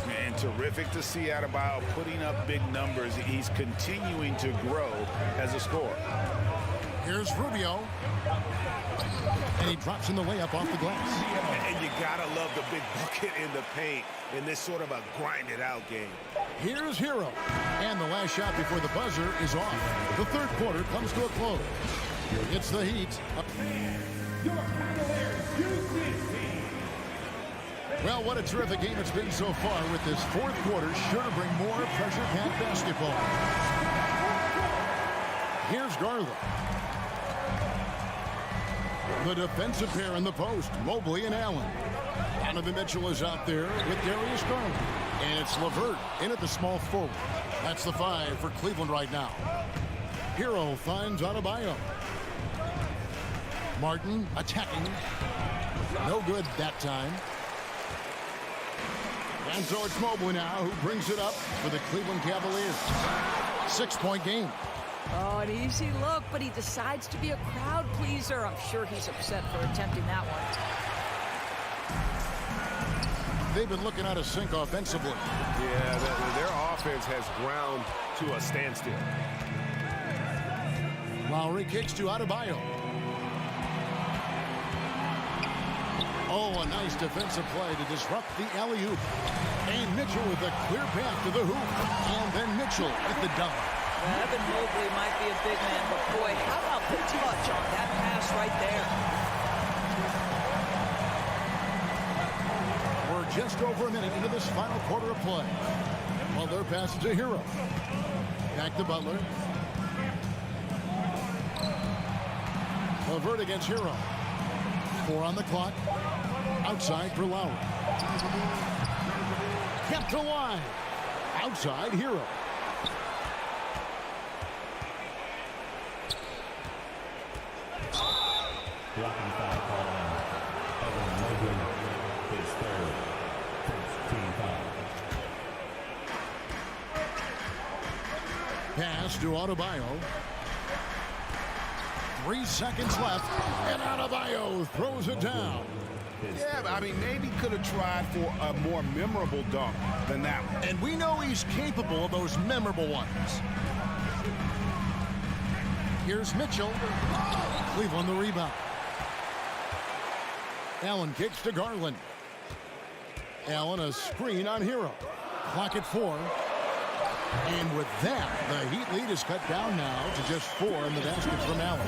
Man, terrific to see Adebayo putting up big numbers. He's continuing to grow as a scorer. Here's Rubio. And he drops in the layup off the glass. And you gotta love the big bucket in the paint in this sort of a grinded-out game. Here's Hero. And the last shot before the buzzer is off. The third quarter comes to a close. It's the Heat. Well, what a terrific game it's been so far with this fourth quarter. Sure to bring more pressure-packed basketball. Here's Garland. The defensive pair in the post, Mobley and Allen. Donovan Mitchell is out there with Darius Garland. And it's Levert in at the small forward. That's the 5 for Cleveland right now. Hero finds Adebayo. Martin attacking. No good that time. And so it's Mobley now who brings it up for the Cleveland Cavaliers. 6-point game. Oh, an easy look, but he decides to be a crowd pleaser. I'm sure he's upset for attempting that one. They've been looking out of sync offensively. Yeah, their offense has ground to a standstill. Lowry kicks to Adebayo. Oh, a nice defensive play to disrupt the alley-oop. And Mitchell with a clear path to the hoop. And then Mitchell at the dunk. Evan Mobley might be a big man, but boy, how about the touch on that pass right there? We're just over a minute into this final quarter of play. Butler passes to Hero. Back to Butler. LeVert against Hero. 4 on the clock. Outside for Lowry. Kept alive. Outside Hero. Blocking foul call on Evan Mobley, his third, first team foul. Pass to Adebayo. 3 seconds left, and Adebayo throws it down. Yeah, I mean, maybe could have tried for a more memorable dunk than that one. And we know he's capable of those memorable ones. Here's Mitchell. Cleveland the rebound. Allen kicks to Garland. Allen a screen on Hero. Clock at 4. And with that, the Heat lead is cut down now to just 4 in the basket from Allen.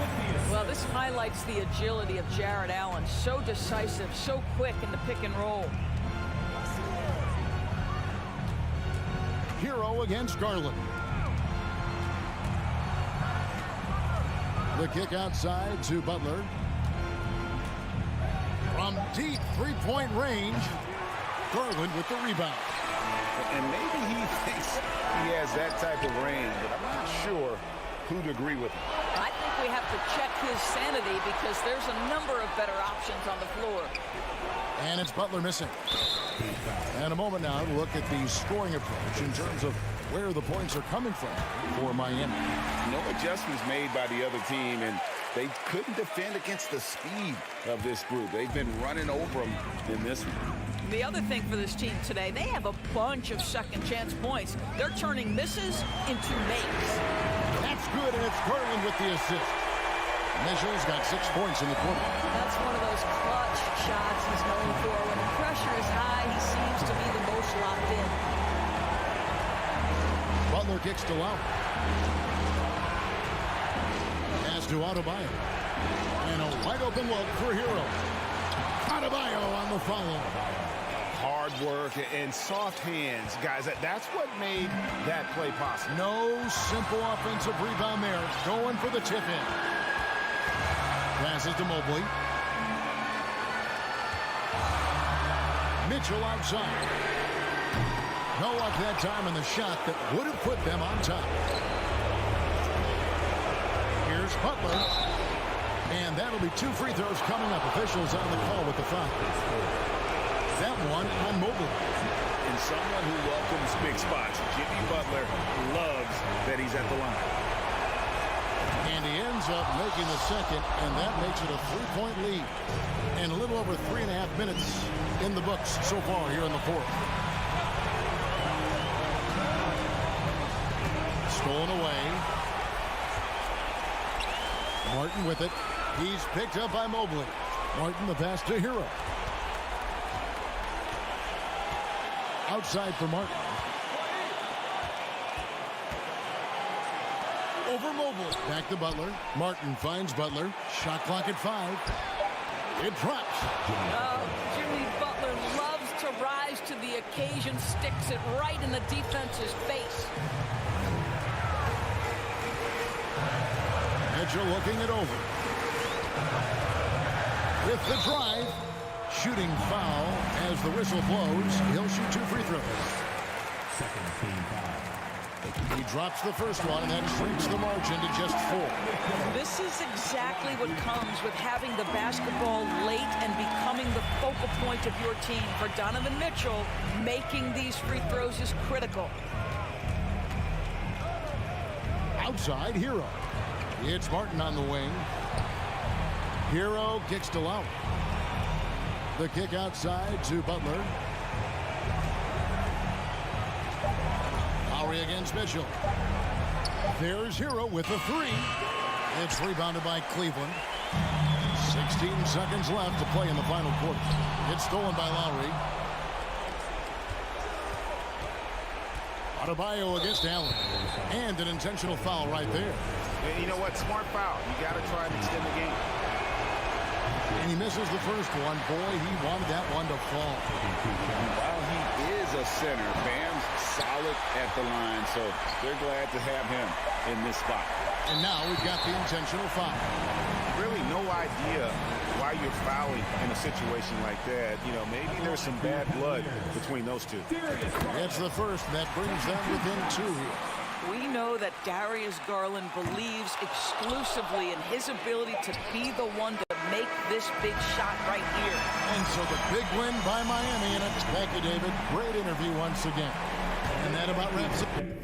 Well, this highlights the agility of Jared Allen. So decisive, so quick in the pick and roll. Hero against Garland. The kick outside to Butler. From deep three-point range, Garland with the rebound. And maybe he thinks he has that type of range, but I'm not sure who'd agree with him. I think we have to check his sanity because there's a number of better options on the floor. And it's Butler missing. And a moment now to look at the scoring approach in terms of where the points are coming from for Miami. No adjustments made by the other team, and they couldn't defend against the speed of this group. They've been running over them in this one. The other thing for this team today, they have a bunch of second chance points. They're turning misses into makes. That's good, and it's Garland with the assist. Mitchell's got 6 points in the quarter. That's one of those clutch shots he's known for. When the pressure is high, he seems to be the most locked in. Butler kicks to Lowry. Pass to Adebayo. And a wide open look for Hero. Adebayo on the follow. Hard work and soft hands, guys. That's what made that play possible. No simple offensive rebound there. Going for the tip in. Passes to Mobley. Mitchell outside. No luck that time in the shot that would have put them on top. Here's Butler. And that'll be 2 free throws coming up. Officials on the call with the foul. That one on Mobley. And someone who welcomes big spots. Jimmy Butler loves that he's at the line. And he ends up making the second, and that makes it a 3-point lead. And a little over 3.5 minutes in the books so far here in the fourth. Stolen away. Martin with it. He's picked up by Mobley. Martin the pass to Hero. Outside for Martin. Over Mobley. Back to Butler. Martin finds Butler. Shot clock at 5. It drops. Jimmy Butler loves to rise to the occasion, sticks it right in the defense's face. Mitchell looking it over. With the drive, shooting foul as the whistle blows. He'll shoot 2 free throws. Second team foul. He drops the first one, and that shrinks the margin to just 4. This is exactly what comes with having the basketball late and becoming the focal point of your team. For Donovan Mitchell, making these free throws is critical. outside, Hero. It's Martin on the wing. Hero kicks to Lowry. The kick outside to Butler. Lowry against Mitchell. There's Hero with a three. It's rebounded by Cleveland. 16 seconds left to play in the final quarter. It's stolen by Lowry. Adebayo against Allen. And an intentional foul right there. And you know what? Smart foul. You got to try and extend the game. And he misses the first one. Boy, he wanted that one to fall. While he is a center, Bam's solid at the line, so they're glad to have him in this spot. And now we've got the intentional foul. Really no idea why you're fouling in a situation like that. You know, maybe there's some bad blood between those two. It's the first that brings them within two here. We know that Darius Garland believes exclusively in his ability to be the one to make this big shot right here. And so the big win by Miami. And thank you, David. Great interview once again. And that about wraps it.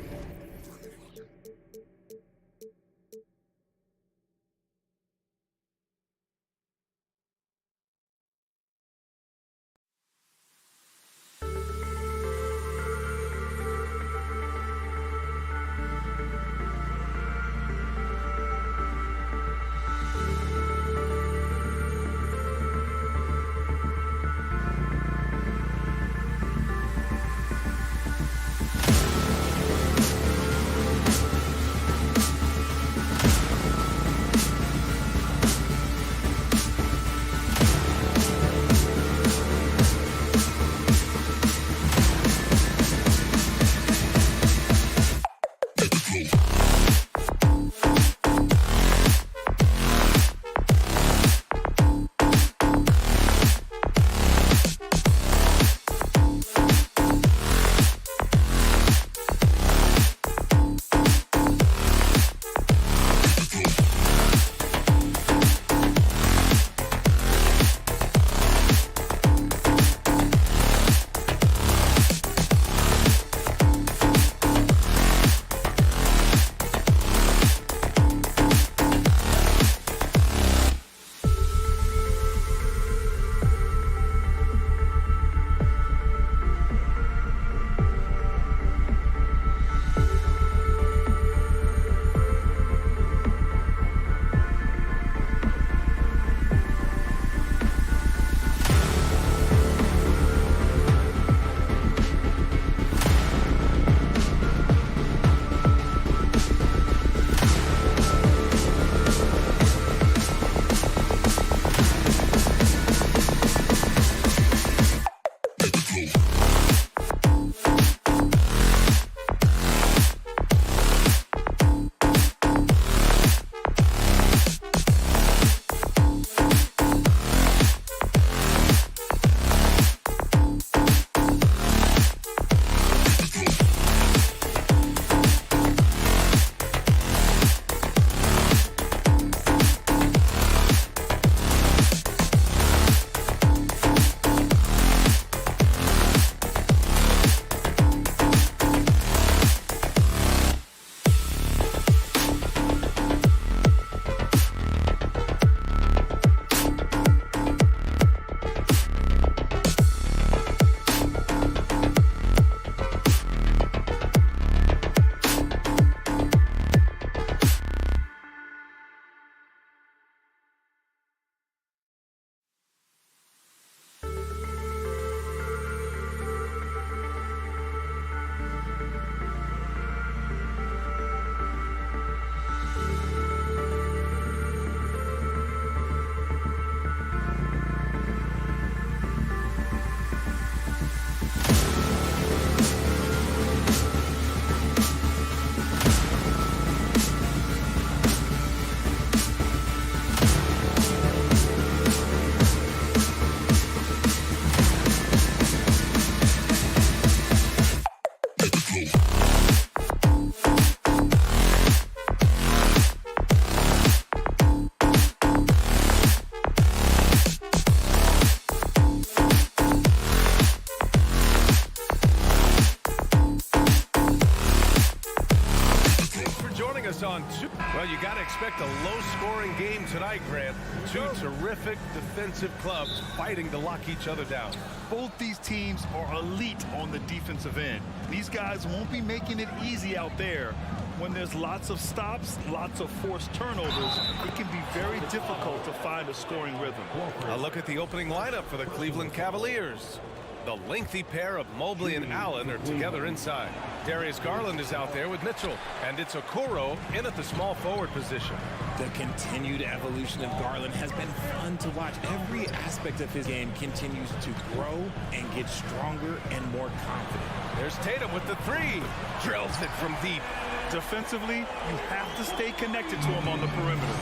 expect a low-scoring game tonight, Grant. Two terrific defensive clubs fighting to lock each other down. Both these teams are elite on the defensive end. These guys won't be making it easy out there. When there's lots of stops, lots of forced turnovers, it can be very difficult to find a scoring rhythm. A look at the opening lineup for the Cleveland Cavaliers. The lengthy pair of Mobley and Allen are together inside. Darius Garland is out there with Mitchell, and it's Okoro in at the small forward position. The continued evolution of Garland has been fun to watch. Every aspect of his game continues to grow and get stronger and more confident. There's Tatum with the three. Drills it from deep. Defensively, you have to stay connected to him on the perimeter.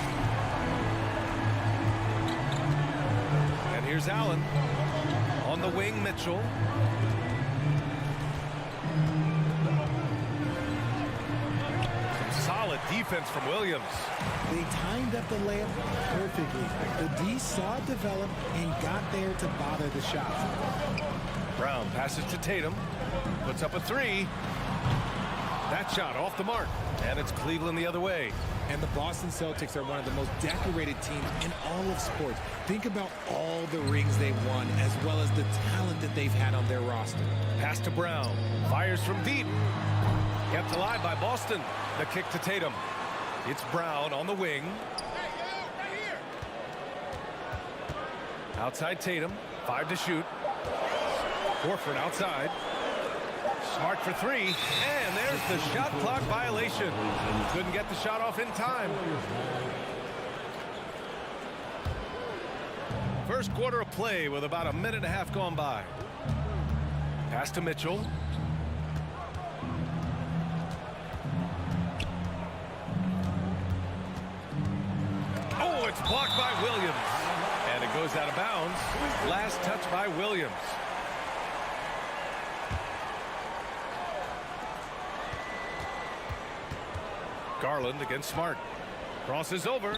And here's Allen. On the wing, Mitchell. Some solid defense from Williams. They timed up the layup perfectly. The D saw it develop and got there to bother the shot. Brown passes to Tatum. Puts up a three. That shot off the mark. And it's Cleveland the other way. And the Boston Celtics are one of the most decorated teams in all of sports. Think about all the rings they've won, as well as the talent that they've had on their roster. Pass to Brown. Fires from deep. Kept alive by Boston. The kick to Tatum. It's Brown on the wing. Outside Tatum. 5 to shoot. Horford outside. Smart for three, and there's the shot clock violation. Couldn't get the shot off in time. First quarter of play with about a minute and a half gone by. Pass to Mitchell. Oh, it's blocked by Williams. And it goes out of bounds. Last touch by Williams. Garland against Smart. Crosses over,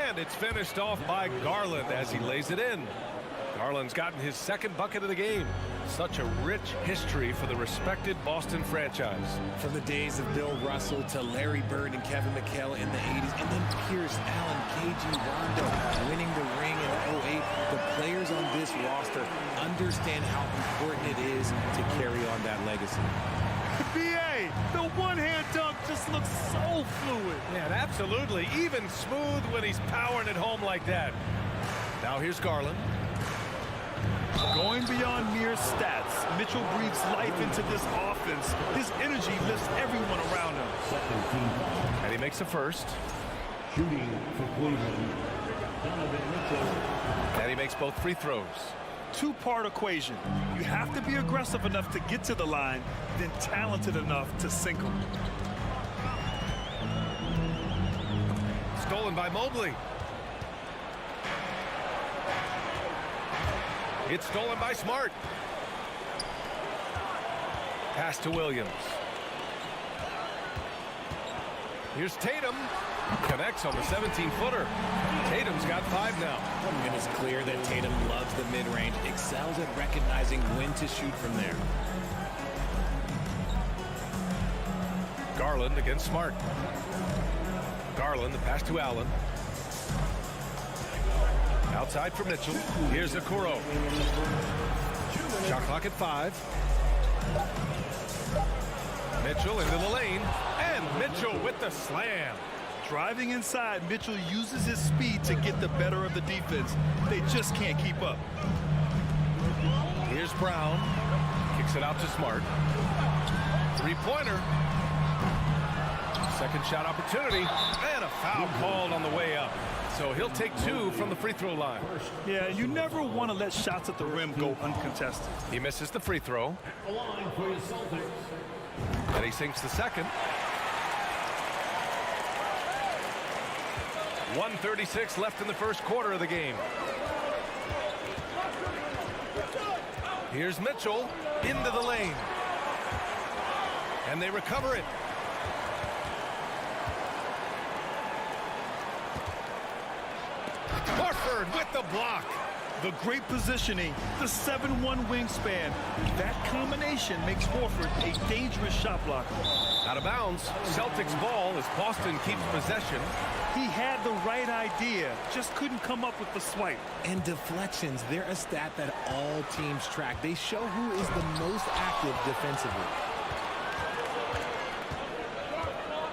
and it's finished off by Garland as he lays it in. Garland's gotten his second bucket of the game. Such a rich history for the respected Boston franchise. From the days of Bill Russell to Larry Bird and Kevin McHale in the 80s, and then Pierce, Allen, KG, Rondo winning the ring in 08. The players on this roster understand how important it is to carry on that legacy. BA, the one-hand dunk just looks so fluid. Yeah, absolutely. Even smooth when he's powering it home like that. Now here's Garland. Going beyond mere stats, Mitchell breathes life into this offense. His energy lifts everyone around him. And he makes the first. Shooting for Cleveland, Donovan Mitchell. And he makes both free throws. Two-part equation. You have to be aggressive enough to get to the line, then talented enough to sink them. Stolen by Mobley. It's stolen by Smart. Pass to Williams. Here's Tatum. Connects on the 17-footer. Tatum's got 5 now. And it's clear that Tatum loves the mid-range, excels at recognizing when to shoot from there. Garland against Smart. Garland, the pass to Allen. Outside for Mitchell. Here's Okoro. Shot clock at 5. Mitchell into the lane. And Mitchell with the slam. Driving inside, Mitchell uses his speed to get the better of the defense. They just can't keep up. Here's Brown. Kicks it out to Smart. Three-pointer. Second shot opportunity. And a foul called on the way up. So he'll take 2 from the free throw line. Yeah, you never want to let shots at the rim go uncontested. He misses the free throw. The line for the Celtics. And he sinks the second. 1:36 left in the first quarter of the game. Here's Mitchell into the lane. And they recover it. Horford with the block. The great positioning, the 7'1" wingspan. That combination makes Horford a dangerous shot blocker. Out of bounds. Celtics ball as Boston keeps possession. He had the right idea, just couldn't come up with the swipe. And deflections, they're a stat that all teams track. They show who is the most active defensively.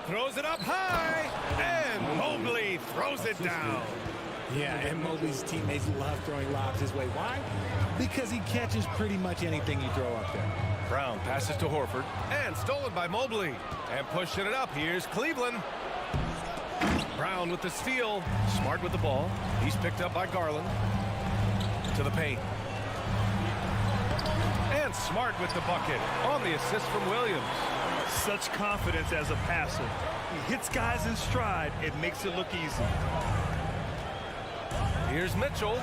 Throws it up high, and Mobley throws it down. Yeah, and Mobley's teammates love throwing lobs his way. Why? Because he catches pretty much anything you throw up there. Brown passes to Horford, and stolen by Mobley. And pushing it up, here's Cleveland. Brown with the steal. Smart with the ball. He's picked up by Garland. To the paint. And Smart with the bucket on the assist from Williams. Such confidence as a passer. He hits guys in stride. It makes it look easy. Here's Mitchell.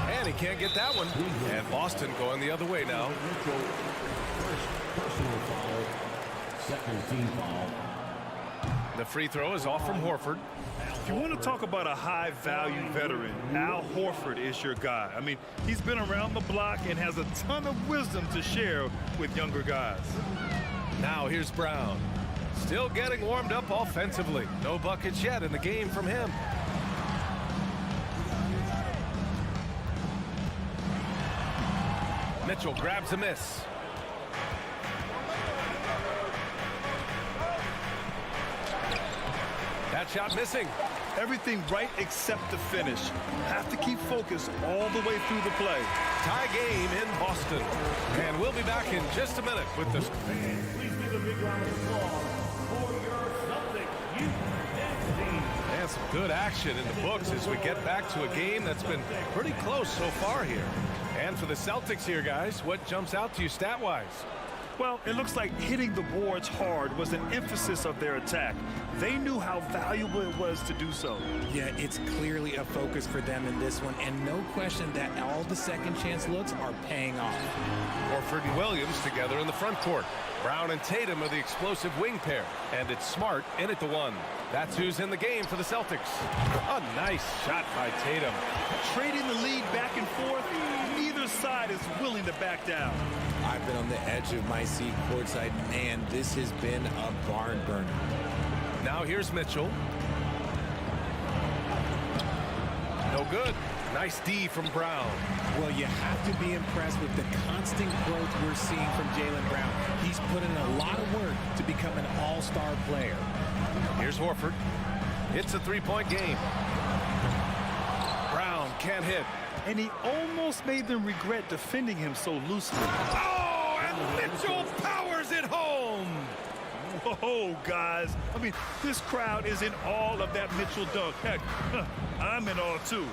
And he can't get that one. And Boston going the other way now. Second team foul. The free throw is off from Horford. If you want to talk about a high-value veteran, Al Horford is your guy. I mean, he's been around the block and has a ton of wisdom to share with younger guys. Now here's Brown. Still getting warmed up offensively. No buckets yet in the game from him. Mitchell grabs a miss. That shot missing. Everything right except the finish. Have to keep focused all the way through the play. Tie game in Boston. And we'll be back in just a minute with this. Please give a big round of applause for your Celtics youth team. And some good action in the books as we get back to a game that's been pretty close so far here. And for the Celtics here, guys, what jumps out to you stat-wise? Well, it looks like hitting the boards hard was an emphasis of their attack. They knew how valuable it was to do so. Yeah, it's clearly a focus for them in this one, and no question that all the second chance looks are paying off. Horford and Williams together in the front court. Brown and Tatum are the explosive wing pair, and it's Smart in at the one. That's who's in the game for the Celtics. A nice shot by Tatum. Trading the lead back and forth, neither side is willing to back down. I've been on the edge of my seat courtside. Man, this has been a barn burner. Now here's Mitchell. No good. Nice D from Brown. Well, you have to be impressed with the constant growth we're seeing from Jaylen Brown. He's put in a lot of work to become an all-star player. Here's Horford. It's a three-point game. Brown can't hit. And he almost made them regret defending him so loosely. Oh, and Mitchell powers it home. Whoa, guys. I mean, this crowd is in awe of that Mitchell dunk. Heck, I'm in awe, too.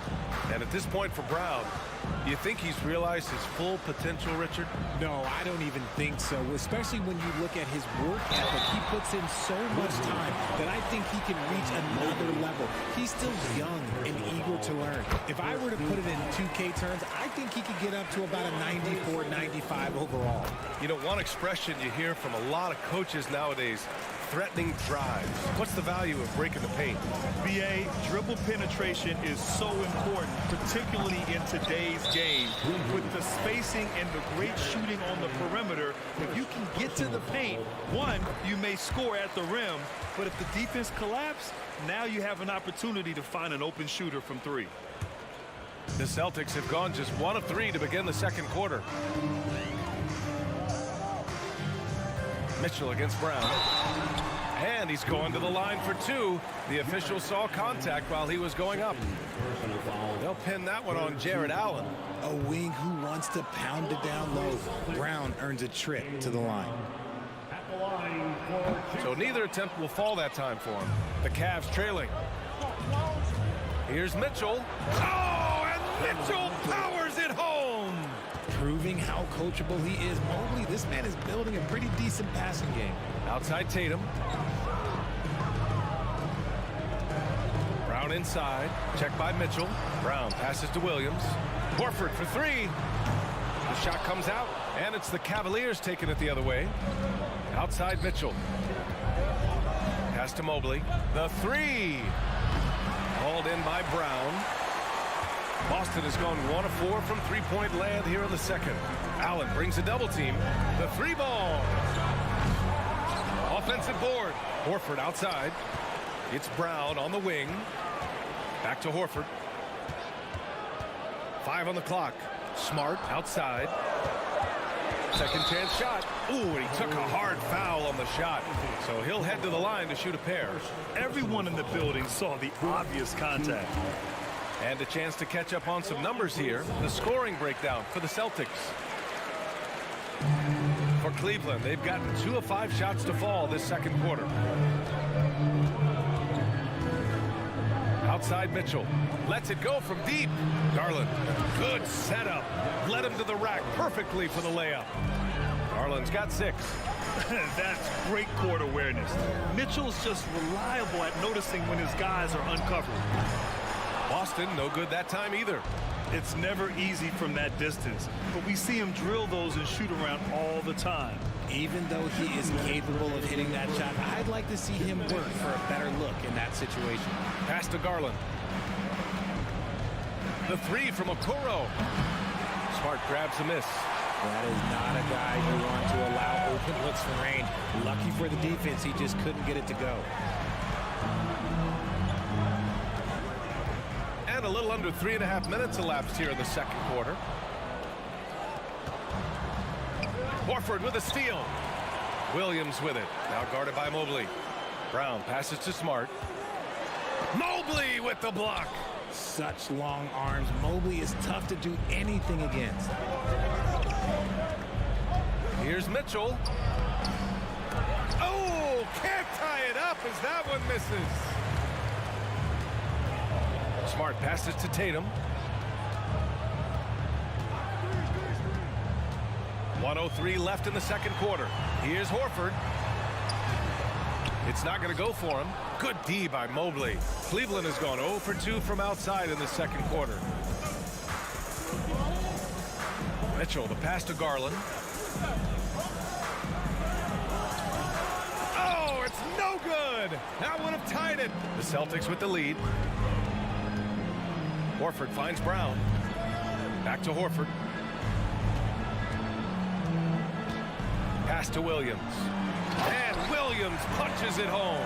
And at this point for Brown, do you think he's realized his full potential, Richard? No, I don't even think so, especially when you look at his work ethic. He puts in so much time that I think he can reach another level. He's still young and eager to learn. If I were to put it in 2K terms, I think he could get up to about a 94, 95 overall. You know, one expression you hear from a lot of coaches nowadays, threatening drives. What's the value of breaking the paint? BA, dribble penetration is so important, particularly in today's game. With the spacing and the great shooting on the perimeter, if you can get to the paint, one, you may score at the rim, but if the defense collapses, now you have an opportunity to find an open shooter from three. The Celtics have gone just 1 of 3 to begin the second quarter. Mitchell against Brown. And he's going to the line for 2. The official saw contact while he was going up. They'll pin that one on Jared Allen. A wing who wants to pound it down low. Brown earns a trip to the line. So neither attempt will fall that time for him. The Cavs trailing. Here's Mitchell. Oh, and Mitchell powers it home. Proving how coachable he is. Mobley, this man is building a pretty decent passing game. Outside Tatum. Brown inside. Checked by Mitchell. Brown passes to Williams. Horford for 3. The shot comes out, and it's the Cavaliers taking it the other way. Outside Mitchell. Pass to Mobley. The 3. Hauled in by Brown. Boston has gone 1 of 4 from three-point land here in the second. Allen brings a double team. The 3 ball. offensive board. Horford outside. It's Brown on the wing. Back to Horford. 5 on the clock. Smart outside. Second chance shot. Ooh, and he took a hard foul on the shot. So he'll head to the line to shoot a pair. Everyone in the building saw the obvious contact. And a chance to catch up on some numbers here. The scoring breakdown for the Celtics. For Cleveland, they've gotten 2 of 5 shots to fall this second quarter. Outside Mitchell. Lets it go from deep. Garland. Good setup. Led him to the rack perfectly for the layup. Garland's got 6. That's great court awareness. Mitchell's just reliable at noticing when his guys are uncovered. Boston, no good that time either. It's never easy from that distance, but we see him drill those and shoot around all the time. Even though he is capable of hitting that shot, I'd like to see him work for a better look in that situation. Pass to Garland. The 3 from Okoro. Smart grabs the miss. That is not a guy you want to allow open looks from range. Lucky for the defense, he just couldn't get it to go. And a little under 3.5 minutes elapsed here in the second quarter. Horford with a steal. Williams with it. Now guarded by Mobley. Brown passes to Smart. Mobley with the block. Such long arms. Mobley is tough to do anything against. Here's Mitchell. Oh, can't tie it up as that one misses. Smart passes to Tatum. 1:03 left in the second quarter. Here's Horford. It's not going to go for him. Good D by Mobley. Cleveland has gone 0 for 2 from outside in the second quarter. Mitchell, the pass to Garland. Oh, it's no good. That would have tied it. The Celtics with the lead. Horford finds Brown. Back to Horford. Pass to Williams. And Williams punches it home.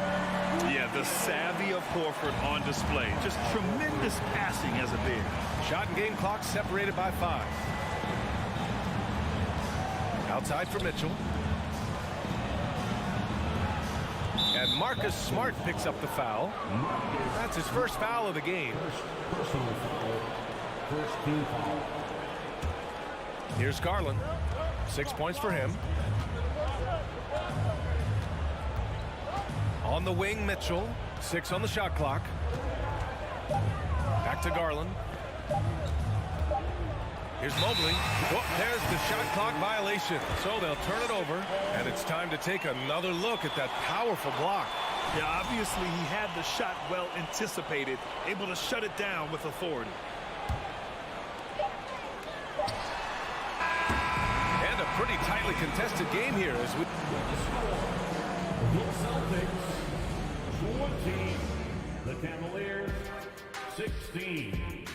Yeah, the savvy of Horford on display. Just tremendous passing as a big. Shot and game clock separated by 5. Outside for Mitchell. And Marcus Smart picks up the foul. That's his first foul of the game. First team foul. Here's Garland. 6 points for him. On the wing, Mitchell. 6 on the shot clock. Back to Garland. Here's Mobley. Oh, there's the shot clock violation. So they'll turn it over, and it's time to take another look at that powerful block. Yeah, obviously he had the shot well anticipated, able to shut it down with authority. And a pretty tightly contested game here as we... The Celtics 14, the Cavaliers 16.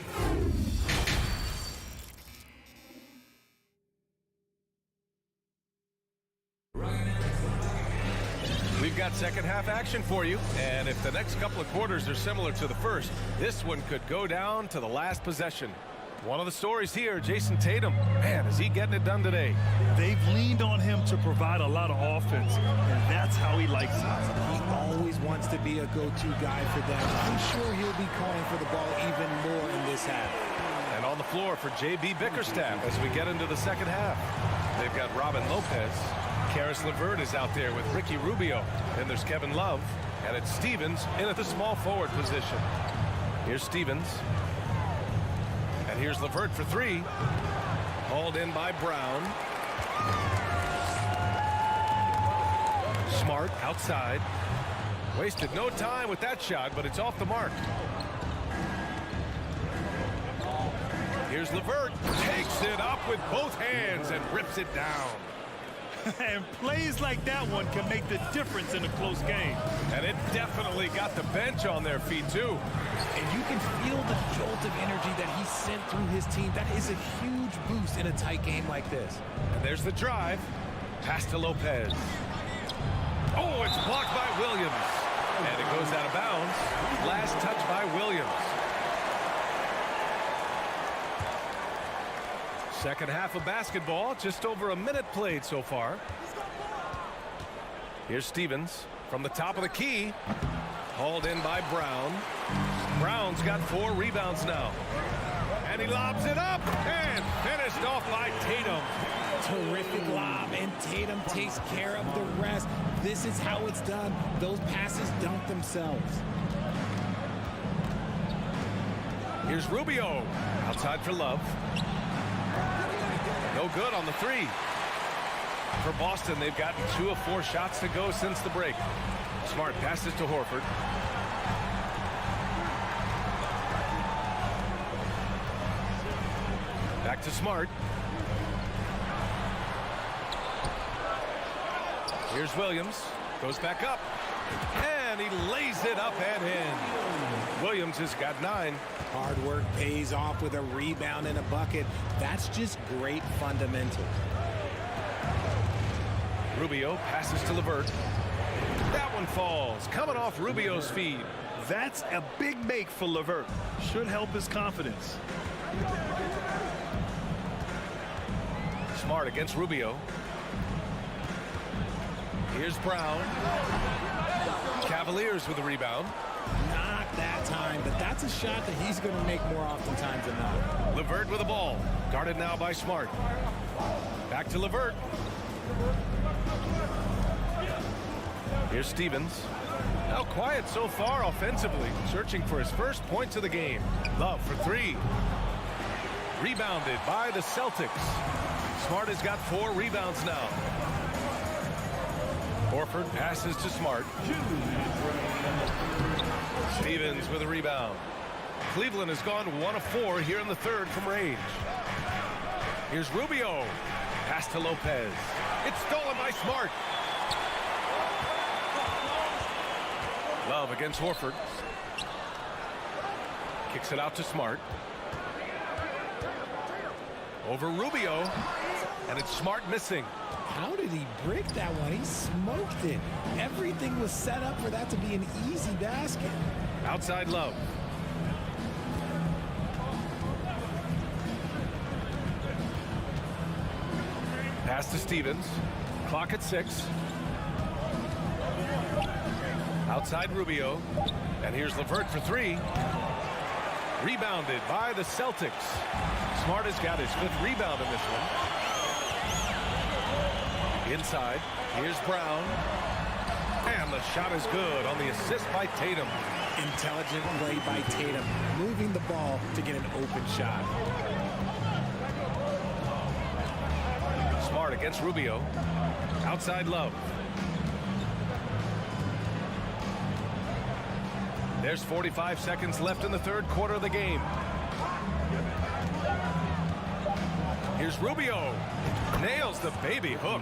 We've got second half action for you, and if the next couple of quarters are similar to the first, this one could go down to the last possession. One of the stories here, Jason Tatum. Man, is he getting it done today? They've leaned on him to provide a lot of offense, and that's how he likes it. He always wants to be a go-to guy for them. I'm sure he'll be calling for the ball even more in this half. And on the floor for J.B. Bickerstaff as we get into the second half. They've got Robin Lopez. Karis LeVert is out there with Ricky Rubio. Then there's Kevin Love. And it's Stevens in at the small forward position. Here's Stevens. And here's LeVert for 3. Hauled in by Brown. Smart outside. Wasted no time with that shot, but it's off the mark. Here's LeVert. Takes it up with both hands and rips it down. And plays like that one can make the difference in a close game. And it definitely got the bench on their feet, too. And you can feel the jolt of energy that he sent through his team. That is a huge boost in a tight game like this. And there's the drive. Pass to Lopez. Oh, it's blocked by Williams. And it goes out of bounds. Last touch by Williams. Second half of basketball, just over a minute played so far. Here's Stevens from the top of the key. Hauled in by Brown. Brown's got 4 rebounds now. And he lobs it up and finished off by Tatum. Terrific lob, and Tatum takes care of the rest. This is how it's done. Those passes dunk themselves. Here's Rubio. Outside for Love. No good on the 3. For Boston, they've gotten 2 of 4 shots to go since the break. Smart passes to Horford. Back to Smart. Here's Williams. Goes back up. And he lays it up and in. Williams has got 9. Hard work pays off with a rebound and a bucket. That's just great fundamentals. Rubio passes to LeVert. That one falls. Coming off Rubio's feed. That's a big make for LeVert. Should help his confidence. Smart against Rubio. Here's Brown. Cavaliers with a rebound. Not that time, but that's a shot that he's going to make more oftentimes than not. LeVert with the ball. Guarded now by Smart. Back to LeVert. Here's Stevens. Now quiet so far offensively. Searching for his first points of the game. Love for 3. Rebounded by the Celtics. Smart has got 4 rebounds now. Horford passes to Smart. Stevens with a rebound. Cleveland has gone 1 of 4 here in the 3rd from range. Here's Rubio. Pass to Lopez. It's stolen by Smart. Love against Horford. Kicks it out to Smart. Over Rubio. And it's Smart missing. How did he break that one? He smoked it. Everything was set up for that to be an easy basket. Outside Love. Pass to Stevens. Clock at 6. Outside Rubio. And here's LeVert for 3. Rebounded by the Celtics. Smart has got his 5th rebound in this one. Inside, here's Brown. And the shot is good on the assist by Tatum. Intelligent play by Tatum, moving the ball to get an open shot. Smart against Rubio. Outside Love. There's 45 seconds left in the 3rd quarter of the game. Here's Rubio. Nails the baby hook.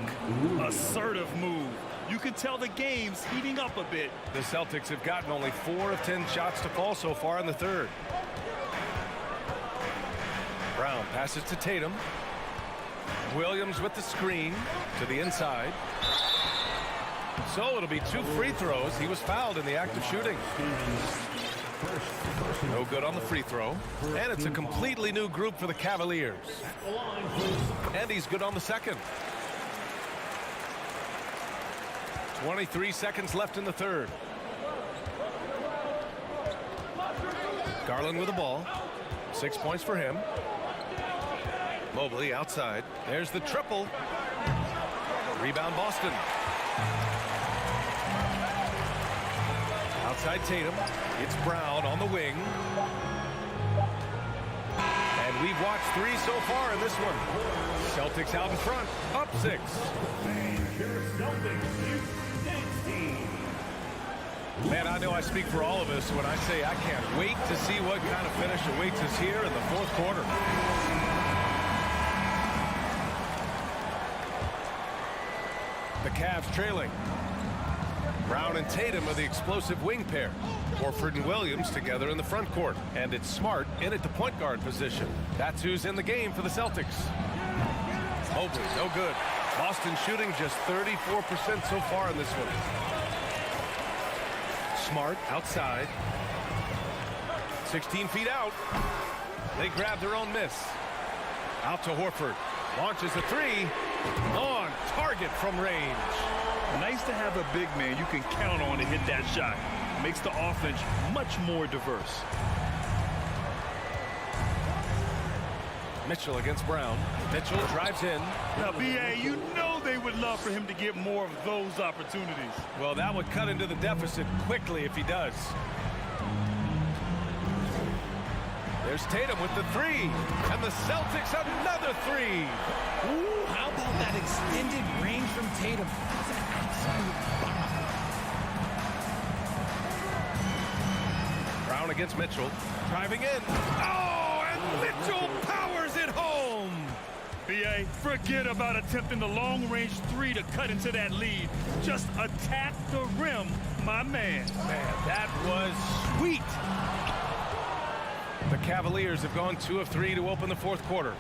Assertive move. You can tell the game's heating up a bit. The Celtics have gotten only 4 of 10 shots to fall so far in the 3rd. Brown passes to Tatum. Williams with the screen to the inside. So it'll be 2 free throws. He was fouled in the act of shooting. No good on the free throw. And it's a completely new group for the Cavaliers. And he's good on the 2nd. 23 seconds left in the 3rd. Garland with the ball. 6 points for him. Mobley outside. There's the triple. Rebound Boston. Outside Tatum. It's Brown on the wing. And we've watched 3 so far in this one. Celtics out in front. Up 6. Man, I know I speak for all of us when I say I can't wait to see what kind of finish awaits us here in the 4th quarter. The Cavs trailing. Brown and Tatum are the explosive wing pair. Horford and Williams together in the front court. And it's Smart in at the point guard position. That's who's in the game for the Celtics. Mobley, no good. Boston Boston shooting just 34% so far in this one. Smart outside. 16 feet out. They grab their own miss. Out to Horford. Launches a three. On target from range. Nice to have a big man you can count on to hit that shot. Makes the offense much more diverse. Mitchell against Brown. Mitchell drives in. Now, B.A., you know they would love for him to get more of those opportunities. Well, that would cut into the deficit quickly if he does. There's Tatum with the three. And the Celtics another three. Ooh, how about that extended range from Tatum? That's an absolute bomb. Brown against Mitchell. Driving in. Oh, and Mitchell powers it home. B.A., forget about attempting the long-range three to cut into that lead. Just attack the rim, my man. Man, that was sweet. The Cavaliers have gone 2 of 3 to open the fourth quarter.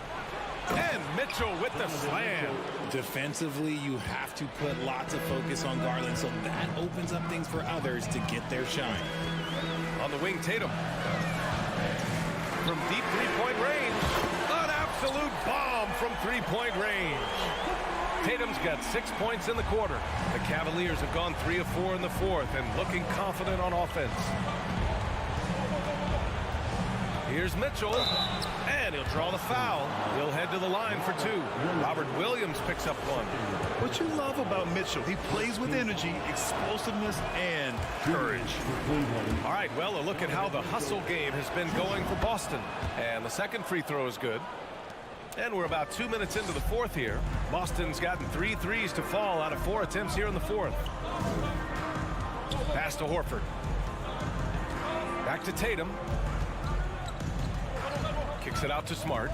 And Mitchell with the slam. Defensively, you have to put lots of focus on Garland, so that opens up things for others to get their shine. On the wing, Tatum. From deep three-point range. An absolute bomb from three-point range. Tatum's got 6 points in the quarter. The Cavaliers have gone 3 of 4 in the fourth and looking confident on offense. Here's Mitchell, and he'll draw the foul. He'll head to the line for 2. Robert Williams picks up 1. What you love about Mitchell, he plays with energy, explosiveness, and courage. All right, well, a look at how the hustle game has been going for Boston. And the second free throw is good. And we're about 2 minutes into the fourth here. Boston's gotten 3 threes to fall out of 4 attempts here in the fourth. Pass to Horford. Back to Tatum. Kicks it out to Smart.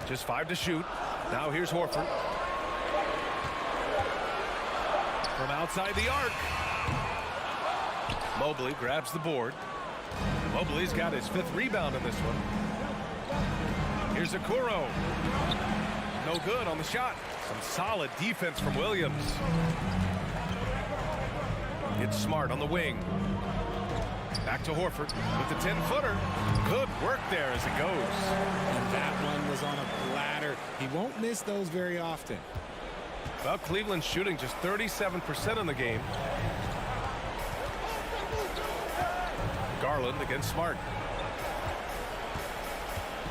Just 5 to shoot. Now here's Horford. From outside the arc. Mobley grabs the board. Mobley's got his 5th rebound in this one. Here's Okoro. No good on the shot. Some solid defense from Williams. It's Smart on the wing. Back to Horford with the 10-footer. Good work there as it goes. And that one was on a platter. He won't miss those very often. Well, Cleveland's shooting just 37% in the game. Garland against Smart.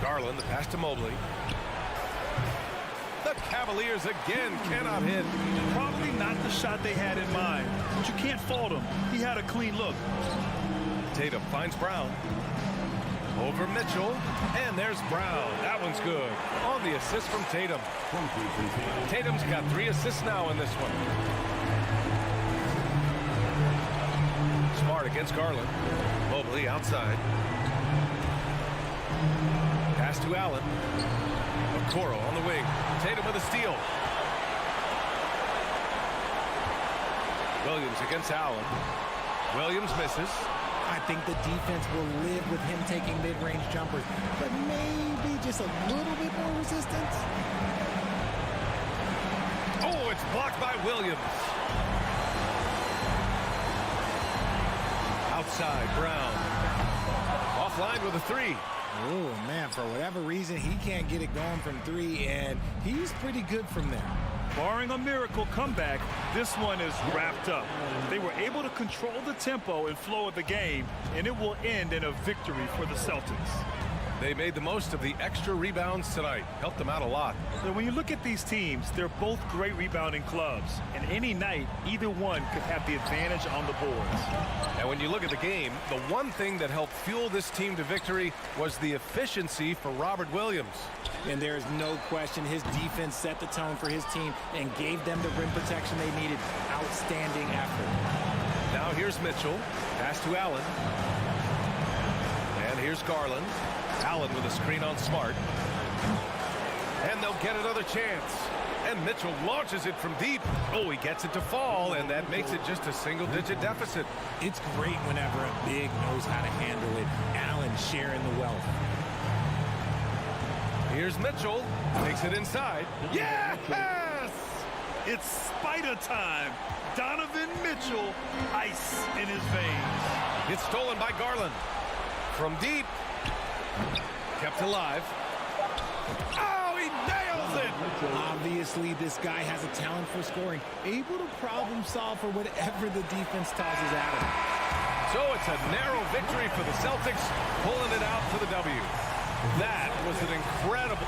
Garland, the pass to Mobley. The Cavaliers again cannot hit. Probably not the shot they had in mind, but you can't fault him. He had a clean look. Tatum finds Brown. Over Mitchell. And there's Brown. That one's good. On the assist from Tatum. Tatum's got 3 assists now in this one. Smart against Garland. Mobley outside. Pass to Allen. Okoro on the wing. Tatum with a steal. Williams against Allen. Williams misses. I think the defense will live with him taking mid-range jumpers, but maybe just a little bit more resistance. Oh, it's blocked by Williams. Outside, Brown. Offline with a 3. Oh, man, for whatever reason, he can't get it going from 3, and he's pretty good from there. Barring a miracle comeback, this one is wrapped up. They were able to control the tempo and flow of the game, and it will end in a victory for the Celtics. They made the most of the extra rebounds tonight. Helped them out a lot. So when you look at these teams, they're both great rebounding clubs. And any night, either one could have the advantage on the boards. And when you look at the game, the one thing that helped fuel this team to victory was the efficiency for Robert Williams. And there is no question his defense set the tone for his team and gave them the rim protection they needed. Outstanding effort. Now here's Mitchell. Pass to Allen. And here's Garland. Allen with a screen on Smart. And they'll get another chance. And Mitchell launches it from deep. Oh, he gets it to fall, and that makes it just a single-digit deficit. It's great whenever a big knows how to handle it. Allen sharing the wealth. Here's Mitchell. Takes it inside. Yes! It's Spider time. Donovan Mitchell, ice in his veins. It's stolen by Garland. From deep. Kept alive. Oh, he nails it! Obviously, this guy has a talent for scoring, able to problem solve for whatever the defense tosses at him. So it's a narrow victory for the Celtics, pulling it out for the W. That was an incredible...